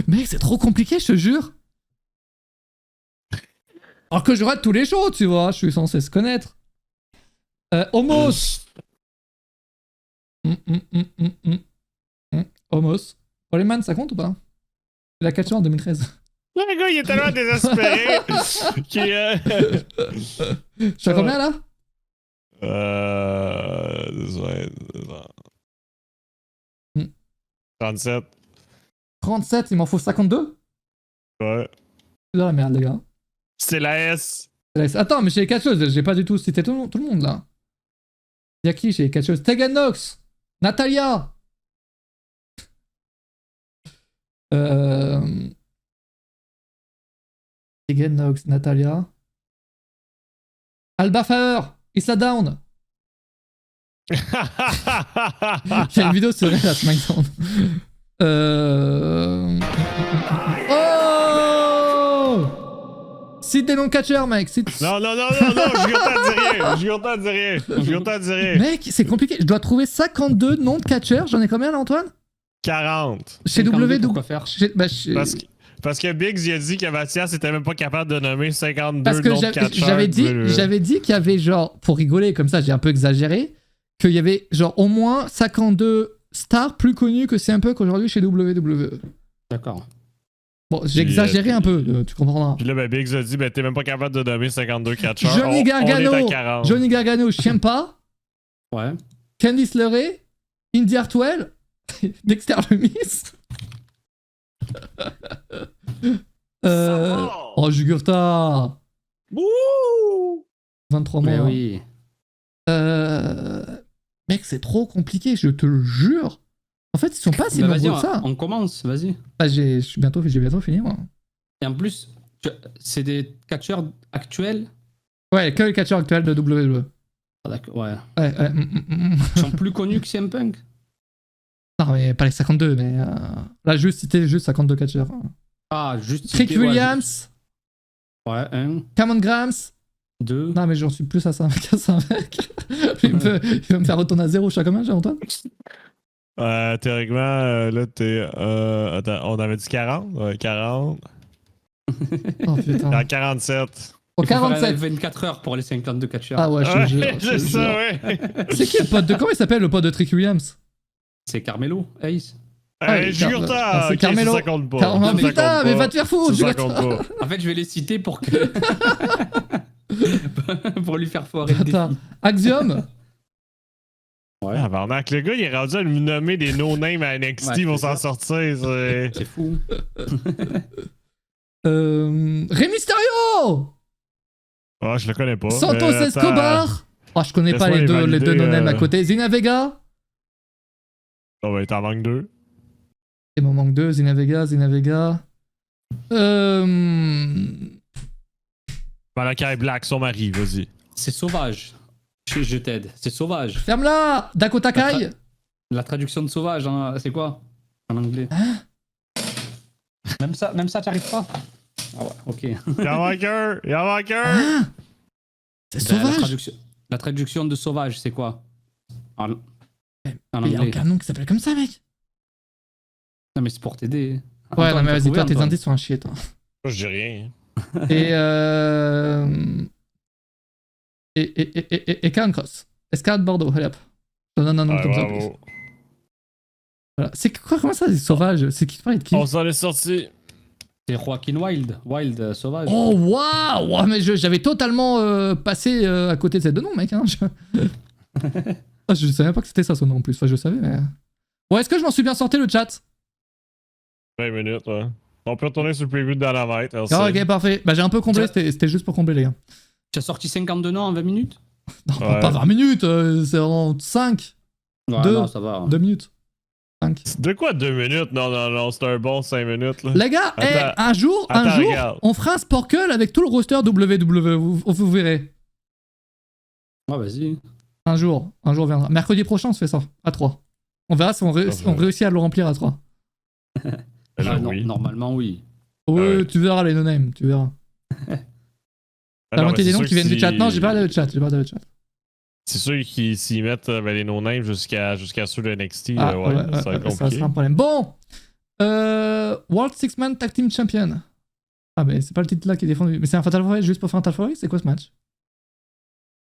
A: Mec, c'est trop compliqué, je te jure. Alors que je rate tous les shows, tu vois, je suis censé se connaître. Homos. Homos. Coleman, ça compte ou pas? Il a catché en 2013.
B: Le gars, il est tellement désespéré qu'il.
A: Je suis à combien là?
B: 37.
A: 37, il m'en faut 52?
B: Ouais.
A: C'est dans la merde, les gars.
B: C'est la S.
A: Attends, mais chez les catcheuses, j'ai pas du tout cité tout le monde là. Y'a qui chez les catcheuses? Tegan Nox, Natalia. Tegan Nox, Natalia. Alba Fire, Isla Down. Il y a une vidéo sur elle à SmackDown. Oh! Cite des noms de catcheurs, mec.
B: Non, je suis content de dire rien.
A: Mec, c'est compliqué. Je dois trouver 52 noms de catcheurs. J'en ai combien là, Antoine?
B: 40.
A: Chez WWE.
D: Quoi faire?
B: Parce que Biggs, il a dit que Mathias était même pas capable de nommer 52
A: Parce que
B: noms de catcheurs.
A: j'avais dit qu'il y avait genre, pour rigoler comme ça, j'ai un peu exagéré, qu'il y avait genre au moins 52 stars plus connues que CM Punk aujourd'hui chez WWE.
D: D'accord.
A: Bon, j'ai exagéré un peu, tu comprendras.
B: Puis là, ben, Biggs a dit, ben, t'es même pas capable de nommer 52 catcheurs.
A: Johnny Gargano,
B: on est à 40.
A: Johnny Gargano, Ciampa,
D: Ouais.
A: Candice LeRae, Indy Hartwell, Dexter Lumis. Oh, Jugurta.
B: Wouh!
A: 23 mois.
D: Mais oui.
A: Mec, c'est trop compliqué, je te le jure. En fait, ils sont pas si
D: Bah,
A: nombreux
D: vas-y,
A: que ça.
D: on commence, vas-y.
A: Bah, j'ai bientôt fini, moi.
D: Et en plus, c'est des catcheurs actuels.
A: Ouais, que les catcheurs actuels de WWE.
D: Ah, d'accord, ouais.
A: Ouais.
D: Ils sont plus connus que CM Punk.
A: Non, mais pas les 52, mais là, c'était juste 52 catcheurs.
D: Ah, juste.
A: Trick Williams,
D: Ouais, un,
A: Cameron Grams.
D: 2.
A: Non, mais j'en suis plus à ça, mec. il va me faire retourner à 0, je sais à combien, Antoine?
B: Théoriquement, là, t'es. Attends, on avait dit 40? Ouais, 40.
A: Oh putain.
B: À 47.
A: Au 47.
D: 24 heures pour les 52 catcheurs.
A: Ah ouais, je te jure.
B: C'est ça, ouais.
A: C'est qui le pote de. Comment il s'appelle le pote de Trick Williams?
D: C'est Carmelo, Ace.
B: Jugurta!
A: c'est Carmelo.
B: Ça compte pas.
A: Putain, mais va te faire foutre,
B: ça compte pas.
D: En fait, je vais les citer pour que. pour lui faire foirer le défi.
A: Attends. Axiom.
D: Ouais.
B: Ah, barnac, le gars, il est rendu à lui nommer des no-names à NXT,
D: Ouais,
B: ils vont
D: c'est
B: s'en
D: ça.
B: sortir.
D: C'est fou.
A: Rey Mysterio.
B: Ah, je le connais pas.
A: Santos
B: Attends.
A: Escobar. Oh, je connais pas
B: Laisse-moi
A: les deux
B: valider,
A: no-names à côté. Zina Vega.
B: Oh, ben, t'en manques 2.
A: Il m'en manque 2. Zina Vega.
B: Malakai Black, son mari, vas-y.
D: C'est sauvage. Je t'aide. C'est sauvage.
A: Ferme-la. Dakota Kai.
D: La traduction de sauvage, hein, c'est quoi en anglais?
A: Hein?
D: Même ça, t'arrives pas? Ah ouais, ok.
B: Il en manque un.
A: Hein? C'est sauvage.
D: La traduction de sauvage, c'est quoi? En
A: Il y a
D: anglais.
A: aucun nom qui s'appelle comme ça, mec.
D: Non, mais c'est pour t'aider.
A: Ouais,
D: Antoine,
A: non, mais
D: t'as
A: vas-y,
D: trouvé,
A: toi, tes
D: Antoine?
A: indices sont un shit. Hein.
B: Moi, je dis rien.
A: Et Karen Cross. Escalade Bordeaux, allez hop. Je donne un nom
B: Ouais,
A: comme ça.
B: bravo.
A: Voilà. C'est quoi, comment ça, c'est sauvage? C'est qui parlait de qui?
B: On s'en est sorti.
D: C'est Joaquin Wild sauvage.
A: Oh, waouh! Wow, mais j'avais totalement passé à côté de ces deux noms, mec. Hein. Ah, je savais pas que c'était ça son nom en plus. Enfin, je savais, mais. Bon, est-ce que je m'en suis bien sorti le chat?
B: 20 minutes, ouais. On peut retourner sur le preview de Dynamite. Merci.
A: Ah, ok, parfait. Bah, j'ai un peu comblé, c'était juste pour combler, les gars.
D: Tu as sorti 52 noms en 20 minutes?
A: Non,
B: Ouais.
A: pas 20 minutes, c'est en 5.
D: Ouais,
A: Deux.
D: non, ça va.
A: 2 minutes. 5.
B: De quoi 2 minutes? Non, c'est un bon 5 minutes, là.
A: Les gars,
B: Attends.
A: un jour,
B: Attends, regarde.
A: on fera un Sporkle avec tout le roster WWE, vous verrez.
D: Ouais, vas-y.
A: Un jour viendra. Mercredi prochain, on se fait ça, à 3. On verra si on réussit à le remplir à 3.
B: Alors,
D: Non,
B: oui.
D: normalement, oui.
A: Oui,
B: Ouais.
A: tu verras les no-names, tu verras.
B: Ah
A: T'as
B: non,
A: manqué
B: mais
A: des
B: c'est
A: noms
B: sûr
A: qui viennent
B: que
A: du chat.
B: si-
A: Non, j'ai pas le chat,
B: C'est sûr qu'ils s'y mettent les no-names jusqu'à ceux de NXT.
A: Ah,
B: ouais,
A: ouais,
B: ça va être
A: ça
B: compliqué.
A: sera un problème. Bon, World Six-Man Tag Team Champion. Ah, mais c'est pas le titre là qui est défendu. Mais c'est un Fatal 4-Way juste pour faire un Fatal 4-Way? C'est quoi ce match?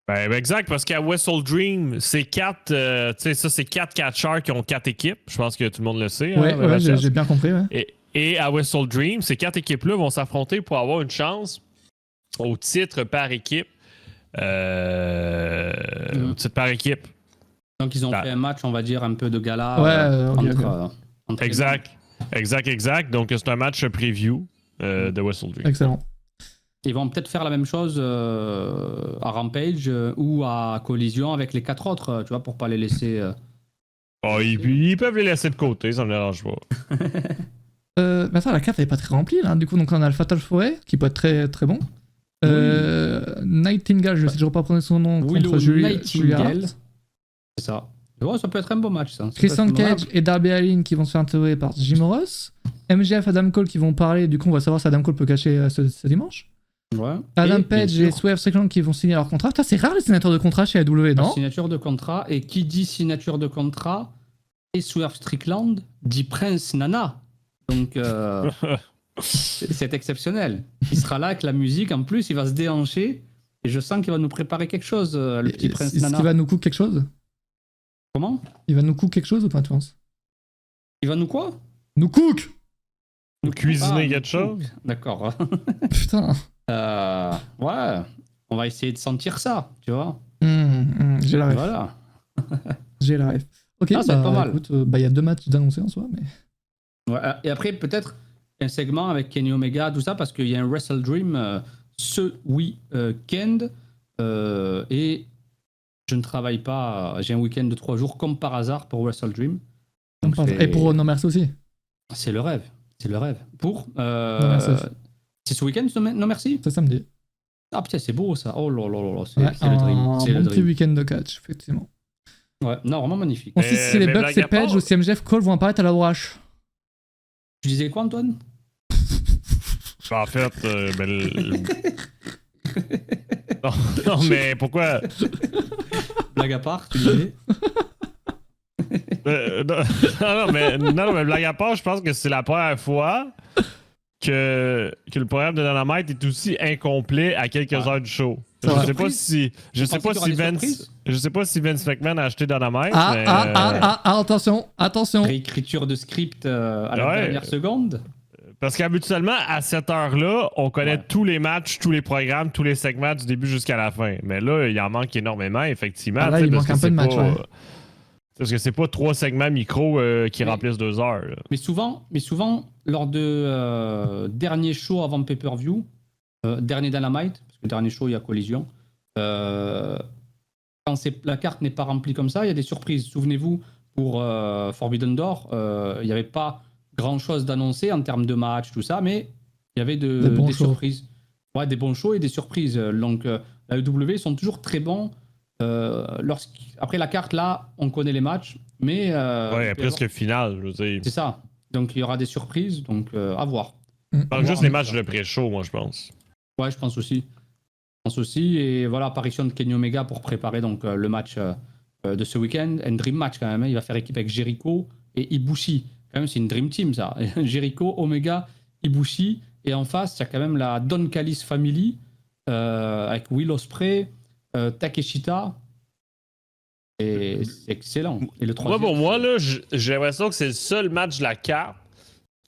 B: Ben, exact, parce qu'à Wrestle Dream, c'est 4 tu sais, ça, c'est 4 catcheurs qui ont 4 équipes. Je pense que tout le monde le sait.
A: Ouais,
B: hein,
A: ouais,
B: VHS.
A: j'ai bien compris, ouais.
B: Et à Wrestle Dream, ces 4 équipes-là vont s'affronter pour avoir une chance au titre par équipe. Au titre par équipe.
D: Donc, ils ont
B: Bah.
D: fait un match, on va dire, un peu de gala.
A: Ouais, ok,
D: entre
B: Exact. Donc, c'est un match preview de Wrestle Dream.
A: Excellent.
D: Ils vont peut-être faire la même chose à Rampage ou à Collision avec les 4 autres, tu vois, pour pas les laisser.
B: Oh, ils peuvent les laisser de côté, ça me dérange pas.
A: Mais attends, la carte elle est pas très remplie là. Du coup, donc on a le Fatal 4-Way qui peut être très très bon. Nightingale, je sais toujours pas prononcer son nom.
D: Willow
A: contre Julia
D: Nightingale.
A: Hart.
D: C'est ça. Ouais, ça peut être un beau match, ça. Ça peut
A: Christian
D: être
A: Cage
D: honorable.
A: et Darby Allin qui vont se faire interviewer par Jim Morris. MJF, Adam Cole qui vont parler. Du coup, on va savoir si Adam Cole peut cacher ce dimanche.
D: Ouais.
A: Adam
D: Et,
A: Page
D: bien
A: et
D: sûr,
A: Swerve Strickland qui vont signer leur contrat. Putain, c'est rare les signateurs de contrat chez AW, non?
D: signature de contrat. Et qui dit signature de contrat et Swerve Strickland dit Prince Nana. Donc, c'est exceptionnel. Il sera là avec la musique. En plus, il va se déhancher. Et je sens qu'il va nous préparer quelque chose, le petit Prince
A: Est-ce
D: Nana.
A: qu'il va nous cook quelque chose?
D: Comment?
A: Il va nous cook quelque chose ou pas, tu penses?
D: Il va nous quoi?
A: Nous cook!
D: Nous
B: Cuisiner
D: nous
B: quelque chose?
D: D'accord.
A: Putain.
D: Ouais. On va essayer de sentir ça, tu vois.
A: J'ai la ref.
D: Voilà.
A: J'ai la ref. Ok,
D: Ah, ça va être pas mal.
A: écoute, il y a 2 matchs d'annoncés en soi, mais.
D: Ouais, et après, peut-être un segment avec Kenny Omega, tout ça, parce qu'il y a un Wrestle Dream ce week-end. Et je ne travaille pas. J'ai un week-end de 3 jours, comme par hasard, pour Wrestle Dream. Donc,
A: Et pour No Mercy aussi.
D: c'est le rêve. C'est le rêve. Pour.
A: Mercy.
D: C'est ce week-end, non merci?
A: C'est samedi.
D: Ah putain, c'est beau ça. Oh là là là là, c'est
A: Ouais,
D: le dream.
A: un
D: C'est
A: bon
D: le
A: petit
D: dream.
A: week-end de catch, effectivement.
D: Ouais, non, vraiment magnifique.
A: On sait si les
B: mais
A: Bucks
B: blague
A: et
B: à part-
A: Page ou si MJF Cole vont apparaître à la Wash.
D: Tu disais quoi, Antoine?
B: En fait, non, mais pourquoi?
D: Blague à part, tu disais?
B: Non, mais blague à part, je pense que c'est la première fois que le programme de Dynamite est aussi incomplet à quelques heures du show.
A: C'est vrai.
B: Je sais pas si Vince McMahon a acheté Dynamite. mais,
A: Attention.
D: Réécriture de script à la
B: Ouais.
D: dernière seconde.
B: Parce qu'habituellement, à cette heure-là, on connaît
D: Ouais.
B: tous les matchs, tous les programmes, tous les segments du début jusqu'à la fin. Mais là, il en manque énormément, effectivement.
A: Ah là,
B: tu sais,
A: il
B: parce
A: manque un
B: que
A: peu de
B: c'est
A: match,
B: pas- Parce que c'est pas 3 segments micro qui
D: Mais-
B: remplissent 2 heures. là.
D: Mais souvent, lors de dernier show avant pay-per-view, dernier Dynamite, parce que le dernier show, il y a collision, quand la carte n'est pas remplie comme ça, il y a des surprises. Souvenez-vous, pour Forbidden Door, il n'y avait pas grand-chose d'annoncé en termes de match, tout ça, mais il y avait
A: Des bons
D: des
A: shows.
D: surprises. Ouais, des bons shows et des surprises. Donc, la EW sont toujours très bons. Après la carte, là, on connaît les matchs, mais... il
B: Ouais,
D: peut y
B: presque final, je veux dire.
D: c'est ça. Donc il y aura des surprises, donc à voir.
B: Je parle juste
D: voir,
B: des
D: hein.
B: matchs de pré-show, moi, je pense.
D: Ouais, je pense aussi. Et voilà, apparition de Kenny Omega pour préparer donc le match de ce week-end. Un dream match quand même. Hein. Il va faire équipe avec Jericho et Ibushi. Quand même, c'est une dream team ça. Jericho, Omega, Ibushi. Et en face, il y a quand même la Don Callis Family avec Will Ospreay, Takeshita. Et c'est excellent. Et le
B: Moi,
D: troisième,
B: pour moi, là, j'ai l'impression que c'est le seul match de la carte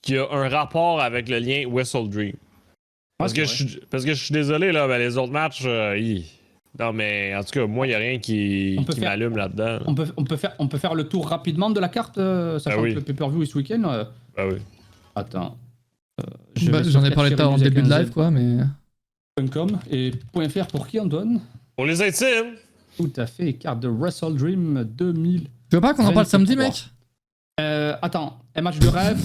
B: qui a un rapport avec le lien Wrestle Dream. Parce que je suis désolé, là, mais les autres matchs, Non, mais en tout cas, moi, il n'y a rien qui m'allume là-dedans.
D: On peut faire le tour rapidement de la carte, sachant que le pay-per-view est ce week-end.
B: Bah oui.
D: Attends.
A: J'en ai parlé en début de live, quoi, mais.
D: .com et .fr pour qui, Antoine?
B: Pour les intimes.
D: Tout à fait, carte de Wrestle Dream 2000.
A: Tu veux pas qu'on en parle samedi, mec?
D: Attends, un match de rêve,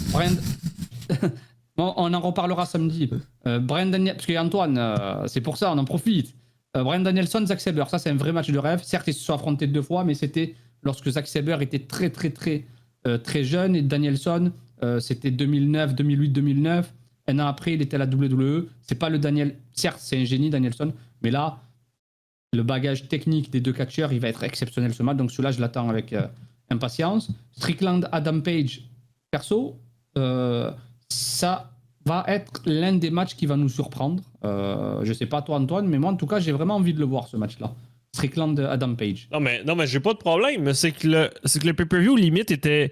D: Bon, on en reparlera samedi. Bryan Danielson, parce qu'Antoine, c'est pour ça, on en profite. Bryan Danielson, Zack Sabre, ça c'est un vrai match de rêve. Certes, ils se sont affrontés 2 fois, mais c'était lorsque Zack Sabre était très jeune et Danielson, c'était 2009, 2008, 2009. Un an après, il était à la WWE. C'est pas le Daniel. Certes, c'est un génie, Danielson, mais là, le bagage technique des 2 catcheurs, il va être exceptionnel ce match. Donc celui-là, je l'attends avec impatience. Strickland, Adam Page, perso, ça va être l'un des matchs qui va nous surprendre. Je sais pas toi, Antoine, mais moi, en tout cas, j'ai vraiment envie de le voir, ce match-là. Strickland, Adam Page.
B: Non, mais j'ai pas de problème. Mais c'est que le pay-per-view, limite, était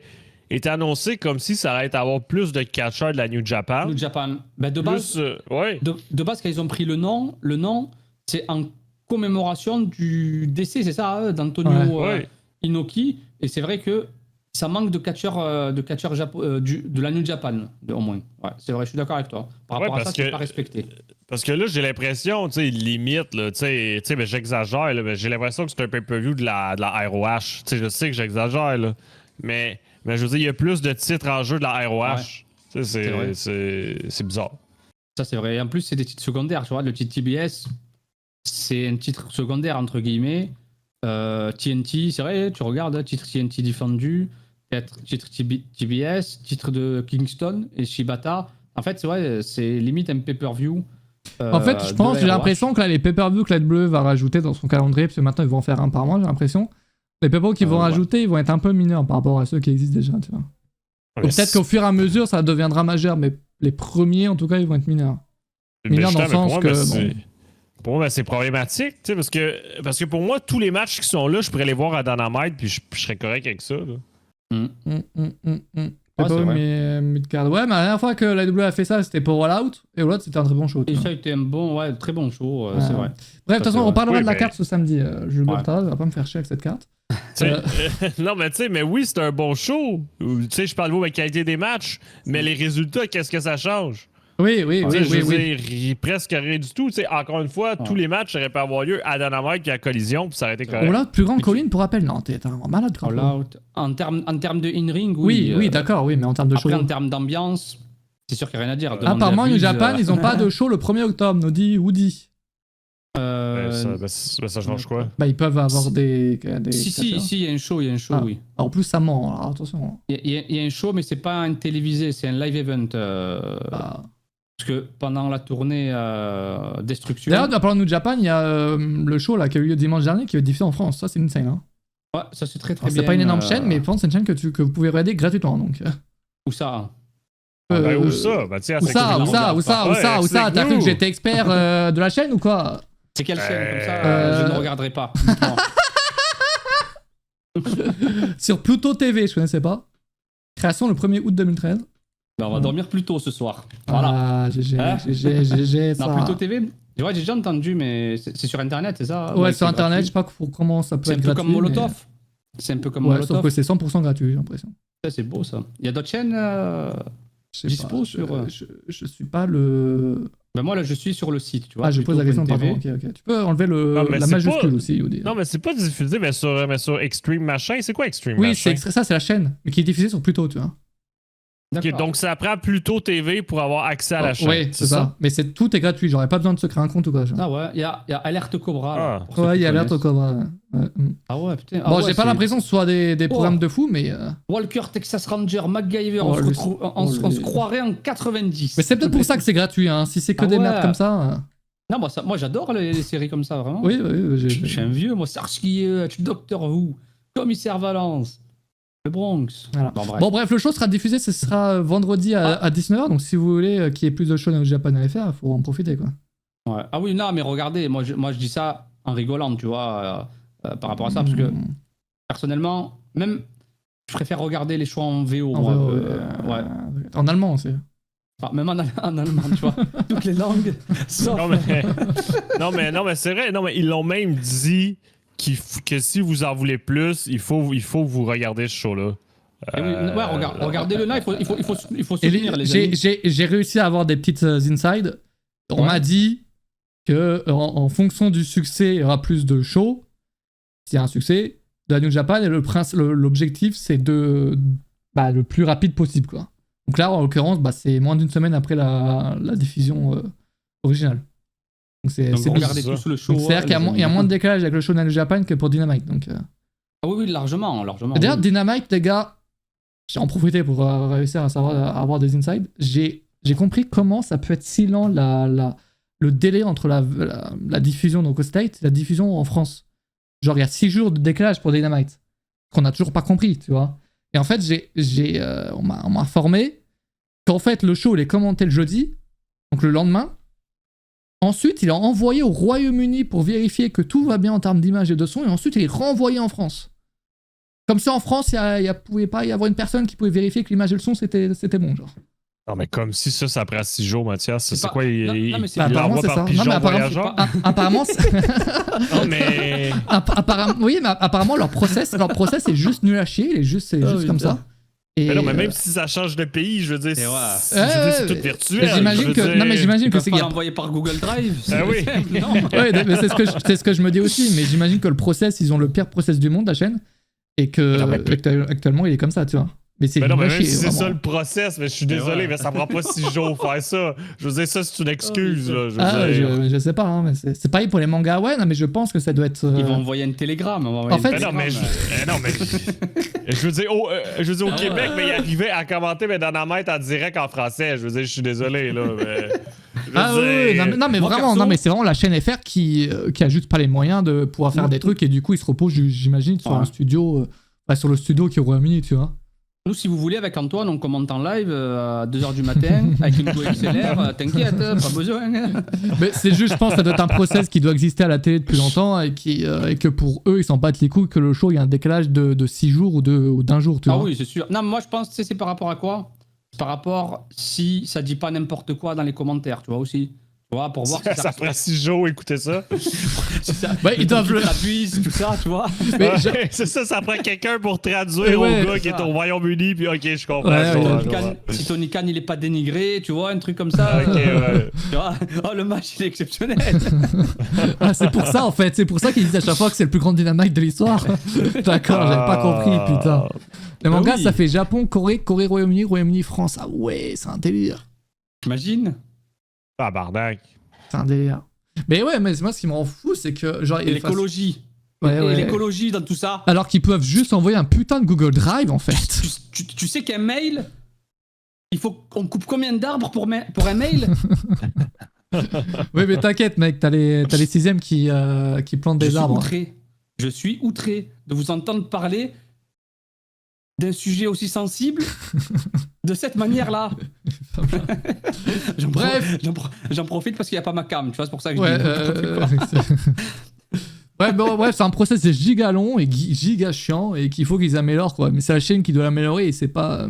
B: annoncé comme si ça allait avoir plus de catcheurs de la New Japan.
D: New Japan. Ben, de base,
B: ouais.
D: de base, quand ils ont pris le nom, c'est en commémoration du décès, c'est ça, d'Antonio Inoki. Et c'est vrai que ça manque de catcheurs de la New Japan, au moins. Ouais, c'est vrai, je suis d'accord avec toi. Par rapport à ça, c'est pas respecté.
B: Parce que là, j'ai l'impression, tu sais, limite, là, tu sais, ben, j'exagère, là, mais j'ai l'impression que c'est un pay-per-view de la ROH. Tu sais, je sais que j'exagère, là. Mais je veux dire, il y a plus de titres en jeu de la ROH. Ouais. C'est bizarre.
D: Ça, c'est vrai. Et en plus, c'est des titres secondaires, tu vois. Le titre TBS, c'est un titre secondaire, entre guillemets. TNT, c'est vrai, tu regardes, titre TNT défendu, titre TBS, titre de Kingston et Shibata. En fait, c'est vrai, c'est limite un pay-per-view.
A: En fait, je pense, j'ai l'impression que là, les pay-per-view que la WWE va rajouter dans son calendrier, parce que maintenant ils vont en faire un par mois, j'ai l'impression. Les pay-per-view qu'ils vont rajouter, ils vont être un peu mineurs par rapport à ceux qui existent déjà, tu vois. Peut-être qu'au fur et à mesure, ça deviendra majeur, mais les premiers, en tout cas, ils vont être mineurs. Mineurs dans le sens que...
B: Pour moi, c'est problématique, tu sais, parce que pour moi, tous les matchs qui sont là, je pourrais les voir à Dynamite, puis je serais correct avec ça.
A: C'est pas mid-card. Ouais, mais la dernière fois que la WWE a fait ça, c'était pour All Out, et All Out, c'était un très bon show.
D: Et ça a été un très bon show, c'est vrai.
A: Bref, de toute façon, on parlera de la carte ce samedi. Jules Bortaz va pas me faire chier avec cette carte.
B: Non, mais tu sais, mais oui, c'est un bon show. Tu sais, je parle de la qualité des matchs, mais les résultats, qu'est-ce que ça change?
A: Oui.
B: Il est presque rien du tout. T'sais, encore une fois, tous les matchs auraient pu avoir lieu à Dynamite et à Collision, puis ça aurait été correct.
A: All Out, plus grande colline pour rappel. Non, t'es un malade.
D: All Out. En termes de in-ring,
A: oui, d'accord, oui, mais en termes de show.
D: Après, en termes d'ambiance, c'est sûr qu'il n'y a rien à dire.
A: Apparemment, New Japan, ils n'ont pas de show le 1er octobre, nous dit Woody.
B: Ça change quoi?
A: Bah, ils peuvent avoir des
D: si, il y a un show, oui.
A: En plus, ça ment, alors attention.
D: Il y a un show, mais c'est pas un télévisé, c'est un live event. Parce que pendant la tournée Destruction...
A: D'ailleurs, en parlant de New Japan, il y a le show là, qui a eu lieu dimanche dernier qui va être diffusé en France. Ça, c'est insane. Hein.
D: Ouais, ça c'est très bien.
A: C'est pas une énorme chaîne, mais je pense que c'est une chaîne que vous pouvez regarder gratuitement. Donc.
D: Où ça
B: où ça? Bah,
A: où ça? T'as cru que j'étais expert de la chaîne ou quoi?
D: C'est quelle chaîne? Comme ça, je ne regarderai pas.
A: Sur Pluto TV, je connaissais pas. Création le 1er août 2013.
D: Ben, on va dormir plus tôt ce soir. Voilà.
A: Ah, GG, ça.
D: Non, Pluto TV, ouais, j'ai déjà entendu, mais c'est sur Internet, c'est ça?
A: Ouais, sur Internet, je sais pas comment ça peut être gratuit.
D: C'est un peu comme Molotov. C'est un peu comme Molotov.
A: Sauf que c'est 100% gratuit, j'ai l'impression.
D: Ça, c'est beau, ça. Il y a d'autres chaînes dispo sur...
A: Je suis pas le...
D: Ben moi, là, je suis sur le site, tu vois.
A: Ah, je pose la question, pardon. Ok. Tu peux enlever la majuscule aussi, Youdi.
B: Non, mais c'est pas diffusé, mais sur Extreme Machin. C'est quoi Extreme
A: Machin?
B: Oui,
A: ça, c'est la chaîne, mais qui est diffusée sur Pluto, tu vois.
B: Okay, donc ça prend Pluto TV pour avoir accès à la chaîne.
A: Oui, c'est ça. Mais tout est gratuit, j'aurais pas besoin de se créer un compte ou quoi.
D: Ah ouais, il y a Alerte Cobra.
A: Ouais, il y a Alerte Cobra.
D: Ah ouais, putain.
A: Bon, j'ai pas l'impression que ce soit des programmes de fou, mais...
D: Walker, Texas Ranger, MacGyver, on se croirait en 90.
A: Mais c'est peut-être pour ça que c'est gratuit, hein. Si c'est que des merdes comme ça...
D: Non, moi j'adore les séries comme ça, vraiment.
A: Oui.
D: Je suis un vieux, moi, Starsky, Doctor Who, Commissaire Valence. Le Bronx.
A: Voilà. Bon, bref, le show sera diffusé, ce sera vendredi à 19h, donc si vous voulez qu'il y ait plus de shows dans le Japan à faire, il faut en profiter, quoi.
D: Ouais. Ah oui, non, mais regardez, moi je dis ça en rigolant, tu vois, par rapport à ça, parce que personnellement, même, je préfère regarder les shows en VO.
A: En allemand aussi.
D: Ah, même en allemand, tu vois. Toutes les langues. Sauf...
B: Non, mais c'est vrai. Non, mais ils l'ont même dit que si vous en voulez plus, il faut que vous regardez ce show-là.
D: Et oui, ouais, regardez-le là, il faut
A: Et
D: soutenir les amis.
A: j'ai réussi à avoir des petites inside. On m'a dit que en fonction du succès, il y aura plus de shows. S'il y a un succès de la New Japan, et l'objectif, c'est le plus rapide possible, quoi. Donc là, en l'occurrence, c'est moins d'une semaine après la diffusion originale. Donc c'est
D: regardez tous le show.
A: C'est-à-dire qu'il y a moins de décalage avec le show de la New Japan que pour Dynamite. Donc,
D: Ah oui, largement.
A: D'ailleurs,
D: Oui.
A: Dynamite, les gars, j'ai en profité pour réussir à avoir des insides. J'ai compris comment ça peut être si lent le délai entre la diffusion donc au States et la diffusion en France. Genre, il y a 6 jours de décalage pour Dynamite. Qu'on n'a toujours pas compris, tu vois. Et en fait, on m'a informé qu'en fait, le show, il est commenté le jeudi, donc le lendemain. Ensuite, il est envoyé au Royaume-Uni pour vérifier que tout va bien en termes d'image et de son, et ensuite, il est renvoyé en France. Comme ça, en France, il pouvait pas y avoir une personne qui pouvait vérifier que l'image et le son, c'était bon, genre.
B: Non, mais comme si ça prend 6 jours, Mathias. C'est
D: pas...
B: quoi? Il
A: apparemment, c'est ça.
B: Pigeon voyageur?
A: Apparemment,
B: non, mais...
A: oui, mais apparemment, leur process est juste nul à chier. C'est juste comme ça. Et
B: mais non, mais même si ça change de pays, je veux dire, c'est tout virtuel.
A: Mais j'imagine que
D: c'est envoyé par Google Drive.
B: Ah oui.
A: Ouais, mais c'est ce que je me dis aussi. Mais j'imagine que le process, ils ont le pire process du monde, la chaîne, et que actuellement, il est comme ça, tu vois. Mais
B: non, mais même si c'est ça le process, mais je suis désolé, mais ça prend pas 6 jours faire ça. Je veux dire, ça, c'est une excuse.
A: Je sais pas, hein, mais c'est pareil pour les mangas. Ouais, non, mais je pense que ça doit être.
D: Ils vont envoyer un télégramme.
A: En fait,
B: non, mais je veux dire, au Québec, mais il arrivait à commenter mais Dynamite en direct en français. Je veux dire, je suis désolé, là.
A: Oui, non, mais vraiment, non, mais c'est vraiment la chaîne FR qui a juste pas les moyens de pouvoir faire des trucs et du coup, ils se reposent, j'imagine, sur un studio, sur le studio qui est au Royaume-Uni, tu vois.
D: Nous, si vous voulez, avec Antoine, on commente en live à 2h du matin, avec une Go XLR, t'inquiète, pas besoin.
A: Mais c'est juste, je pense, que ça doit être un process qui doit exister à la télé depuis longtemps et que pour eux, ils s'en battent les couilles que le show, il y a un décalage de 6 jours ou d'un jour, tu vois.
D: Ah oui, c'est sûr. Non, mais moi, je pense, c'est par rapport à quoi? Par rapport si ça dit pas n'importe quoi dans les commentaires, tu vois, aussi. Tu vois, pour voir si
B: ça prend 6 jours, écoutez ça.
A: Ils doivent le
D: traduire, tout ça, tu vois.
B: C'est ça prend quelqu'un pour traduire au gars qui est au Royaume-Uni, puis ok, je comprends.
D: Si Tony Khan, il est pas dénigré, tu vois, un truc comme ça.
B: Ok, ouais.
D: Tu vois, le match, il est exceptionnel.
A: C'est pour ça, en fait. C'est pour ça qu'ils disent à chaque fois que c'est le plus grand dynamite de l'histoire. D'accord, j'avais pas compris, putain. Les mangas, ça fait Japon, Corée, Royaume-Uni, Royaume-Uni, France. Ah ouais, c'est un délire.
D: T'imagines?
B: Tabarnak.
A: C'est un délire. Mais ouais, mais moi, ce qui me rend fou, c'est que... genre,
D: l'écologie.
A: Ouais.
D: L'écologie dans tout ça.
A: Alors qu'ils peuvent juste envoyer un putain de Google Drive, en fait.
D: Tu sais qu'un mail, il faut qu'on coupe combien d'arbres pour un mail?
A: Oui, mais t'inquiète, mec, t'as les 6ème qui plantent des arbres.
D: Je suis outré de vous entendre parler d'un sujet aussi sensible de cette manière-là.
A: Bref,
D: j'en profite parce qu'il n'y a pas ma cam, tu vois, c'est pour ça que je dis.
A: Bref, c'est un process giga long et giga chiant et qu'il faut qu'ils améliorent, quoi. Mais c'est la chaîne qui doit l'améliorer et c'est pas.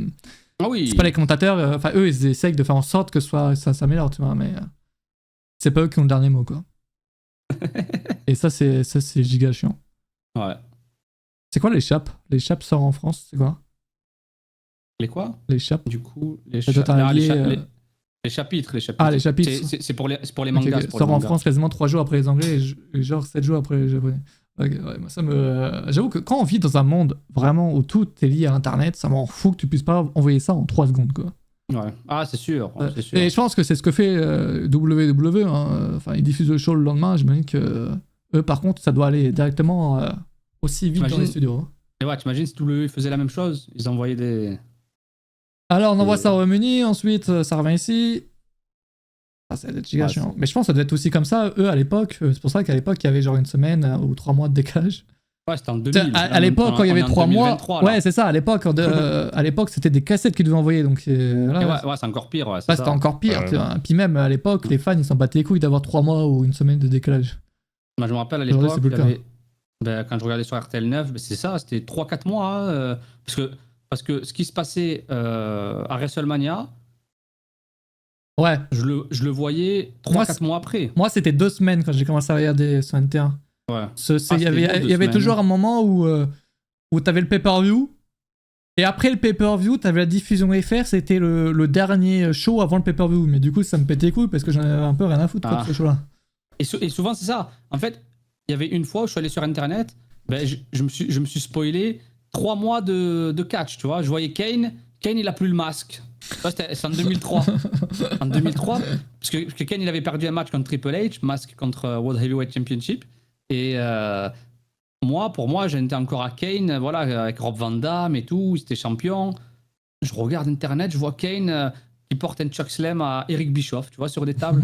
A: C'est pas les commentateurs. Enfin, eux, ils essayent de faire en sorte que ça s'améliore, tu vois, mais c'est pas eux qui ont le dernier mot, quoi. Et ça, c'est giga chiant.
D: Ouais.
A: C'est quoi les chapes? Les chapes sort en France, c'est quoi?
D: Les quoi?
A: Les chapes.
D: Du coup, les
A: chapitres.
D: chapitres.
A: Ah, les chapitres.
D: C'est pour les mangas.
A: Okay. Sort en France quasiment 3 jours après les Anglais et genre 7 jours après les Japonais. Okay, ouais, moi ça me... J'avoue que quand on vit dans un monde vraiment où tout est lié à Internet, ça m'en fout que tu puisses pas envoyer ça en 3 secondes, quoi.
D: Ouais. Ah, c'est sûr.
A: Et je pense que c'est ce que fait WWE. Enfin, ils diffusent le show le lendemain. J'imagine que eux, par contre, ça doit aller directement aussi vite dans les studios. Hein.
D: Et ouais, t'imagines si WWE faisait la même chose? Ils envoyaient des...
A: Alors, on envoie ça au Royaume-Uni, ensuite, ça revient ici. Ah, ça doit être giga chiant. Mais je pense que ça doit être aussi comme ça, eux, à l'époque. C'est pour ça qu'à l'époque, il y avait genre une semaine ou 3 mois de décalage.
D: Ouais, c'était en 2000.
A: À l'époque, quand il y avait 3 mois... Ouais, c'est ça. À l'époque, c'était des cassettes qu'ils devaient envoyer. Donc,
D: ouais, c'est encore pire. Ouais,
A: c'était encore pire. Puis même, à l'époque, les fans, ils s'en battaient les couilles d'avoir 3 mois ou une semaine de décalage.
D: Moi, je me rappelle, à l'époque, quand je regardais sur RTL 9, c'est ça, c'était 3-4 mois. Parce que ce qui se passait à WrestleMania,
A: Ouais.
D: Je le voyais
A: Moi,
D: 3-4 mois après.
A: Moi, c'était 2 semaines quand j'ai commencé à regarder sur NT1.
D: Ouais.
A: Il y avait toujours un moment où t'avais le pay-per-view. Et après le pay-per-view, t'avais la diffusion FR, c'était le dernier show avant le pay-per-view. Mais du coup, ça me pétait les couilles parce que j'en avais un peu rien à foutre de ce show-là.
D: Et souvent, c'est ça. En fait, il y avait une fois où je suis allé sur Internet, ben, je me suis spoilé 3 mois de catch, tu vois. Je voyais Kane, il a plus le masque. C'est en 2003. En 2003, parce que Kane, il avait perdu un match contre Triple H, masque contre World Heavyweight Championship. Et pour moi, j'étais encore à Kane, voilà, avec Rob Van Dam et tout, il était champion. Je regarde Internet, je vois Kane qui porte un choke slam à Eric Bischoff, tu vois, sur des tables.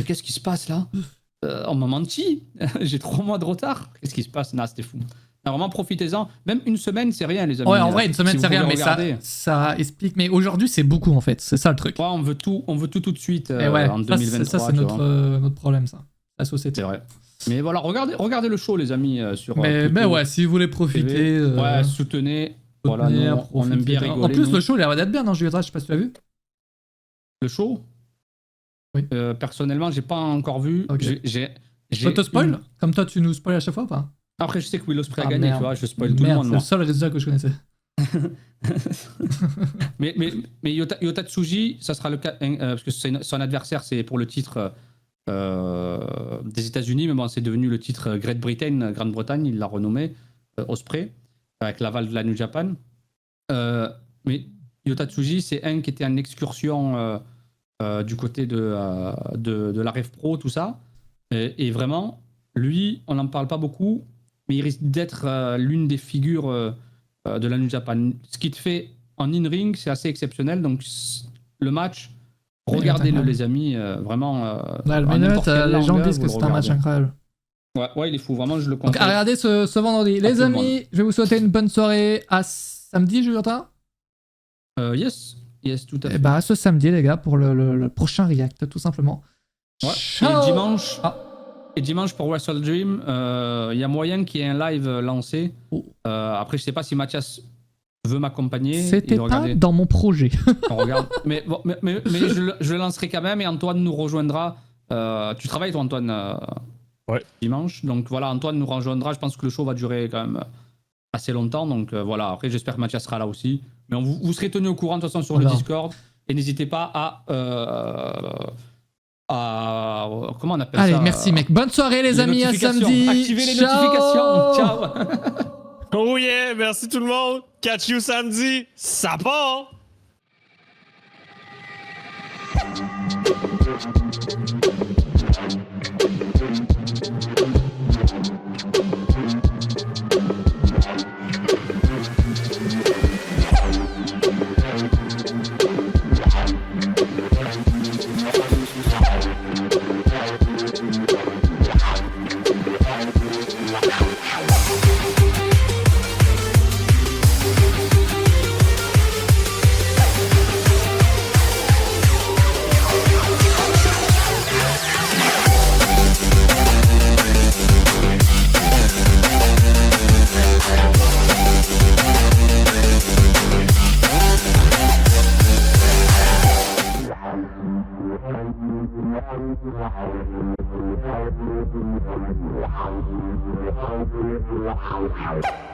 D: Qu'est-ce qui se passe là? On m'a menti. J'ai 3 mois de retard. Qu'est-ce qui se passe? Non, c'était fou. Non, vraiment, profitez-en. Même une semaine, c'est rien, les amis.
A: Ouais, en vrai, une semaine,
D: si
A: c'est rien, mais
D: regarder.
A: ça explique. Mais aujourd'hui, c'est beaucoup, en fait. C'est ça le truc.
D: Ouais, on veut tout de suite
A: ouais,
D: en 2023.
A: Ça, c'est notre problème, ça. La société.
D: C'est vrai. Mais voilà, regardez le show, les amis, sur.
A: Mais ouais, si vous voulez profiter.
D: Ouais, soutenez. Voilà, nous, on aime bien rigoler.
A: En plus,
D: nous.
A: Le show, il a l'air d'être bien, non, Juliette, je sais pas si tu l'as vu.
D: Le show?
A: Oui.
D: Personnellement, j'ai pas encore vu.
A: Okay. Je peux te spoil? Comme toi, tu nous spoil à chaque fois ou pas?
D: Après, je sais que Will Ospreay a gagné, tu vois, je spoil tout le monde.
A: C'est le seul résultat que je connaissais.
D: mais Yota Tsuji, ça sera le cas, parce que son adversaire, c'est pour le titre des États-Unis, mais bon, c'est devenu le titre Great Britain, Grande-Bretagne, il l'a renommé Ospreay, avec l'aval de la New Japan. Mais Yota Tsuji, c'est un qui était en excursion du côté de la Rev Pro, tout ça. Et vraiment, lui, on n'en parle pas beaucoup, mais il risque d'être l'une des figures de la New Japan. Ce qu'il te fait en in-ring, c'est assez exceptionnel. Donc, le match, regardez-le, les amis. Vraiment.
A: Les gens disent que c'est un match incroyable.
D: Ouais, il est fou. Vraiment, je le conseille.
A: Donc, à regarder ce vendredi. Les amis, je vais vous souhaiter une bonne soirée. À samedi, Julien.
D: Yes, tout à fait.
A: Et bah, ce samedi, les gars, pour le prochain React, tout simplement.
D: Ouais. Et dimanche pour Wrestle Dream, il y a moyen qu'il y ait un live lancé. Après, je sais pas si Mathias veut m'accompagner.
A: C'était pas dans mon projet.
D: On regarde. Mais je le lancerai quand même et Antoine nous rejoindra. Tu travailles toi, Antoine,
B: ouais.
D: Dimanche. Donc voilà, Antoine nous rejoindra. Je pense que le show va durer quand même assez longtemps. Donc voilà, après j'espère que Mathias sera là aussi. Mais vous serez tenu au courant de toute façon sur le Discord. Et n'hésitez pas à comment on appelle ça?
A: Allez, merci mec. Bonne soirée les amis, à samedi.
D: Activez les notifications. Ciao.
B: Oh yeah, merci tout le monde. Catch you samedi. Ça part.
E: Wow.